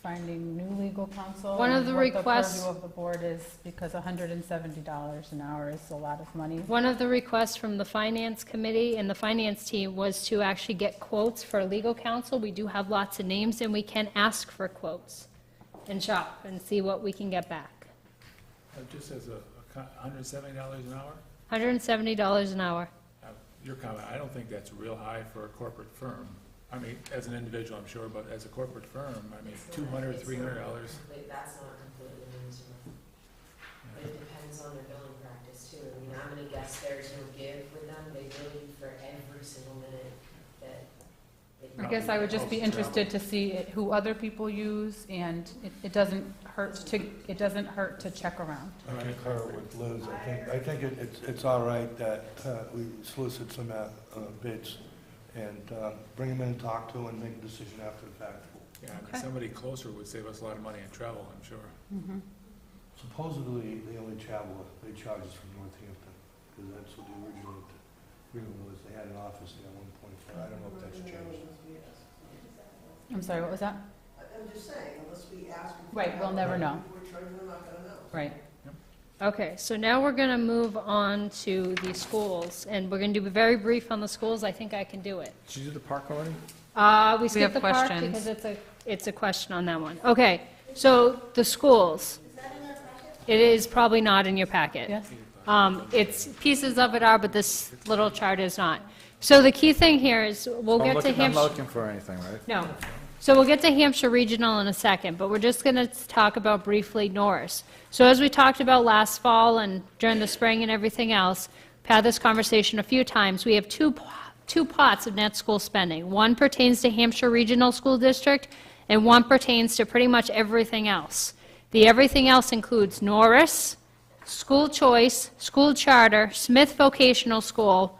finding new legal counsel? One of the requests- What the purview of the board is, because $170 an hour is a lot of money. One of the requests from the Finance Committee and the Finance team was to actually get quotes for legal counsel. We do have lots of names, and we can ask for quotes and shop and see what we can get back. Just as $170 an hour? $170 an hour. Your comment, I don't think that's real high for a corporate firm. I mean, as an individual, I'm sure, but as a corporate firm, I mean, $200, $300. That's not completely reasonable. But it depends on their billing practice too. I mean, I'm gonna guess there's no give with them. They bill you for every single minute that I guess I would just be interested to see who other people use, and it doesn't hurt to check around. I concur with Liz. I think it's all right that we solicit some bids and bring them in and talk to and make a decision after the fact. Yeah, I mean, somebody closer would save us a lot of money in travel, I'm sure. Mhm. Supposedly, they only travel, they charge us from Northampton, because that's what the original agreement was. They had an office there at one point, but I don't know if that's changed. I'm sorry, what was that? I'm just saying, unless we ask. them Right, we'll never know. We're not gonna know. Right. Okay, so now we're going to move on to the schools, and we're going to be very brief on the schools. I think I can do it. Did you do the park already? We skipped have the park questions. because it's a question on that one. Okay, so the schools. It is probably not in your packet. Yes? It's, pieces of it are, but this little chart is not. So the key thing here is, we'll get to I'm Hampshire. not looking for anything, right? No. So we'll get to Hampshire Regional in a second, but we're just going to talk about briefly Norris. So as we talked about last fall and during the spring and everything else, we've had this conversation a few times. We have two pots of net school spending. One pertains to Hampshire Regional School District, and one pertains to pretty much everything else. The everything else includes Norris, school choice, school charter, Smith Vocational School,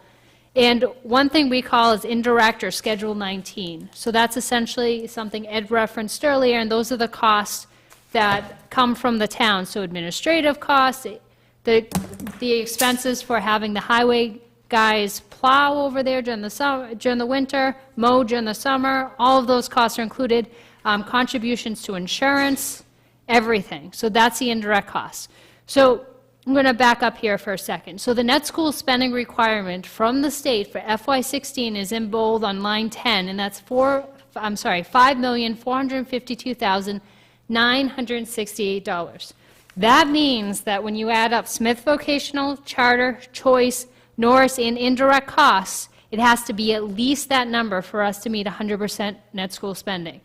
and one thing we call is indirect or Schedule 19. So that's essentially something Ed referenced earlier, and those are the costs that come from the town. So administrative costs, the expenses for having the highway guys plow over there during the winter, mow during the summer, all of those costs are included. Contributions to insurance, everything. So that's the indirect costs. So I'm going to back up here for a second. So the net school spending requirement from the state for FY16 is in bold on line 10, and that's $5,452,968. That means that when you add up Smith Vocational, Charter, Choice, Norris, and indirect costs, it has to be at least that number for us to meet 100% net school spending.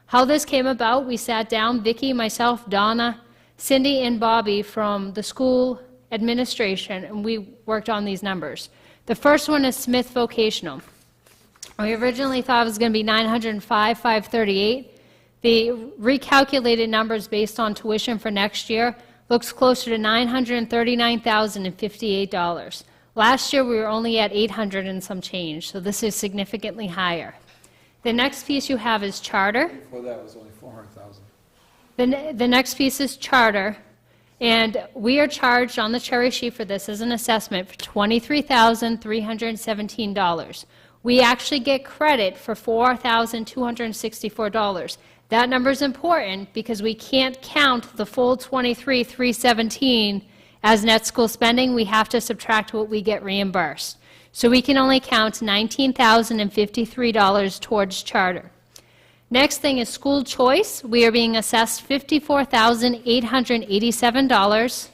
How this came about, we sat down, Vicki, myself, Donna, Cindy, and Bobby from the school administration, and we worked on these numbers. The first one is Smith Vocational. We originally thought it was going to be $905,538. The recalculated numbers based on tuition for next year looks closer to $939,058. Last year, we were only at $800 and some change, so this is significantly higher. The next piece you have is charter. Before that was only 400,000. The next piece is charter, and we are charged on the cherry sheet for this as an assessment for $23,317. We actually get credit for $4,264. That number is important because we can't count the full $23,317 as net school spending. We have to subtract what we get reimbursed. So we can only count $19,053 towards charter. Next thing is school choice. We are being assessed $54,887.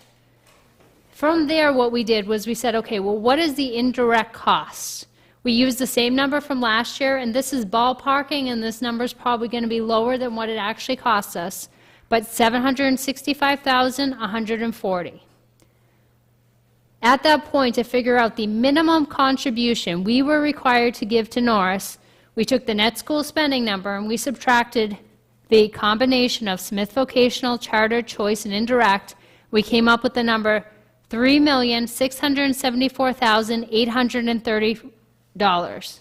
From there, what we did was we said, okay, well, what is the indirect cost? We used the same number from last year, and this is ballparking, and this number is probably going to be lower than what it actually costs us, but $765,140. At that point, to figure out the minimum contribution we were required to give to Norris, we took the net school spending number and we subtracted the combination of Smith Vocational, Charter, Choice, and Indirect. We came up with the number $3,674,830.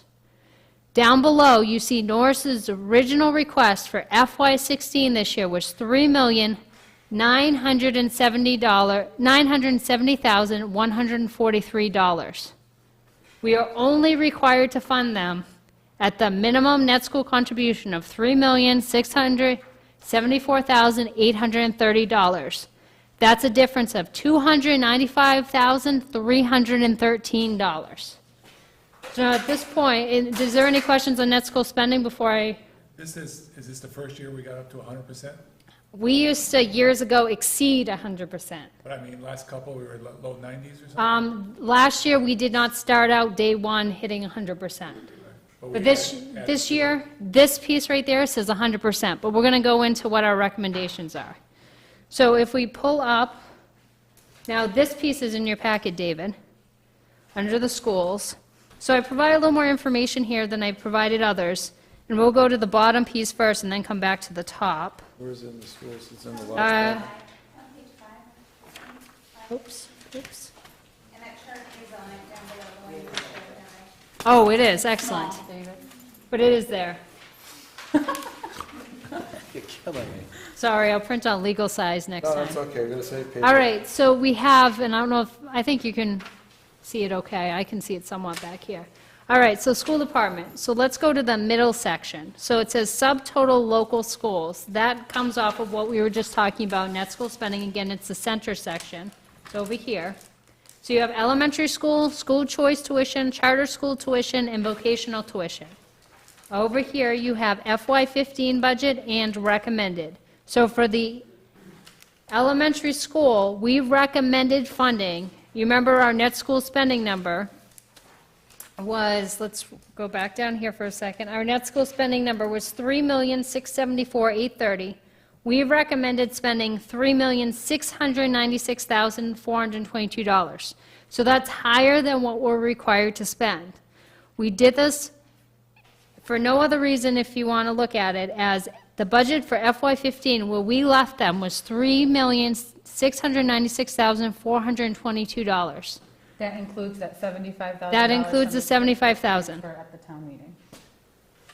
Down below, you see Norris's original request for FY16 this year was $3,970,143. We are only required to fund them at the minimum net school contribution of $3,674,830. That's a difference of $295,313. So at this point, is there any questions on net school spending before I? Is this the first year we got up to 100%? We used to, years ago, exceed 100%. But I mean, last couple, we were low 90s or something? Last year, we did not start out day one hitting 100%. But this year, this piece right there says 100%, but we're going to go into what our recommendations are. So if we pull up, now this piece is in your packet, David, under the schools. So I provide a little more information here than I provided others. And we'll go to the bottom piece first and then come back to the top. Where's it in the schools? It's in the last. Uh, Oops, oops. And that chart is on it down below. Oh, it is, excellent. David. But it is there. You're killing me. Sorry, I'll print out legal size next No, time. that's okay, we're gonna save paper. All right, so we have, and I don't know if, I think you can see it okay. I can see it somewhat back here. All right, so school department. So let's go to the middle section. So it says subtotal local schools. That comes off of what we were just talking about, net school spending. Again, it's the center section. It's over here. So you have elementary school, school choice tuition, charter school tuition, and vocational tuition. Over here, you have FY15 budget and recommended. So for the elementary school, we recommended funding. You remember our net school spending number was, let's go back down here for a second. Our net school spending number was $3,674,830. We recommended spending $3,696,422. So that's higher than what we're required to spend. We did this for no other reason, if you want to look at it, as the budget for FY15, where we left them, was $3,696,422. That includes that $75,000. That includes the $75,000. At the town meeting.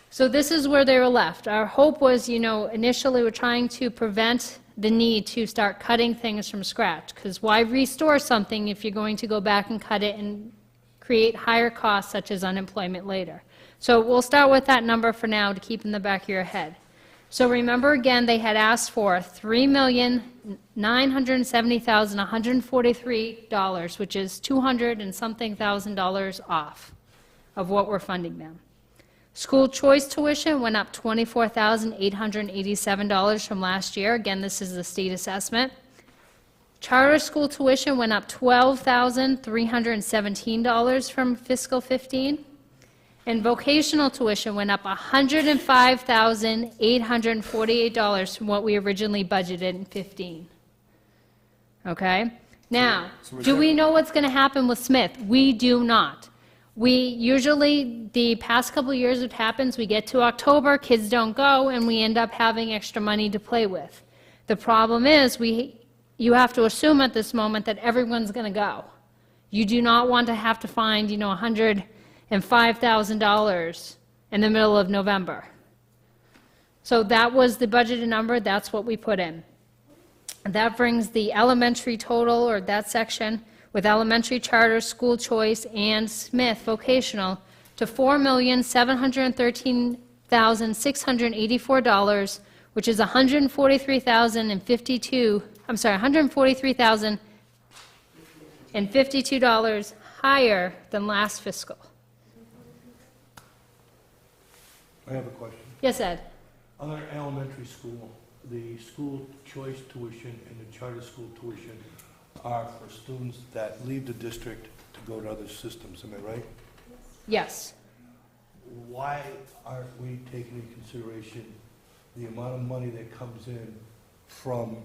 So this is where they were left. Our hope was, initially we're trying to prevent the need to start cutting things from scratch, because why restore something if you're going to go back and cut it and create higher costs such as unemployment later? So we'll start with that number for now to keep in the back of your head. So remember again, they had asked for $3,970,143, which is $200 and something thousand off of what we're funding them. School choice tuition went up $24,887 from last year. Again, this is the state assessment. Charter school tuition went up $12,317 from fiscal 15. And vocational tuition went up $105,848 from what we originally budgeted in 15. Okay? Now, do we know what's going to happen with Smith? We do not. We usually, the past couple of years it happens, we get to October, kids don't go, and we end up having extra money to play with. The problem is, you have to assume at this moment that everyone's going to go. You do not want to have to find, $105,000 in the middle of November. So that was the budgeted number, that's what we put in. And that brings the elementary total, or that section, with elementary charter, school choice, and Smith vocational, to $4,713,684, which is $143,052 higher than last fiscal. I have a question. Yes, Ed? Other elementary school, the school choice tuition and the charter school tuition are for students that leave the district to go to other systems, am I right? Yes. Why aren't we taking into consideration the amount of money that comes in from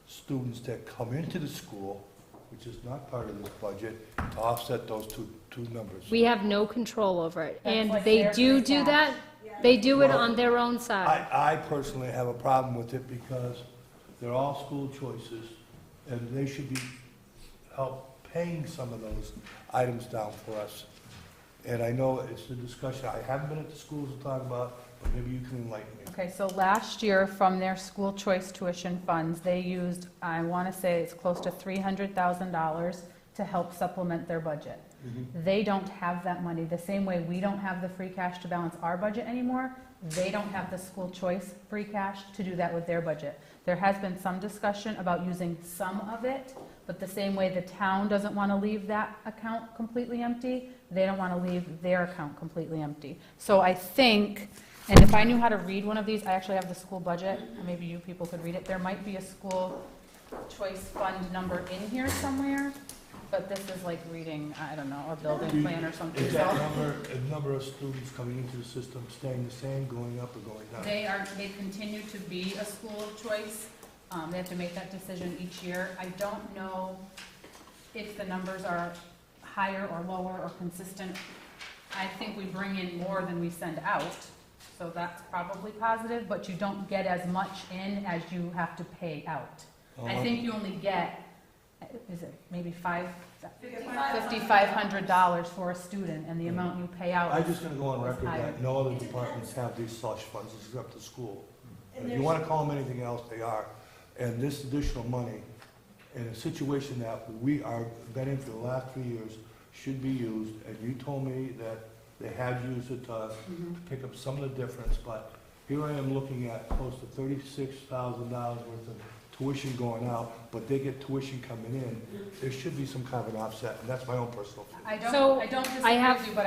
students that come into the school, which is not part of this budget, to offset those two numbers? We have no control over it. That's And like they their do free cash. that, they do it Well, on their own side. I personally have a problem with it because they're all school choices, and they should be help paying some of those items down for us. And I know it's the discussion, I haven't been at the schools to talk about, but maybe you can enlighten me. Okay, so last year, from their school choice tuition funds, they used, I want to say it's close to $300,000 to help supplement their budget. They don't have that money. The same way we don't have the free cash to balance our budget anymore, they don't have the school choice free cash to do that with their budget. There has been some discussion about using some of it, but the same way the town doesn't want to leave that account completely empty, they don't want to leave their account completely empty. So I think, and if I knew how to read one of these, I actually have the school budget, maybe you people could read it. There might be a school choice fund number in here somewhere, but this is like reading, I don't know, a building plan or something. Is that number of students coming into the system staying the same, going up or going down? They continue to be a school of choice. They have to make that decision each year. I don't know if the numbers are higher or lower or consistent. I think we bring in more than we send out. So that's probably positive, but you don't get as much in as you have to pay out. I think you only get, is it maybe $5,500 for a student, and the amount you pay out. I'm just gonna go on record higher. that no other departments have these slush funds except the school. And if you wanna call them anything else, they are. And this additional money, in a situation that we are betting for the last 3 years, should be used, and you told me that they had used it to pick up some of the difference, but here I am looking at close to $36,000 worth of tuition going out, but they get tuition coming in. There should be some kind of an offset, and that's my own personal feeling. I So, don't I disagree have- with you, but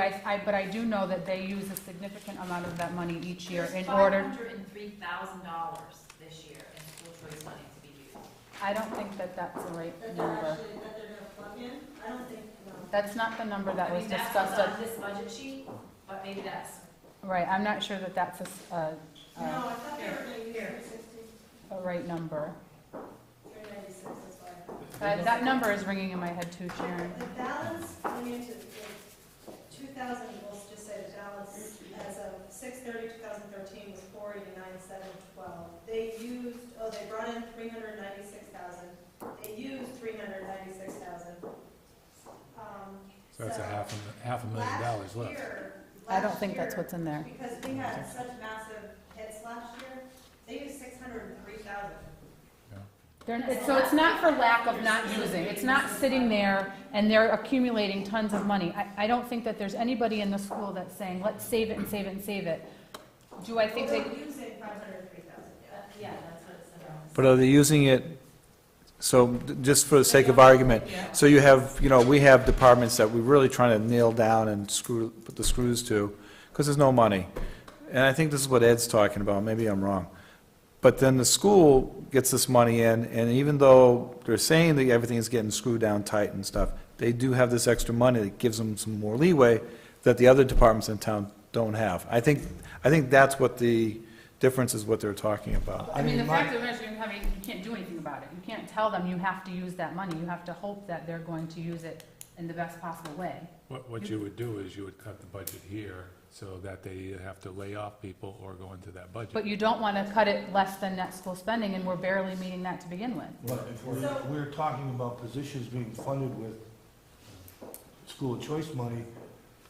I do know that they use a significant amount of that money each year in order. $503,000 this year in school choice money to be used. I don't think that that's the right That they're number. actually, that they're gonna plug in, I don't think, no. That's not the number that I was mean, that's discussed what's at, on this budget sheet, but maybe that's. right, I'm not sure that that's No, I thought they were gonna use Here. 360, a right number. 396, that's why. That number is ringing in my head too, Sharon. The balance going into 2000, we'll just say the balance as of 6/30/2013 was 489,712. They used, they brought in 396,000. They used 396,000. So that's half a million dollars left. I don't think that's what's in there. Because we had such massive hits last year, they used 603,000. So it's not for lack of not using, it's not sitting there and they're accumulating tons of money. I don't think that there's anybody in the school that's saying, let's save it and save it and save it. Do I think Well, they, they're using 503,000, yeah. Yeah, that's what it said. But are they using it, so just for the sake of argument, so you have, we have departments that we're really trying to nail down and put the screws to, because there's no money. And I think this is what Ed's talking about, maybe I'm wrong. But then the school gets this money in, and even though they're saying that everything is getting screwed down tight and stuff, they do have this extra money that gives them some more leeway that the other departments in town don't have. I think that's what the difference is, what they're talking about. I mean, the fact of the matter is, you can't do anything about it. You can't tell them you have to use that money. You have to hope that they're going to use it in the best possible way. What you would do is you would cut the budget here so that they either have to lay off people or go into that budget. But you don't want to cut it less than net school spending, and we're barely meeting that to begin with. But if we're talking about positions being funded with school of choice money,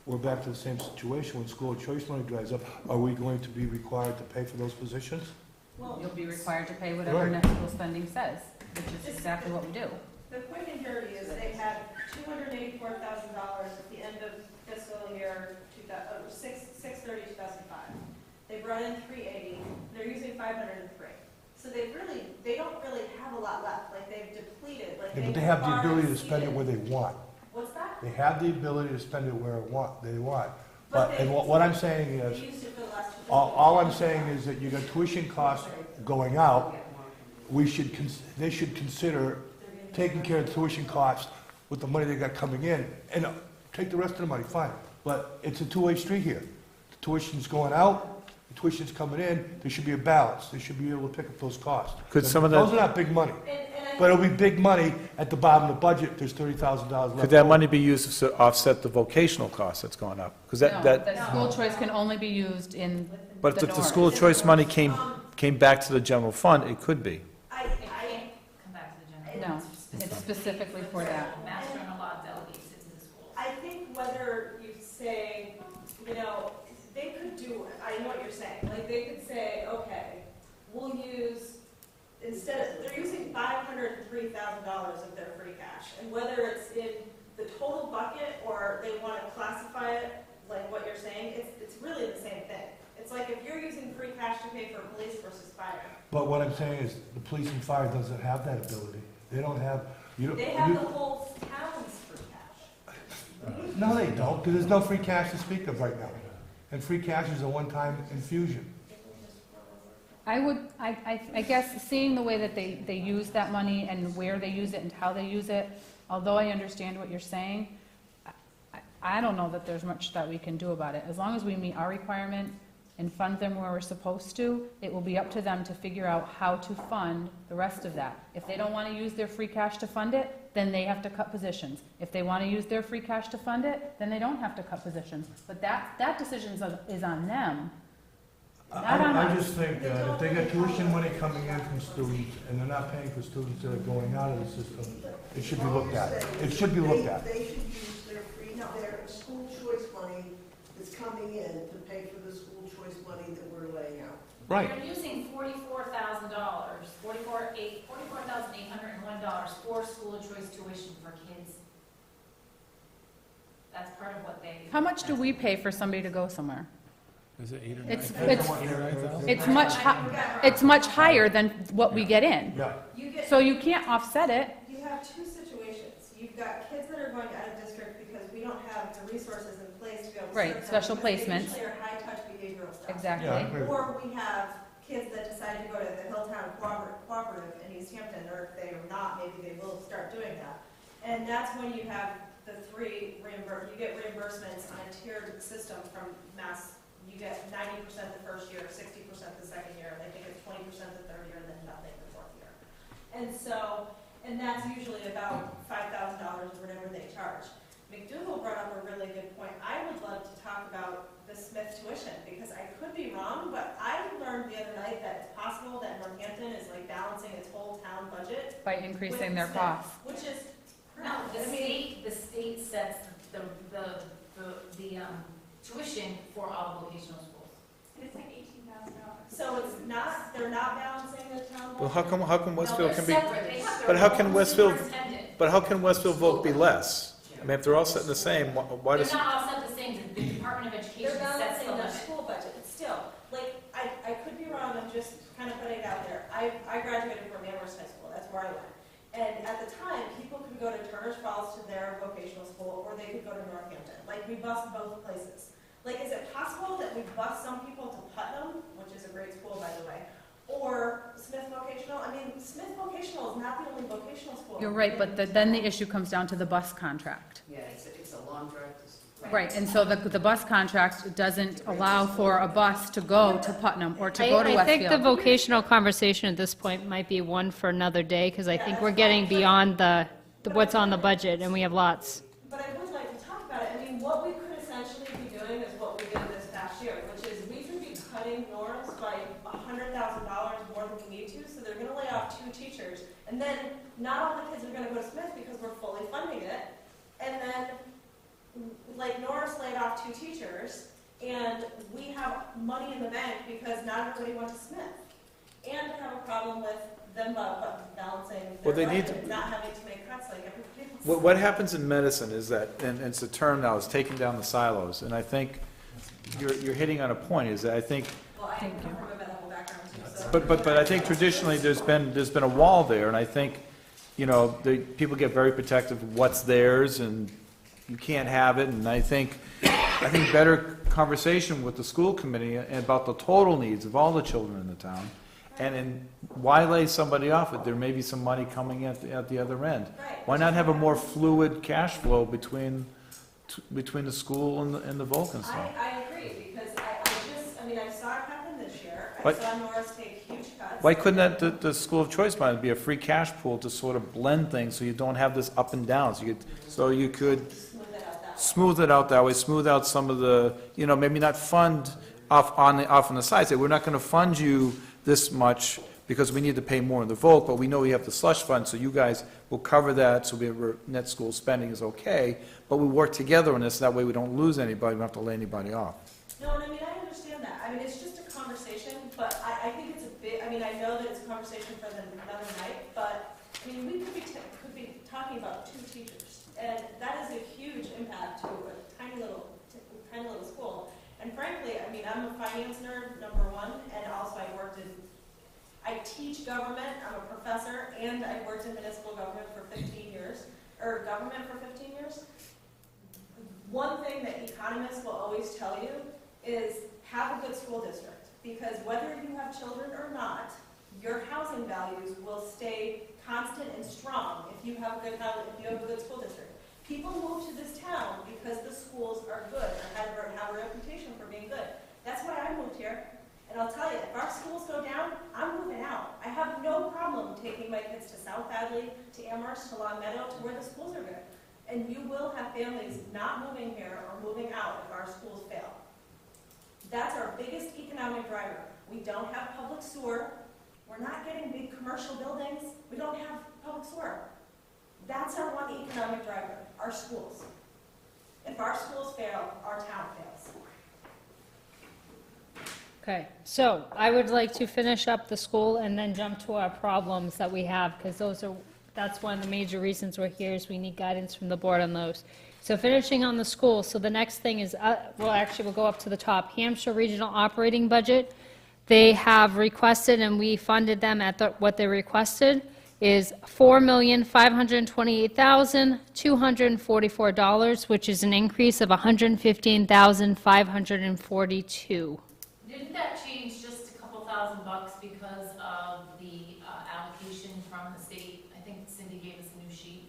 we're back to the same situation. When school of choice money dries up, are we going to be required to pay for those positions? You'll be required to pay whatever Right. net school spending says, which is exactly what we do. The quick and dirty is they had $284,000 at the end of fiscal year 6/30/2005. They brought in 380, they're using 503. So they don't really have a lot left, like they've depleted, like Yeah, but they have the ability to spend it where they want. What's that? They have the ability to spend it where they want. But And what I'm saying They is, used it for the last 2 all I'm saying is that you got tuition costs going out, they should consider taking care of the tuition costs with the money they got coming in, and take the rest of the money, fine. But it's a two-way street here. The tuition's going out, the tuition's coming in, there should be a balance. They should be able to pick up those costs. Could some of Those that, are not big money, but it'll be big money at the bottom of the budget if there's $30,000 left. could that over. money be used to offset the vocational cost that's going up? Because No, the school choice can only be used in but the if the north. school choice money came back to the general fund, it could be. It can't come back to the general. No, it's specifically for that. Mass General Law delegates it to the schools. I think whether you say, they could do, I know what you're saying, like, they could say, okay, we'll use, they're using $503,000 of their free cash, and whether it's in the total bucket, or they want to classify it, like what you're saying, it's really the same thing. It's like if you're using free cash to pay for police versus fire. But what I'm saying is, the police and fire doesn't have that ability. They don't have, They have the whole town's free cash. No, they don't, because there's no free cash to speak of right now. And free cash is a one-time infusion. I guess, seeing the way that they use that money and where they use it and how they use it, although I understand what you're saying, I don't know that there's much that we can do about it. As long as we meet our requirement and fund them where we're supposed to, it will be up to them to figure out how to fund the rest of that. If they don't want to use their free cash to fund it, then they have to cut positions. If they want to use their free cash to fund it, then they don't have to cut positions. But that decision is on them. Not on I us. just think that if they got tuition money coming in from students, and they're not paying for students that are going out of the system, it should be looked at. It should be looked at. They should use their school choice money that's coming in to pay for the school choice money that we're laying out. Right. They're using $44,000, $44,801 for school choice tuition for kids. That's part of what they. How much do we pay for somebody to go somewhere? Is it 8 or 9? It's- 8 it's- or 9,000? It's much higher than what we get in. Yeah. You get, So you can't offset it. you have two situations. You've got kids that are going out of district because we don't have the resources in place to be able to Right, serve them, special because they placements. usually are high-touch behavioral stuff. Exactly. Yeah, I agree. Or we have kids that decide to go to the Hilltown Cooperative in Easthampton, or if they are not, maybe they will start doing that. And that's when you have the three you get reimbursements on a tiered system from Mass. You get 90% the first year, 60% the second year, and I think it's 20% the third year, and then nothing the fourth year. And so, and that's usually about $5,000 or whatever they charge. McDougal brought up a really good point. I would love to talk about the Smith tuition, because I could be wrong, but I learned the other night that it's possible that Northampton is like balancing its whole town budget By increasing with their Smith, costs. which is No, I mean, the state sets the tuition for all vocational schools. it's like $18,000. So it's not, they're not balancing the town budget? Well, how come Westfield can be, No, they're separate. They have but their how can own Westfield, superintendent. but how can Westfield vote be less? I mean, if they're all set the same, why They're does? not all set the same, the Department of Education They're sets balancing the their limit. school budget, but still, like, I could be wrong, I'm just kind of putting it out there. I graduated from Amherst High School, that's where I went. And at the time, people could go to Turner's Falls to their vocational school, or they could go to Northampton. Like, we bused both places. Like, is it possible that we bus some people to Putnam, which is a great school, by the way, or Smith Vocational? I mean, Smith Vocational is not the only vocational school. You're right, but then the issue comes down to the bus contract. Yeah, it's a long drive to. Right, and so the bus contract doesn't allow for a bus to go to Putnam or to go to I think the Westfield. vocational conversation at this point might be one for another day, because I think we're getting beyond the what's on the budget, and we have lots. But I would like to talk about it. I mean, what we could essentially be doing is what we did this past year, which is we could be cutting Norris by $100,000 more than we need to, so they're gonna lay off 2 teachers. And then not all the kids are gonna go to Smith because we're fully funding it. And then, like, Norris laid off 2 teachers, and we have money in the bank because not everybody went to Smith. And to have a problem with them balancing Well, their they need budget, to- not having to make cuts like everybody else. What happens in medicine is that, and it's a term now, is taking down the silos, and I think you're hitting on a point, is that I think, Well, I come from a medical background too, so. but I think traditionally there's been a wall there, and I think, you know, people get very protective of what's theirs, and you can't have it, and I think better conversation with the school committee about the total needs of all the children in the town, and why lay somebody off it? There may be some money coming at the other end. Right. Why not have a more fluid cash flow between the school and the Vulcan stuff? I agree, because I mean, I saw it happen this year. I What- saw Norris take huge cuts. Why couldn't the school of choice fund be a free cash pool to sort of blend things so you don't have this up and down? So you could Smooth it out that way. smooth out some of the, you know, maybe not fund off on the side. Say, we're not going to fund you this much because we need to pay more in the Volk, but we know we have the slush fund, so you guys will cover that, so net school spending is okay. But we work together on this, that way we don't lose anybody, we don't have to lay anybody off. No, and I mean, I understand that. I mean, it's just a conversation, but I think it's a bit, I mean, I know that it's a conversation for another night, but, I mean, we could be talking about 2 teachers. And that is a huge impact to a tiny little school. And frankly, I mean, I'm a finance nerd, number one, and also I teach government, I'm a professor, and I worked in municipal government for 15 years, or government for 15 years. One thing that economists will always tell you is have a good school district, because whether you have children or not, your housing values will stay constant and strong if you have a good school district. People move to this town because the schools are good or have a reputation for being good. That's why I moved here. And I'll tell you, if our schools go down, I'm moving out. I have no problem taking my kids to South Hadley, to Amherst, to Long Meadow, to where the schools are good. And you will have families not moving here or moving out if our schools fail. That's our biggest economic driver. We don't have public sewer. We're not getting big commercial buildings. We don't have public sewer. That's our one economic driver, our schools. If our schools fail, our town fails. Okay, so I would like to finish up the school and then jump to our problems that we have, because that's one of the major reasons we're here, is we need guidance from the board on those. So finishing on the school, so the next thing is, we'll go up to the top, Hampshire Regional Operating Budget. They have requested, and we funded them at what they requested, is $4,528,244, which is an increase of $115,542. Didn't that change just a couple $1,000 because of the allocation from the state? I think Cindy gave us a new sheet.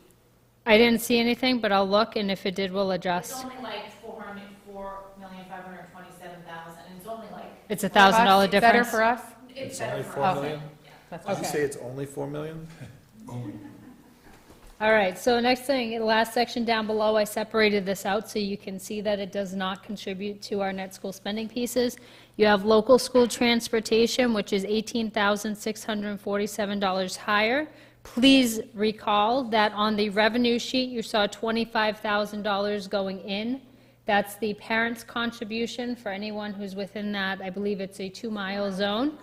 I didn't see anything, but I'll look, and if it did, we'll It's adjust. only like $4,527,000, and it's only like. It's $1,000 difference. Better for us? It's only better for 4 us. million? That's Did you Okay. say it's only 4 million? All right, so next thing, the last section down below, I separated this out so you can see that it does not contribute to our net school spending pieces. You have local school transportation, which is $18,647 higher. Please recall that on the revenue sheet, you saw $25,000 going in. That's the parents' contribution for anyone who's within that, I believe it's a 2-mile zone.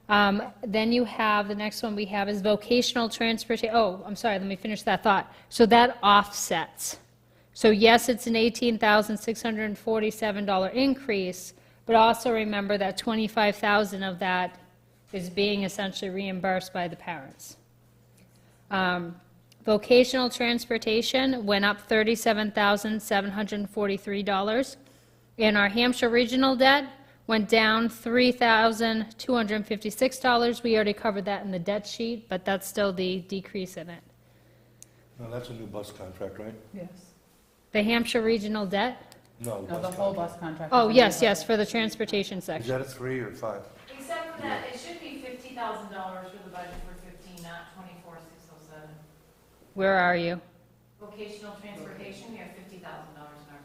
Then you have, the next one we have is vocational transportation. Oh, I'm sorry, let me finish that thought. So that offsets. So yes, it's an $18,647 increase, but also remember that $25,000 of that is being essentially reimbursed by the parents. Vocational transportation went up $37,743. And our Hampshire regional debt went down $3,256. We already covered that in the debt sheet, but that's still the decrease in it. No, that's a new bus contract, right? Yes. The Hampshire regional debt? No. No, the whole bus contract. Oh, yes, yes, for the transportation Is section. that a 3 or 5? Except for that, it should be $50,000 for the budget for 15, not 24,607. Where are you? Vocational transportation, we have $50,000 in our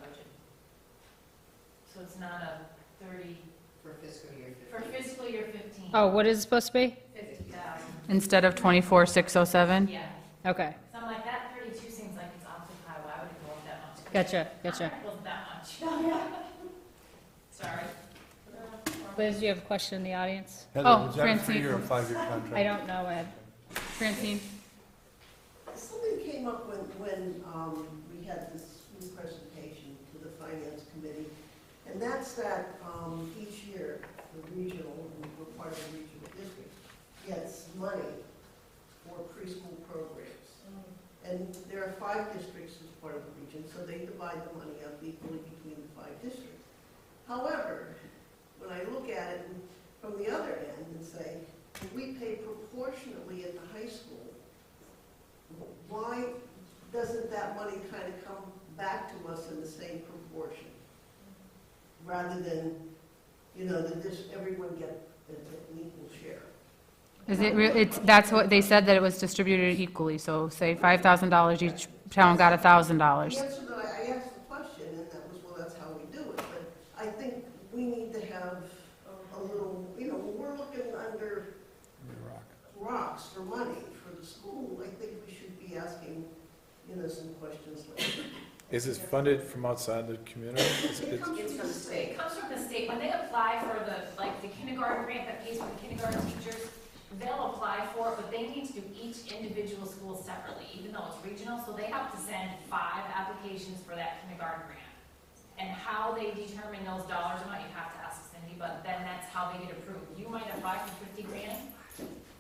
budget. So it's not a 30, For fiscal year for 15. fiscal year 15. Oh, what is it supposed to be? 50,000. Instead of 24,607? Yeah. Okay, So I'm like, that 32 seems like it's awfully high, why would it go up that much? gotcha, gotcha. It wasn't that much. Sorry. Liz, do you have a question in the audience? Heather, Oh, was that a Francine. 3 or a 5-year contract? I don't know, Ed. Francine? Something came up when we had this new presentation to the Finance Committee, and that's that each year, the regional, and we're part of the regional district, gets money for preschool programs. And there are 5 districts as part of the region, so they divide the money up equally between the 5 districts. However, when I look at it from the other end and say, we pay proportionately at the high school, why doesn't that money kind of come back to us in the same proportion? Rather than, everyone get an equal share. Is it, that's what, they said that it was distributed equally, so say $5,000, each town got The $1,000. answer that I asked the question, and that was, well, that's how we do it, but I think we need to have a little, when we're looking under rocks for money for the school, I think we should be asking, some questions like that. Is this funded from outside the community? It comes from the state. It comes from the state. When they apply for the kindergarten grant that pays for the kindergarten teachers, they'll apply for it, but they need to do each individual school separately, even though it's regional, so they have to send 5 applications for that kindergarten grant. And how they determine those dollars amount, you have to ask Cindy, but then that's how they get approved. You might apply for $50,000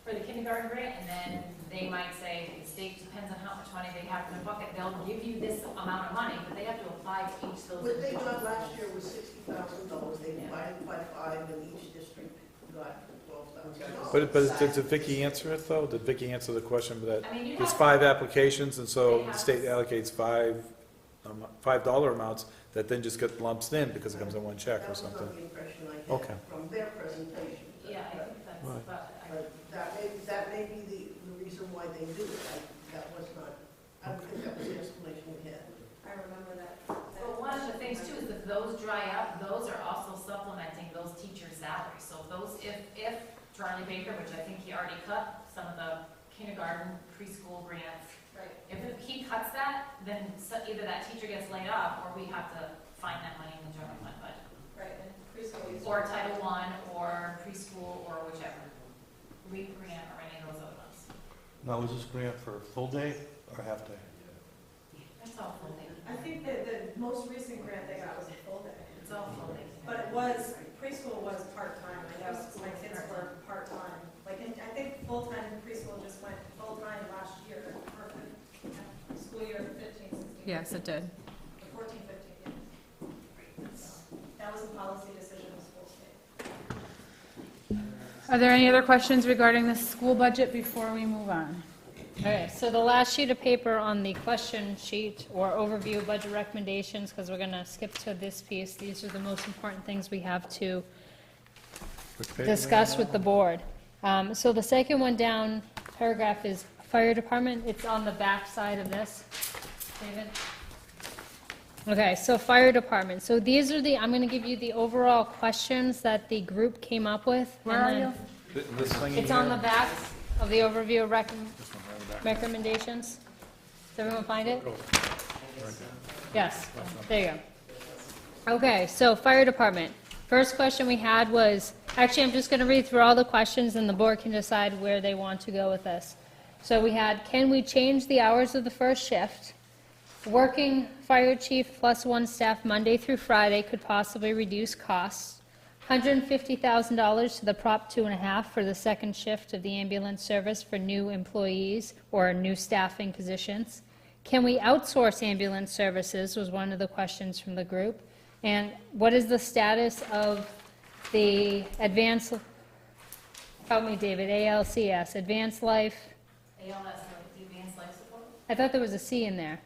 for the kindergarten grant, and then they might say, the state depends on how much money they have in their bucket, they'll give you this amount of money, but they have to apply to each of those. What they got last year was $60,000, they divided by 5, and each district got $12,000. But did Vicki answer it, though? Did Vicki answer the question that I mean, you there's have- 5 applications, and so They the have- state allocates $5 amounts that then just get lumped in because it comes in one check or That was not something? the impression I Okay. had from their presentation. Yeah, I think that's, Right. but But that may be the reason why they do it. That was not, I don't think that was the explanation we had. I remember that. But one of the things too is if those dry up, those are also supplemented salary. So if Charlie Baker, which I think he already cut some of the kindergarten, preschool grants, Right. if he cuts that, then either that teacher gets laid off, or we have to find that money in the general fund budget. Right, and preschool. Or Title I, or preschool, or whichever, REAP grant, or any of those other ones. Now, is this grant for full day or half day? It's all full day. I think that the most recent grant they got was a full day. It's all full day. But it was, preschool was part-time, I know my kids were part-time. Like, and I think full-time preschool just went full-time last year, or school year 15, 16. Yes, it did. 14, 15, yeah. That was a policy decision of school state. Are there any other questions regarding the school budget before we move on? Okay, so the last sheet of paper on the question sheet or overview of budget recommendations, because we're going to skip to this piece. These are the most important things we have to discuss with the board. So the second one down, paragraph is fire department. It's on the back side of this. David? Okay, so fire department. So these are I'm going to give you the overall questions that the group came up with. Where are you? This thing in It's on here? the back of the overview of recommendations. Does everyone find it? Yes, there you go. Okay, so fire department. First question we had was, actually, I'm just going to read through all the questions and the board can decide where they want to go with this. So we had, can we change the hours of the first shift? Working fire chief plus one staff Monday through Friday could possibly reduce costs. $150,000 to the Prop 2.5 for the second shift of the ambulance service for new employees or new staffing positions. Can we outsource ambulance services was one of the questions from the group. And what is the status of the advanced, help me David, ALCS, Advanced Life? ALS, like the advanced life support? I thought there was a C in there.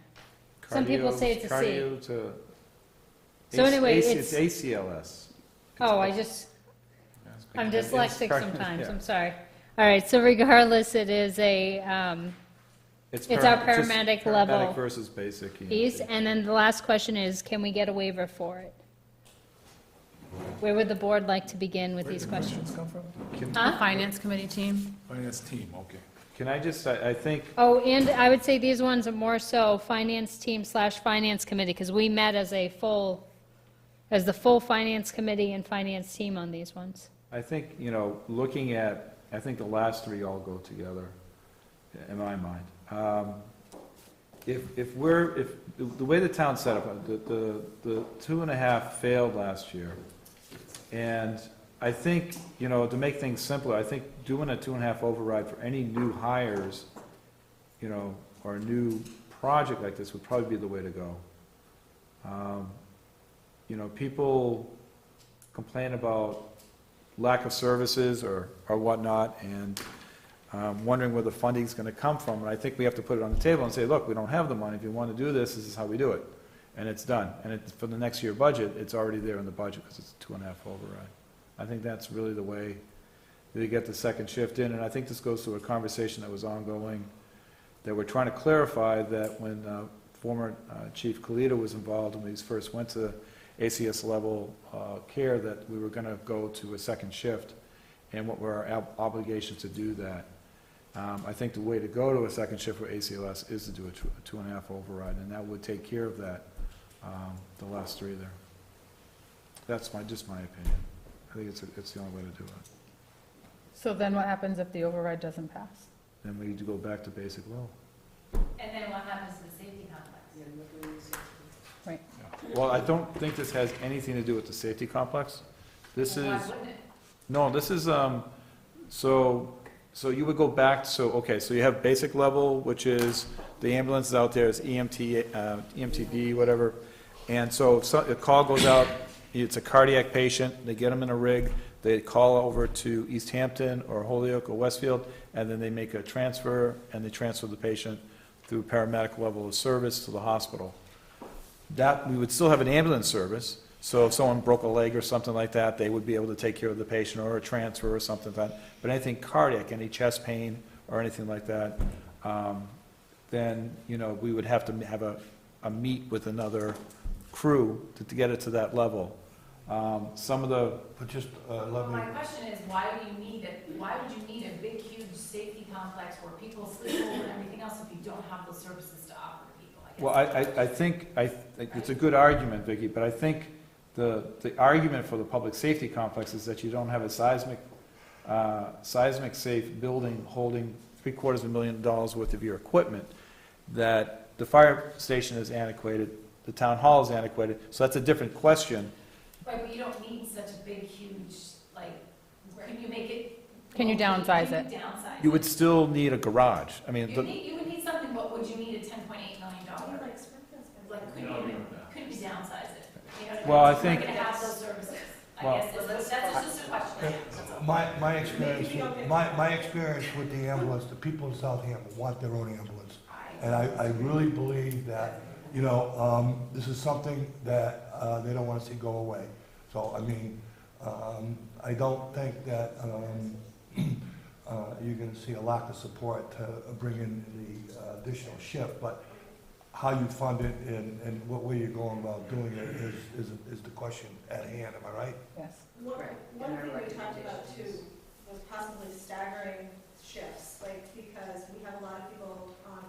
Some people say it's a C. Cardio to. So anyway, It's ACLS. Oh, I'm It's dyslexic cardio, sometimes, yeah. I'm sorry. All right, so regardless, it is a, it's our paramedic level Paramedic versus basic. EMT. piece. And then the last question is, can we get a waiver for it? Where would the board like to begin with these questions? Come from? The finance committee team. Finance team, okay. Can I just, I think, Oh, and I would say these ones are more so finance team / finance committee, because we met as the full finance committee and finance team on these ones. I think, looking at, I think the last three all go together, in my mind. If the way the town's set up, the 2.5 failed last year, and I think, to make things simpler, I think doing a 2.5 override for any new hires, or a new project like this would probably be the way to go. People complain about lack of services or whatnot, and wondering where the funding's going to come from. And I think we have to put it on the table and say, look, we don't have the money. If you want to do this, this is how we do it. And it's done. And for the next year budget, it's already there in the budget because it's a 2.5 override. I think that's really the way that you get the second shift in. And I think this goes to a conversation that was ongoing, that we're trying to clarify that when former Chief Kalita was involved, when we first went to ACS level care, that we were going to go to a second shift, and what were our obligations to do that. I think the way to go to a second shift for ACLS is to do a 2.5 override, and that would take care of that, the last three there. That's just my opinion. I think it's the only way to do it. So then what happens if the override doesn't pass? Then we need to go back to basic low. And then what happens to the safety complex? Right. Well, I don't think this has anything to do with the safety complex. This Well, why is, wouldn't it? no, this is, so you would go back, so you have basic level, which is the ambulance out there is EMTB, whatever. And so a call goes out, it's a cardiac patient, they get them in a rig, they call over to Easthampton or Holyoke or Westfield, and then they make a transfer, and they transfer the patient through paramedic level of service to the hospital. That, we would still have an ambulance service, so if someone broke a leg or something like that, they would be able to take care of the patient, or a transfer or something like that. But anything cardiac, any chest pain or anything like that, then, we would have to have a meet with another crew to get it to that level. Some of the, But just, Well, let me, my question is, why would you need a big, huge safety complex where people sleep over and everything else if you don't have those services to offer to people? I guess well, I think, it's a good argument, Vicki, but I think the argument for the public safety complex is that you don't have a seismic safe building holding $750,000 worth of your equipment, that the fire station is antiquated, the town hall is antiquated, so that's a different question. Right, but you don't need such a big, huge, like, can you make it? Can you downsize Can it? you downsize You it? would still need a garage. I mean, You would need something, but would you need a $10.8 million? Like, couldn't you downsize it? You know what I mean? Well, I You're think- not gonna have those services. I Well- guess that's just a question. my experience with the ambulance, the people in Southampton want their own ambulance. And I really believe that, this is something that they don't want to see go away. So, I mean, I don't think that you're going to see a lack of support to bring in the additional shift, but how you fund it and what way you're going about doing it is the question at hand, am I right? Yes. One thing we talked about too was possibly staggering shifts, like, because we have a lot of people on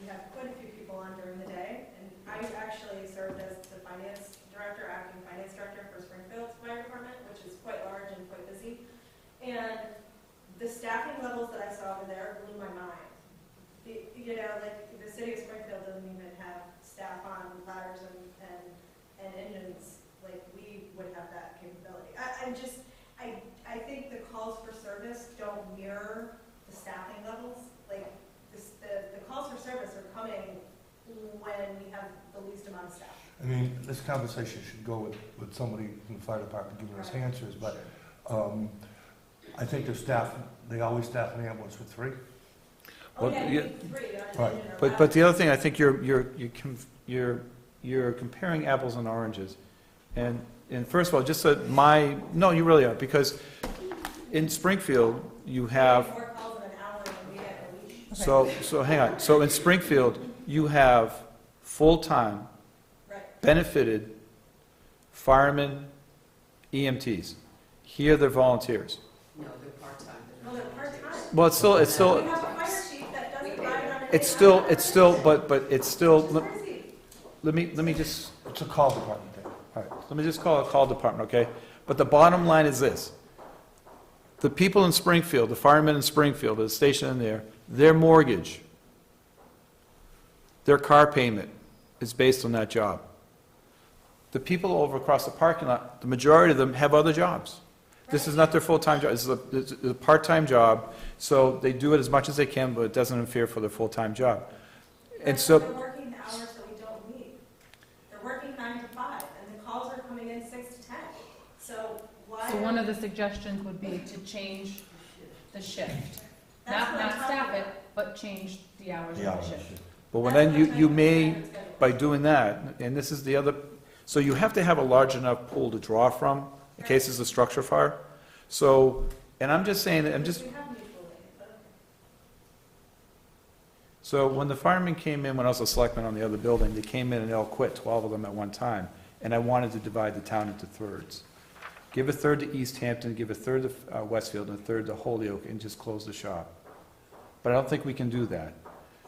we have quite a few people on during the day, and I actually served as the acting finance director for Springfield's fire department, which is quite large and quite busy. And the staffing levels that I saw over there blew my mind. Like the city of Springfield doesn't even have staff on ladders and engines like we would have that capability. I think the calls for service don't mirror the staffing levels. Like the calls for service are coming when we have the least amount of staff. I mean, this conversation should go with somebody from the fire department giving us answers, but I think they always staff an ambulance with 3. Well, Okay, yeah, 3 on right. an engine or but ladder. the other thing, I think you're comparing apples and oranges. And first of all, just so no, you really are, because in Springfield, you have, More calls in an hour than we get a week. so hang on. So in Springfield, you have full-time, Right. benefited firemen, EMTs. Here, they're volunteers. No, they're part-time. No, they're part-time. Well, it's still, We have a fire chief that doesn't ride on a but it's still, It's crazy. let me just, It's a call department thing. all right, let me just call a call department, okay? But the bottom line is this. The people in Springfield, the firemen in Springfield that are stationed in there, their mortgage, their car payment is based on that job. The people over across the parking lot, the majority of them have other jobs. This is not their full-time job, this is a part-time job, so they do it as much as they can, but it doesn't interfere for their full-time job. And so, They're working the hours that we don't need. They're working 9 to 5, and the calls are coming in 6 to 10. So why? So one of the suggestions would be to change the shift. That's what I'm Not talking staff it, about. but change the hours of The the hours. shift. but when then you may, by doing that, and this is the other, so you have to have a large enough pool to draw from in case it's a structure fire. So, and I'm just saying, We have mutual aid, but okay. so when the firemen came in, when I was a selectman on the other building, they came in and they all quit, 12 of them at one time, and I wanted to divide the town into thirds. Give a third to Easthampton, give a third to Westfield, and a third to Holyoke, and just close the shop. But I don't think we can do that.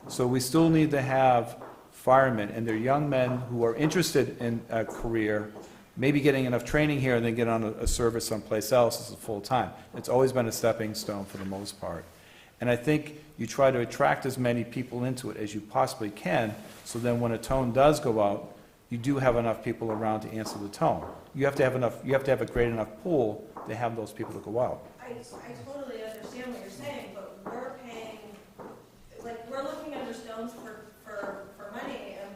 So we still need to have firemen, and they're young men who are interested in a career, maybe getting enough training here and then get on a service someplace else as a full-time. It's always been a stepping stone for the most part. And I think you try to attract as many people into it as you possibly can, so then when a tone does go out, you do have enough people around to answer the tone. You have to have a great enough pool to have those people to go out. I totally understand what you're saying, but we're paying, like, we're looking under stones for money, and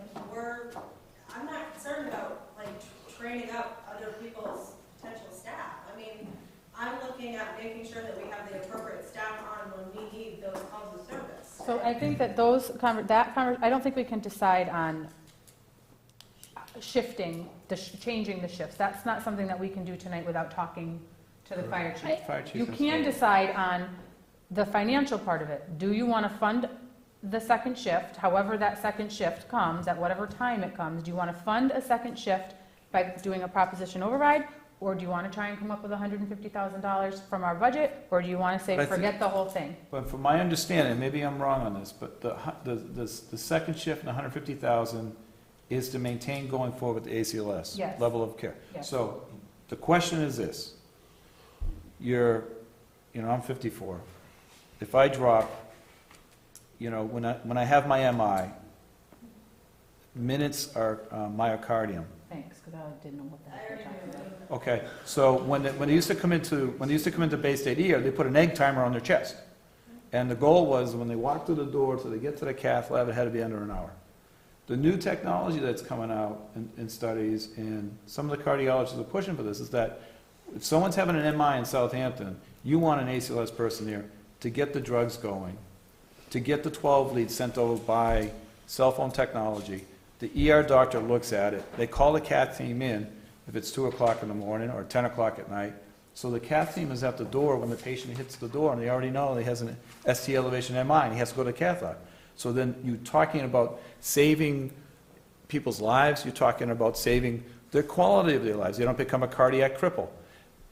I'm not concerned about, like, training up other people's potential staff. I mean, I'm looking at making sure that we have the appropriate staff on when we need those calls of service. So I think that I don't think we can decide on changing the shifts. That's not something that we can do tonight without talking to the fire chief. Fire chief You and can staff. decide on the financial part of it. Do you want to fund the second shift, however that second shift comes, at whatever time it comes? Do you want to fund a second shift by doing a proposition override? Or do you want to try and come up with $150,000 from our budget? Or do you want to say, But I think- forget the whole thing? But from my understanding, maybe I'm wrong on this, but the second shift and 150,000 is to maintain going forward with the ACLS. Yes. Level of care. Yes. So the question is this. I'm 54. If I drop, when I have my MI, minutes are myocardium. Thanks, because I didn't know what that was. Okay, so when they used to come into Bay State ER, they put an egg timer on their chest. And the goal was when they walk through the door till they get to the cath lab, it had to be under an hour. The new technology that's coming out in studies, and some of the cardiologists are pushing for this, is that if someone's having an MI in Southampton, you want an ACLS person there to get the drugs going, to get the 12 leads sent over by cell phone technology. The ER doctor looks at it. They call the cath team in if it's 2 o'clock in the morning or 10 o'clock at night. So the cath team is at the door when the patient hits the door, and they already know he has an ST elevation MI, and he has to go to the cath lab. So then you're talking about saving people's lives. You're talking about saving the quality of their lives. They don't become a cardiac cripple.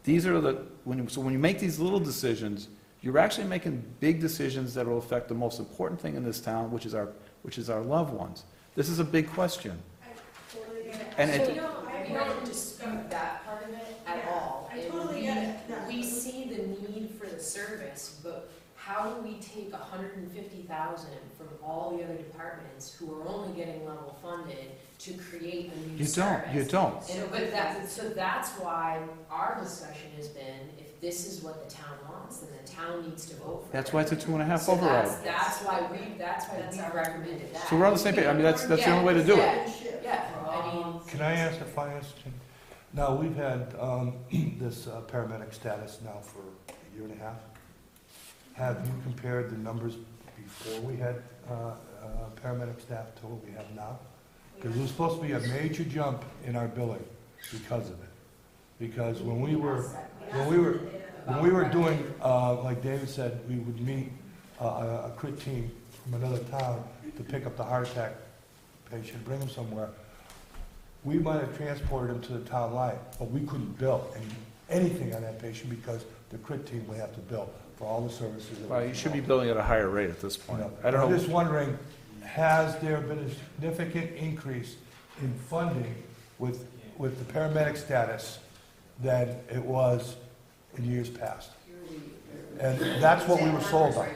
These are when you make these little decisions, you're actually making big decisions that will affect the most important thing in this town, which is our loved ones. This is a big question. And So we don't dispute that part of it at all. I totally get it. No. We see the need for the service, but how do we take $150,000 from all the other departments who are only getting level funded to create a new service? You don't. So that's why our discussion has been, if this is what the town wants, then the town needs to vote for it. That's why it's a 2.5 So override. that's why we recommended that. So we're on the same page. I mean, that's the only way to do it. Yeah, I mean. Can I ask the finance team? Now, we've had this paramedic status now for a year and a half. Have you compared the numbers before we had paramedic staff to what we have now? Because it was supposed to be a major jump in our billing because of it. Because when we were doing, like David said, we would meet a crit team from another town to pick up the heart attack patient, bring him somewhere. We might have transported him to the town line, but we couldn't bill anything on that patient because the crit team would have to bill for all the services. Well, you should be billing at a higher rate at this point. I don't I'm know. just wondering, has there been a significant increase in funding with the paramedic status than it was in years past? And that's what we were sold on.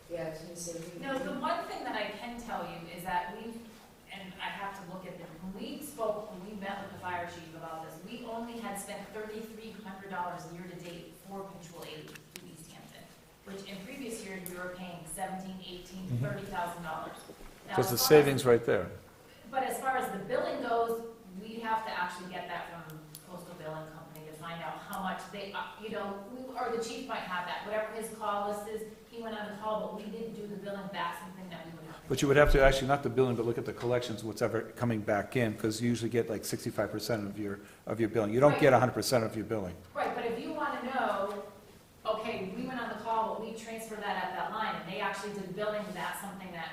Yeah, I was gonna say. No, the one thing that I can tell you is that and I have to look at it, when we met with the fire chief about this, we only had spent $3,300 year to date for mutual aid to Easthampton, which in previous years, we were paying $17,000, $18,000, $30,000. So it's the savings right there. But as far as the billing goes, we have to actually get that from Coastal Billing Company to find out how much they, or the chief might have that, whatever his call list is, he went on the call, but we didn't do the billing, that's something that we would have to. But you would have to actually, not the billing, but look at the collections, what's ever coming back in, because you usually get like 65% of your billing. You don't get 100% of your billing. Right, but if you want to know, okay, we went on the call, but we transferred that at that line, and they actually did billing, that's something that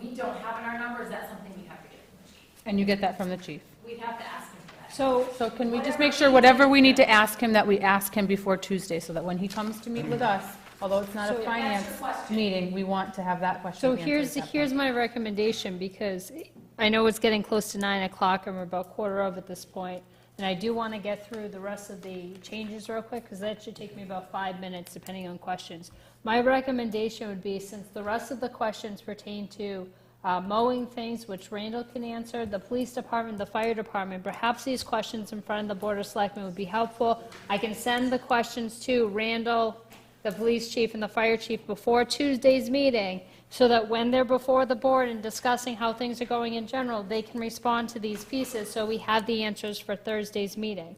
we don't have in our numbers, that's something we have to get from the chief. And you get that from the chief? We'd have to ask him for that. So can we just make sure whatever we need to ask him, that we ask him before Tuesday, so that when he comes to meet with us, although it's not a So- finance meeting, we want to have that question So answered here's at that here's point. my recommendation, because I know it's getting close to 9 o'clock, and we're about quarter of at this point, and I do want to get through the rest of the changes real quick, because that should take me about 5 minutes, depending on questions. My recommendation would be, since the rest of the questions pertain to mowing things, which Randall can answer, the police department, the fire department, perhaps these questions in front of the Board of Selectmen would be helpful. I can send the questions to Randall, the police chief, and the fire chief before Tuesday's meeting, so that when they're before the board and discussing how things are going in general, they can respond to these pieces, so we have the answers for Thursday's meeting.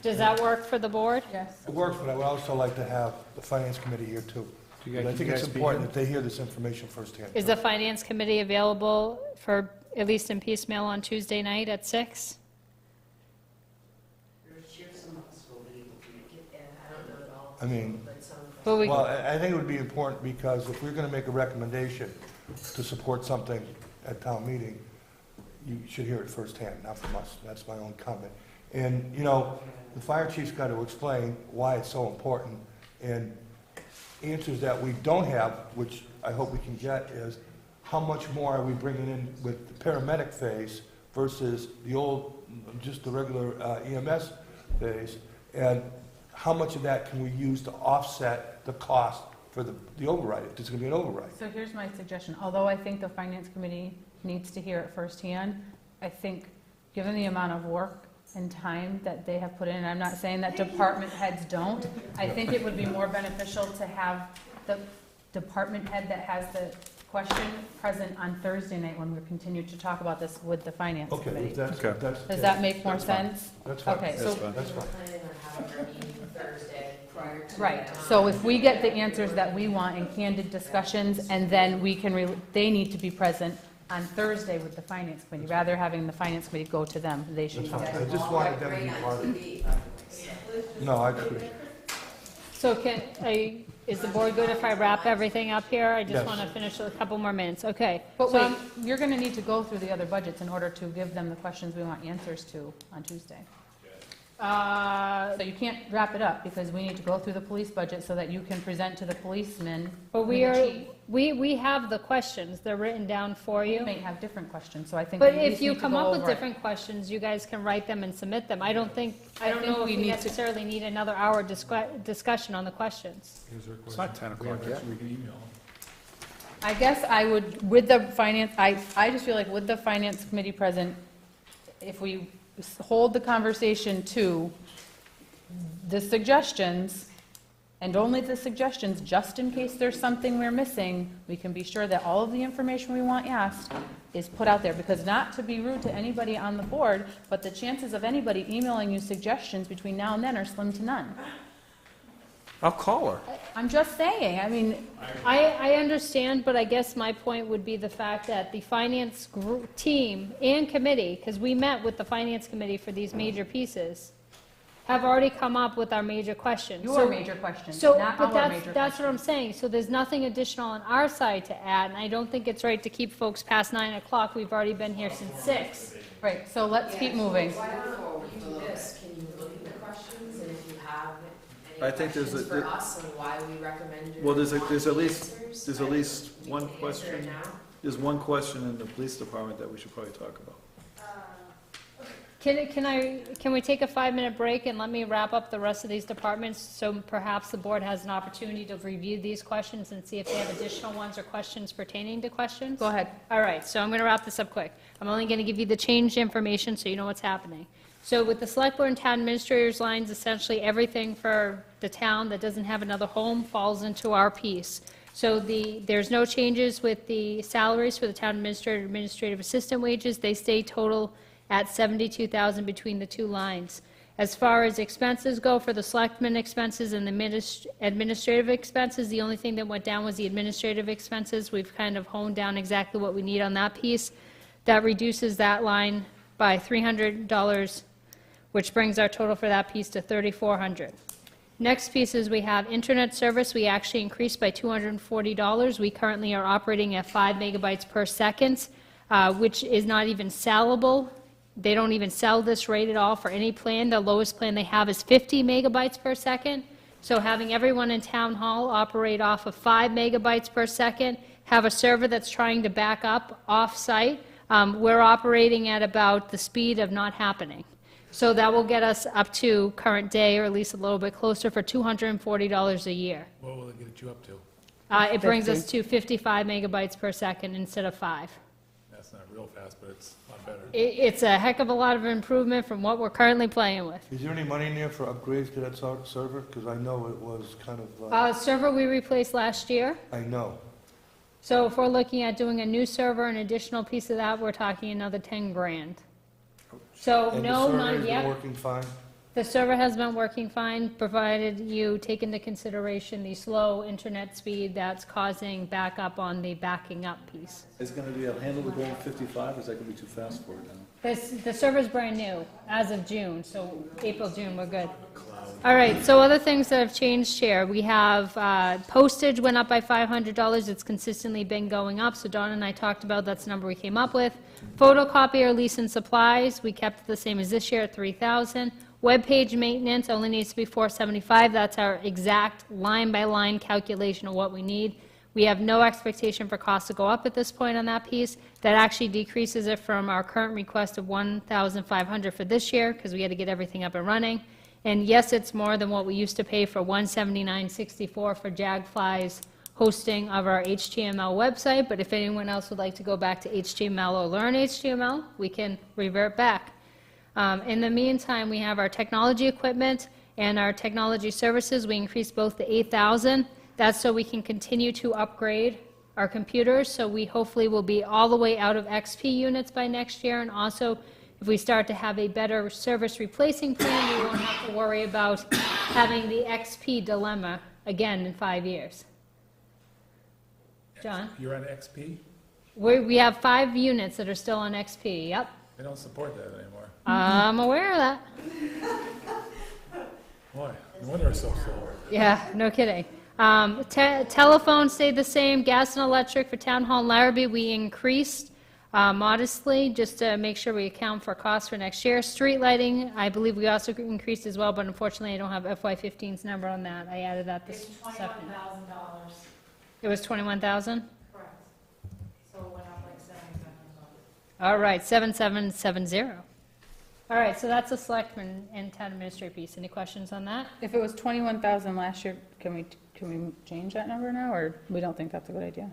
Does that work for the board? Yes. It works, but I would also like to have the finance committee here too. I think it's important that they hear this information firsthand. Is the finance committee available for, at least in piecemeal, on Tuesday night at 6? There's sure some of us will be able to make it, and I don't know at all. I mean, But some of us. But we, Well, I think it would be important because if we're going to make a recommendation to support something at town meeting, you should hear it firsthand, not from us. That's my own comment. And, you know, the fire chief's got to explain why it's so important, and answers that we don't have, which I hope we can get, is how much more are we bringing in with the paramedic phase versus the old, just the regular EMS phase, and how much of that can we use to offset the cost for the override, if there's going to be an override? So here's my suggestion. Although I think the finance committee needs to hear it firsthand, I think, given the amount of work and time that they have put in, and I'm not saying that department heads don't, I think it would be more beneficial to have the department head that has the question present on Thursday night when we continue to talk about this with the finance Okay, committee. if that's, Okay. that's. Does that make more that's fine. sense? That's fine. Okay, That's so, fine. That's fine. We're planning on having our meeting Thursday prior to right, that. so if we get the answers that we want in candid discussions, and then we can, they need to be present on Thursday with the finance committee, rather having the finance committee go to them, they should That's come. fine. I just wanted them to be part of it. No, I agree. So is the board good if I wrap everything up here? I just Yes. want to finish a couple more minutes. Okay. But So wait, I'm- you're gonna need to go through the other budgets in order to give them the questions we want answers to on Tuesday. So you can't wrap it up, because we need to go through the police budget so that you can present to the policemen. But and the chief. we have the questions, they're written down for You you. may have different questions, so I think. But we at if least you need to come go up with over it. different questions, you guys can write them and submit them. I don't think know if we we need to- necessarily need another hour discussion on the questions. Here's our It's not question. 10 o'clock We have- yet. We can email them. I guess I would, with the finance, I just feel like with the finance committee present, if we hold the conversation to the suggestions, and only the suggestions, just in case there's something we're missing, we can be sure that all of the information we want asked is put out there, because not to be rude to anybody on the board, but the chances of anybody emailing you suggestions between now and then are slim to none. I'll call her. I'm just saying, I mean, I understand, but I guess my point would be the fact that the finance team and committee, because we met with the finance committee for these major pieces, have already come up with our major questions. your major questions, So, not but our that's, major that's what I'm questions. saying. So there's nothing additional on our side to add, and I don't think it's right to keep folks past 9 o'clock. We've already been here since 6. Right, so let's keep moving. Why don't you do this, can you look at the questions, and if you have I any think there's questions a- for us on why we recommend Well, there's at answers, at least you one can answer it question. now. There's one question in the police department that we should probably talk about. Can we take a 5-minute break and let me wrap up the rest of these departments, so perhaps the board has an opportunity to review these questions and see if they have additional ones or questions pertaining to questions? Go ahead. All right, so I'm going to wrap this up quick. I'm only going to give you the changed information so you know what's happening. So with the select board and town administrators lines, essentially everything for the town that doesn't have another home falls into our piece. So there's no changes with the salaries for the town administrator, administrative assistant wages. They stay total at $72,000 between the two lines. As far as expenses go, for the selectmen expenses and the administrative expenses, the only thing that went down was the administrative expenses. We've kind of honed down exactly what we need on that piece. That reduces that line by $300, which brings our total for that piece to $3,400. Next piece is we have internet service. We actually increased by $240. We currently are operating at 5 megabytes per second, which is not even sellable. They don't even sell this rate at all for any plan. The lowest plan they have is 50 megabytes per second. So having everyone in town hall operate off of 5 megabytes per second, have a server that's trying to back up off-site, we're operating at about the speed of not happening. So that will get us up to current day, or at least a little bit closer, for $240 a year. What will it get you up to? It brings us to 55 megabytes per second instead of 5. That's not real fast, but it's a lot better. It's a heck of a lot of improvement from what we're currently playing with. Is there any money in there for upgrades to that server? Because I know it was kind of, Server we replaced last year. I know. So if we're looking at doing a new server, an additional piece of that, we're talking another 10 grand. So And no, the server not has been yet. working fine? The server has been working fine, provided you take into consideration the slow internet speed that's causing backup on the backing up piece. Is it going to be able to handle the going 55, or is that going to be too fast for it now? The server's brand new, as of June, so April, June, we're good. Cloud. All right, so other things that have changed here, we have postage went up by $500. It's consistently been going up, so Dawn and I talked about that's the number we came up with. Photocopier lease and supplies, we kept it the same as this year at $3,000. Web page maintenance only needs to be $475. That's our exact line-by-line calculation of what we need. We have no expectation for costs to go up at this point on that piece. That actually decreases it from our current request of $1,500 for this year, because we had to get everything up and running. And yes, it's more than what we used to pay for $179.64 for JAGFly's hosting of our HTML website, but if anyone else would like to go back to HTML or learn HTML, we can revert back. In the meantime, we have our technology equipment and our technology services. We increased both to $8,000. That's so we can continue to upgrade our computers, so we hopefully will be all the way out of XP units by next year, and also if we start to have a better service replacing plan, we won't have to worry about having the XP dilemma again in 5 years. John? You're on XP? We have 5 units that are still on XP, yep. They don't support that anymore. I'm aware of that. Boy, no wonder it's so slow. Yeah, no kidding. Telephone stayed the same. Gas and electric for Town Hall and Larrabee, we increased modestly, just to make sure we account for costs for next year. Street lighting, I believe we also increased as well, but unfortunately I don't have FY15's number on that. I added that this second. $21,000. It was 21,000? Correct. So it went up like $7,700. All right, 7770. All right, so that's a selectman and town administrator piece. Any questions on that? If it was 21,000 last year, can we change that number now, or we don't think that's a good idea?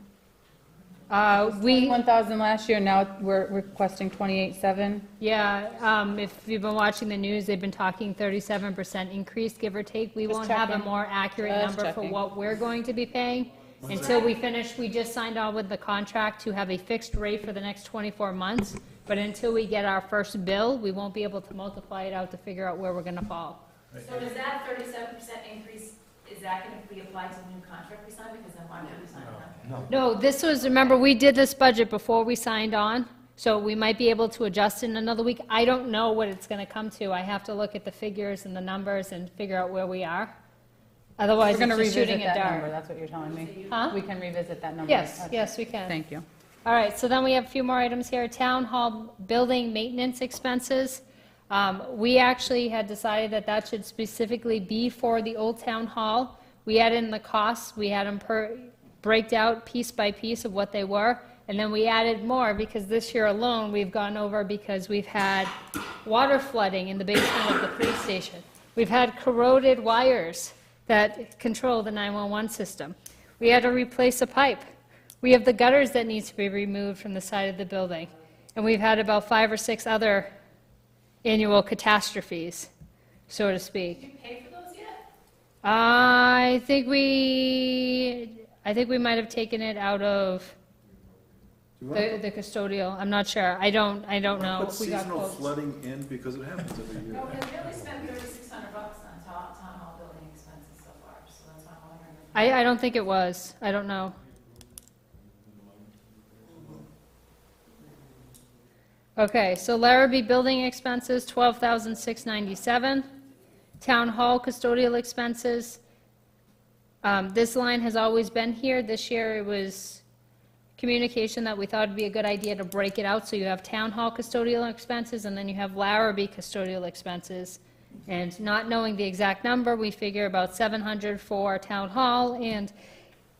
21,000 last year, now we're requesting 28,700. Yeah, if you've been watching the news, they've been talking 37% increase, give or take. We Just won't have a checking. more accurate Just number for checking. what we're going to be paying until we finish. We just signed on with the contract to have a fixed rate for the next 24 months, but until we get our first bill, we won't be able to multiply it out to figure out where we're going to fall. So does that 37% increase, is that going to be applied to the new contract we signed? Because then why would we sign a contract? No, this was, remember, we did this budget before we signed on, so we might be able to adjust in another week. I don't know what it's going to come to. I have to look at the figures and the numbers and figure out where we are. Otherwise, We're going to it's just revisit shooting a that number, dart. that's what you're telling me? Huh? We can revisit that number? Yes, Okay. yes, we can. Thank you. All right, so then we have a few more items here. Town hall building maintenance expenses. We actually had decided that that should specifically be for the old town hall. We had in the costs, we had them break out piece by piece of what they were, and then we added more because this year alone we've gone over because we've had water flooding in the basement of the police station. We've had corroded wires that control the 911 system. We had to replace a pipe. We have the gutters that need to be removed from the side of the building. And we've had about 5 or 6 other annual catastrophes, so to speak. Did you pay for those yet? I think we might have taken it out of the custodial. I'm not sure. I don't know. Put We got seasonal quotes. flooding in because it happens every year. No, we really spent $3,600 on town hall building expenses so far, so that's why I'm wondering. I don't think it was. I don't know. Okay, so Larrabee building expenses, $12,697. Town hall custodial expenses. This line has always been here. This year it was communication that we thought it'd be a good idea to break it out. So you have town hall custodial expenses and then you have Larrabee custodial expenses. And not knowing the exact number, we figure about $700 for town hall and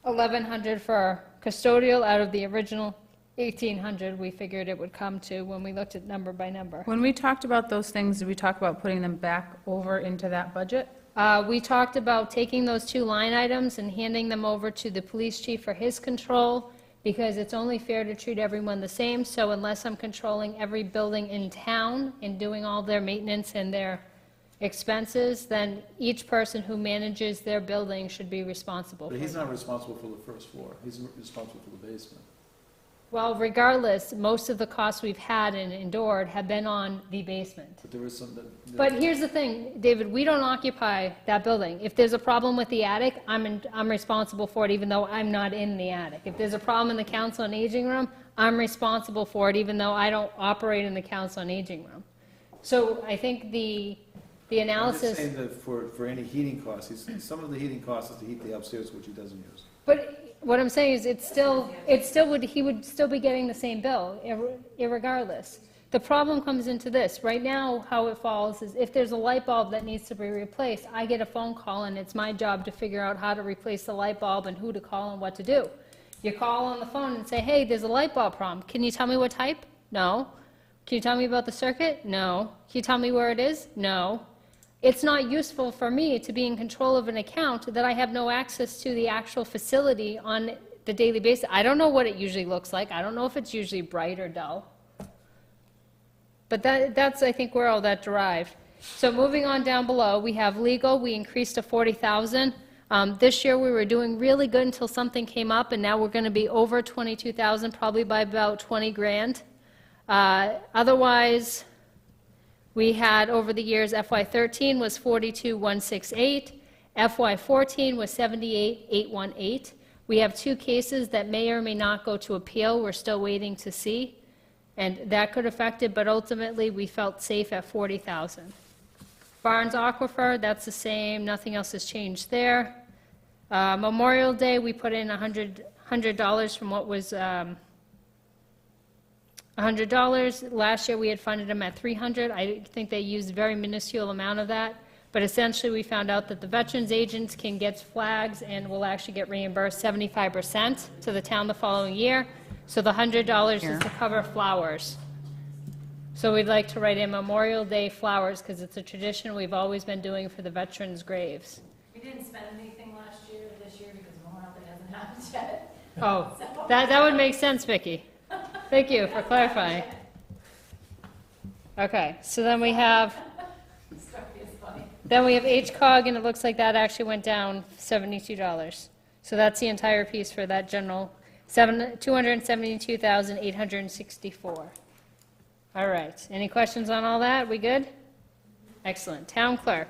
$1,100 for custodial out of the original $1,800 we figured it would come to when we looked at number by number. When we talked about those things, did we talk about putting them back over into that budget? We talked about taking those 2 line items and handing them over to the police chief for his control, because it's only fair to treat everyone the same. So unless I'm controlling every building in town and doing all their maintenance and their expenses, then each person who manages their building should be responsible for But he's it. not responsible for the first floor, he's responsible for the basement. Well, regardless, most of the costs we've had and endured have been on the basement. But there is some But here's the thing, David, we don't occupy that building. If there's a problem with the attic, I'm responsible for it even though I'm not in the attic. If there's a problem in the council on aging room, I'm responsible for it even though I don't operate in the council on aging room. So I think the The I'm just analysis, saying that for any heating costs, some of the heating costs is to heat the upstairs, which he doesn't use. but what I'm saying is he would still be getting the same bill, irregardless. The problem comes into this. Right now, how it falls is if there's a light bulb that needs to be replaced, I get a phone call and it's my job to figure out how to replace the light bulb and who to call and what to do. You call on the phone and say, hey, there's a light bulb problem. Can you tell me what type? No. Can you tell me about the circuit? No. Can you tell me where it is? No. It's not useful for me to be in control of an account that I have no access to the actual facility on the daily basis. I don't know what it usually looks like. I don't know if it's usually bright or dull. But that's, I think, where all that derived. So moving on down below, we have legal. We increased to $40,000. This year we were doing really good until something came up, and now we're going to be over $22,000, probably by about 20 grand. Otherwise, we had over the years, FY13 was 42,168, FY14 was 78,818. We have 2 cases that may or may not go to appeal. We're still waiting to see, and that could affect it, but ultimately we felt safe at 40,000. Barnes Aquifer, that's the same, nothing else has changed there. Memorial Day, we put in $100 from what was $100. Last year we had funded them at $300. I think they used a very minuscule amount of that, but essentially we found out that the veterans agents can get flags and will actually get reimbursed 75% to the town the following year. So the $100 is to cover flowers. So we'd like to write in Memorial Day flowers because it's a tradition we've always been doing for the veterans' graves. We didn't spend anything last year, this year, because Memorial Day hasn't happened yet. Oh, that would make sense, Vicki. Thank you for clarifying. Okay, so then we have HCOG, and it looks like that actually went down $72. So that's the entire piece for that general, $272,864. All right, any questions on all that? We good? Excellent. Town clerk.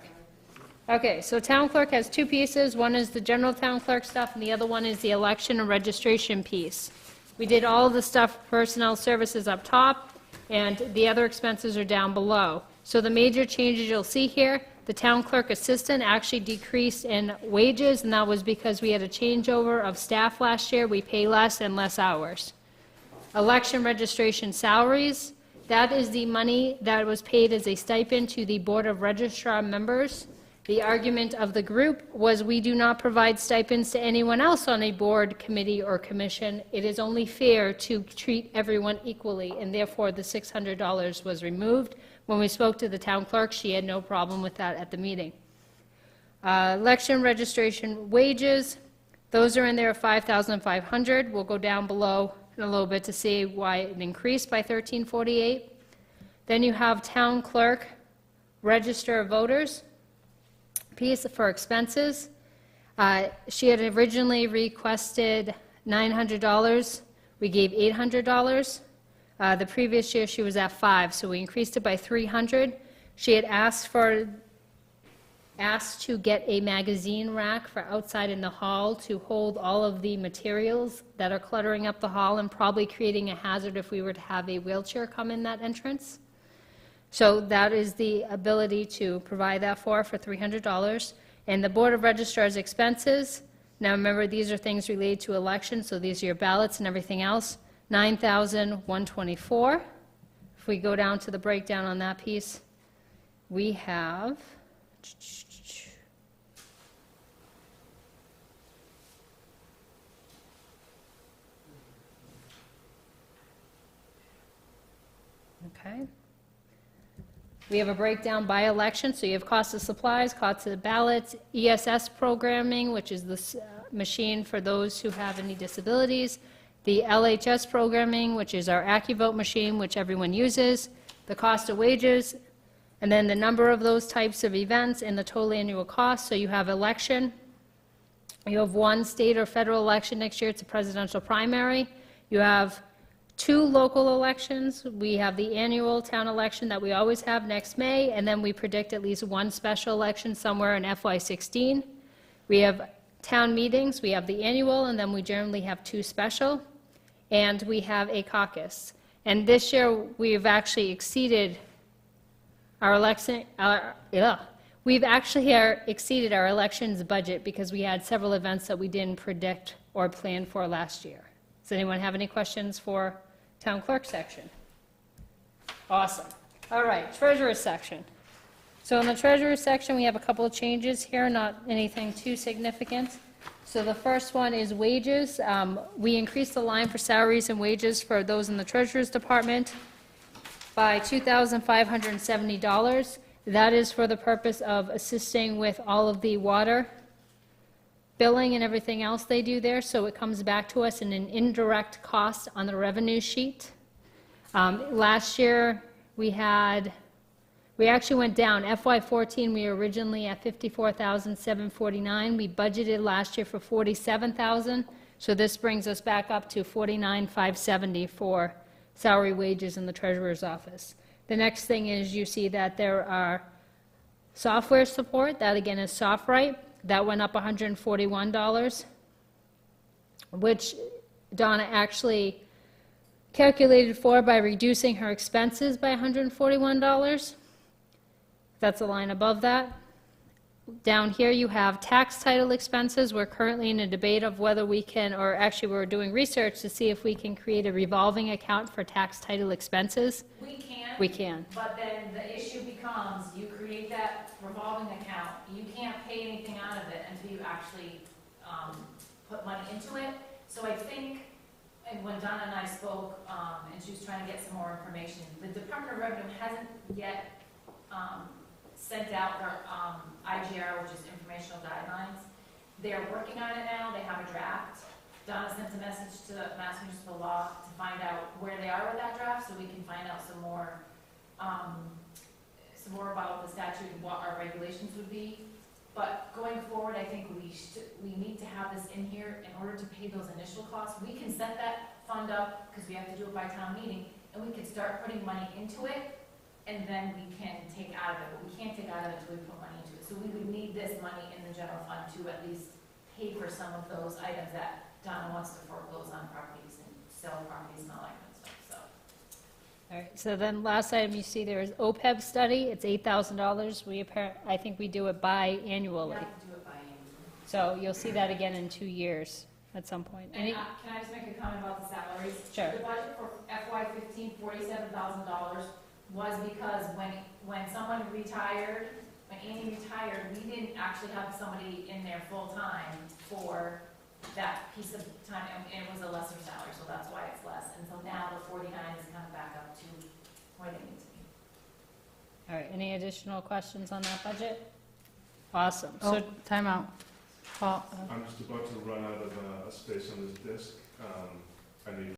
Okay, so town clerk has 2 pieces. One is the general town clerk stuff, and the other one is the election and registration piece. We did all of the stuff, personnel services up top, and the other expenses are down below. So the major changes you'll see here, the town clerk assistant actually decreased in wages, and that was because we had a changeover of staff last year. We pay less and less hours. Election registration salaries, that is the money that was paid as a stipend to the Board of Registrar members. The argument of the group was we do not provide stipends to anyone else on a board, committee, or commission. It is only fair to treat everyone equally, and therefore the $600 was removed. When we spoke to the town clerk, she had no problem with that at the meeting. Election registration wages, those are in there, $5,500. We'll go down below in a little bit to see why it increased by $1,348. Then you have town clerk, register of voters, piece for expenses. She had originally requested $900. We gave $800. The previous year she was at $500, so we increased it by $300. She had asked to get a magazine rack for outside in the hall to hold all of the materials that are cluttering up the hall and probably creating a hazard if we were to have a wheelchair come in that entrance. So that is the ability to provide that for $300. And the Board of Registrar's expenses, now remember these are things related to elections, so these are your ballots and everything else, $9,124. If we go down to the breakdown on that piece, we have okay. We have a breakdown by election, so you have cost of supplies, cost of ballots, ESS programming, which is the machine for those who have any disabilities, the LHS programming, which is our AccuVote machine, which everyone uses, the cost of wages, and then the number of those types of events and the total annual cost. So you have election, you have 1 state or federal election next year, it's a presidential primary, you have 2 local elections. We have the annual town election that we always have next May, and then we predict at least 1 special election somewhere in FY16. We have town meetings. We have the annual, and then we generally have 2 special, and we have a caucus. And this year, we've actually exceeded our election, We've actually exceeded our elections budget because we had several events that we didn't predict or plan for last year. Does anyone have any questions for town clerk section? Awesome. All right, treasurer section. So in the treasurer section, we have a couple of changes here, not anything too significant. So the first one is wages. We increased the line for salaries and wages for those in the treasurer's department by $2,570. That is for the purpose of assisting with all of the water billing and everything else they do there, so it comes back to us in an indirect cost on the revenue sheet. Last year, we actually went down. FY14, we were originally at $54,749. We budgeted last year for $47,000, so this brings us back up to $49,570 for salary wages in the treasurer's office. The next thing is you see that there are software support. That again is SoftWrite. That went up $141, which Donna actually calculated for by reducing her expenses by $141. That's a line above that. Down here you have tax title expenses. We're currently in a debate of whether we can, or actually we're doing research to see if we can create a revolving account for tax title expenses. We can. We can. But then the issue becomes, you create that revolving account, you can't pay anything out of it until you actually put money into it. So I think, and when Donna and I spoke, and she was trying to get some more information, the Department of Revenue hasn't yet sent out their IGR, which is informational guidelines. They're working on it now. They have a draft. Donna sent a message to Mass Municipal Law to find out where they are with that draft, so we can find out some more about the statute and what our regulations would be. But going forward, I think we need to have this in here in order to pay those initial costs. We can set that fund up because we have to do it by town meeting, and we can start putting money into it, and then we can take out of it. But we can't take out of it until we put money into it. So we would need this money in the general fund to at least pay for some of those items that Donna wants to foreclose on properties and sell properties and all that kind of stuff, so. All right, so then last item you see there is OPEB study. It's $8,000. I think we do it biannually. We have to do it biannually. So you'll see that again in 2 years at some point. And can I just make a comment about the salaries? Sure. The budget for FY15, $47,000 was because when someone retired, when Annie retired, we didn't actually have somebody in there full-time for that piece of time, and it was a lesser salary, so that's why it's less. And so now the 49 is kind of back up to where they need to be. All right, any additional questions on that budget? Awesome. So, time out. Paul? I'm just about to run out of space on this disk. I need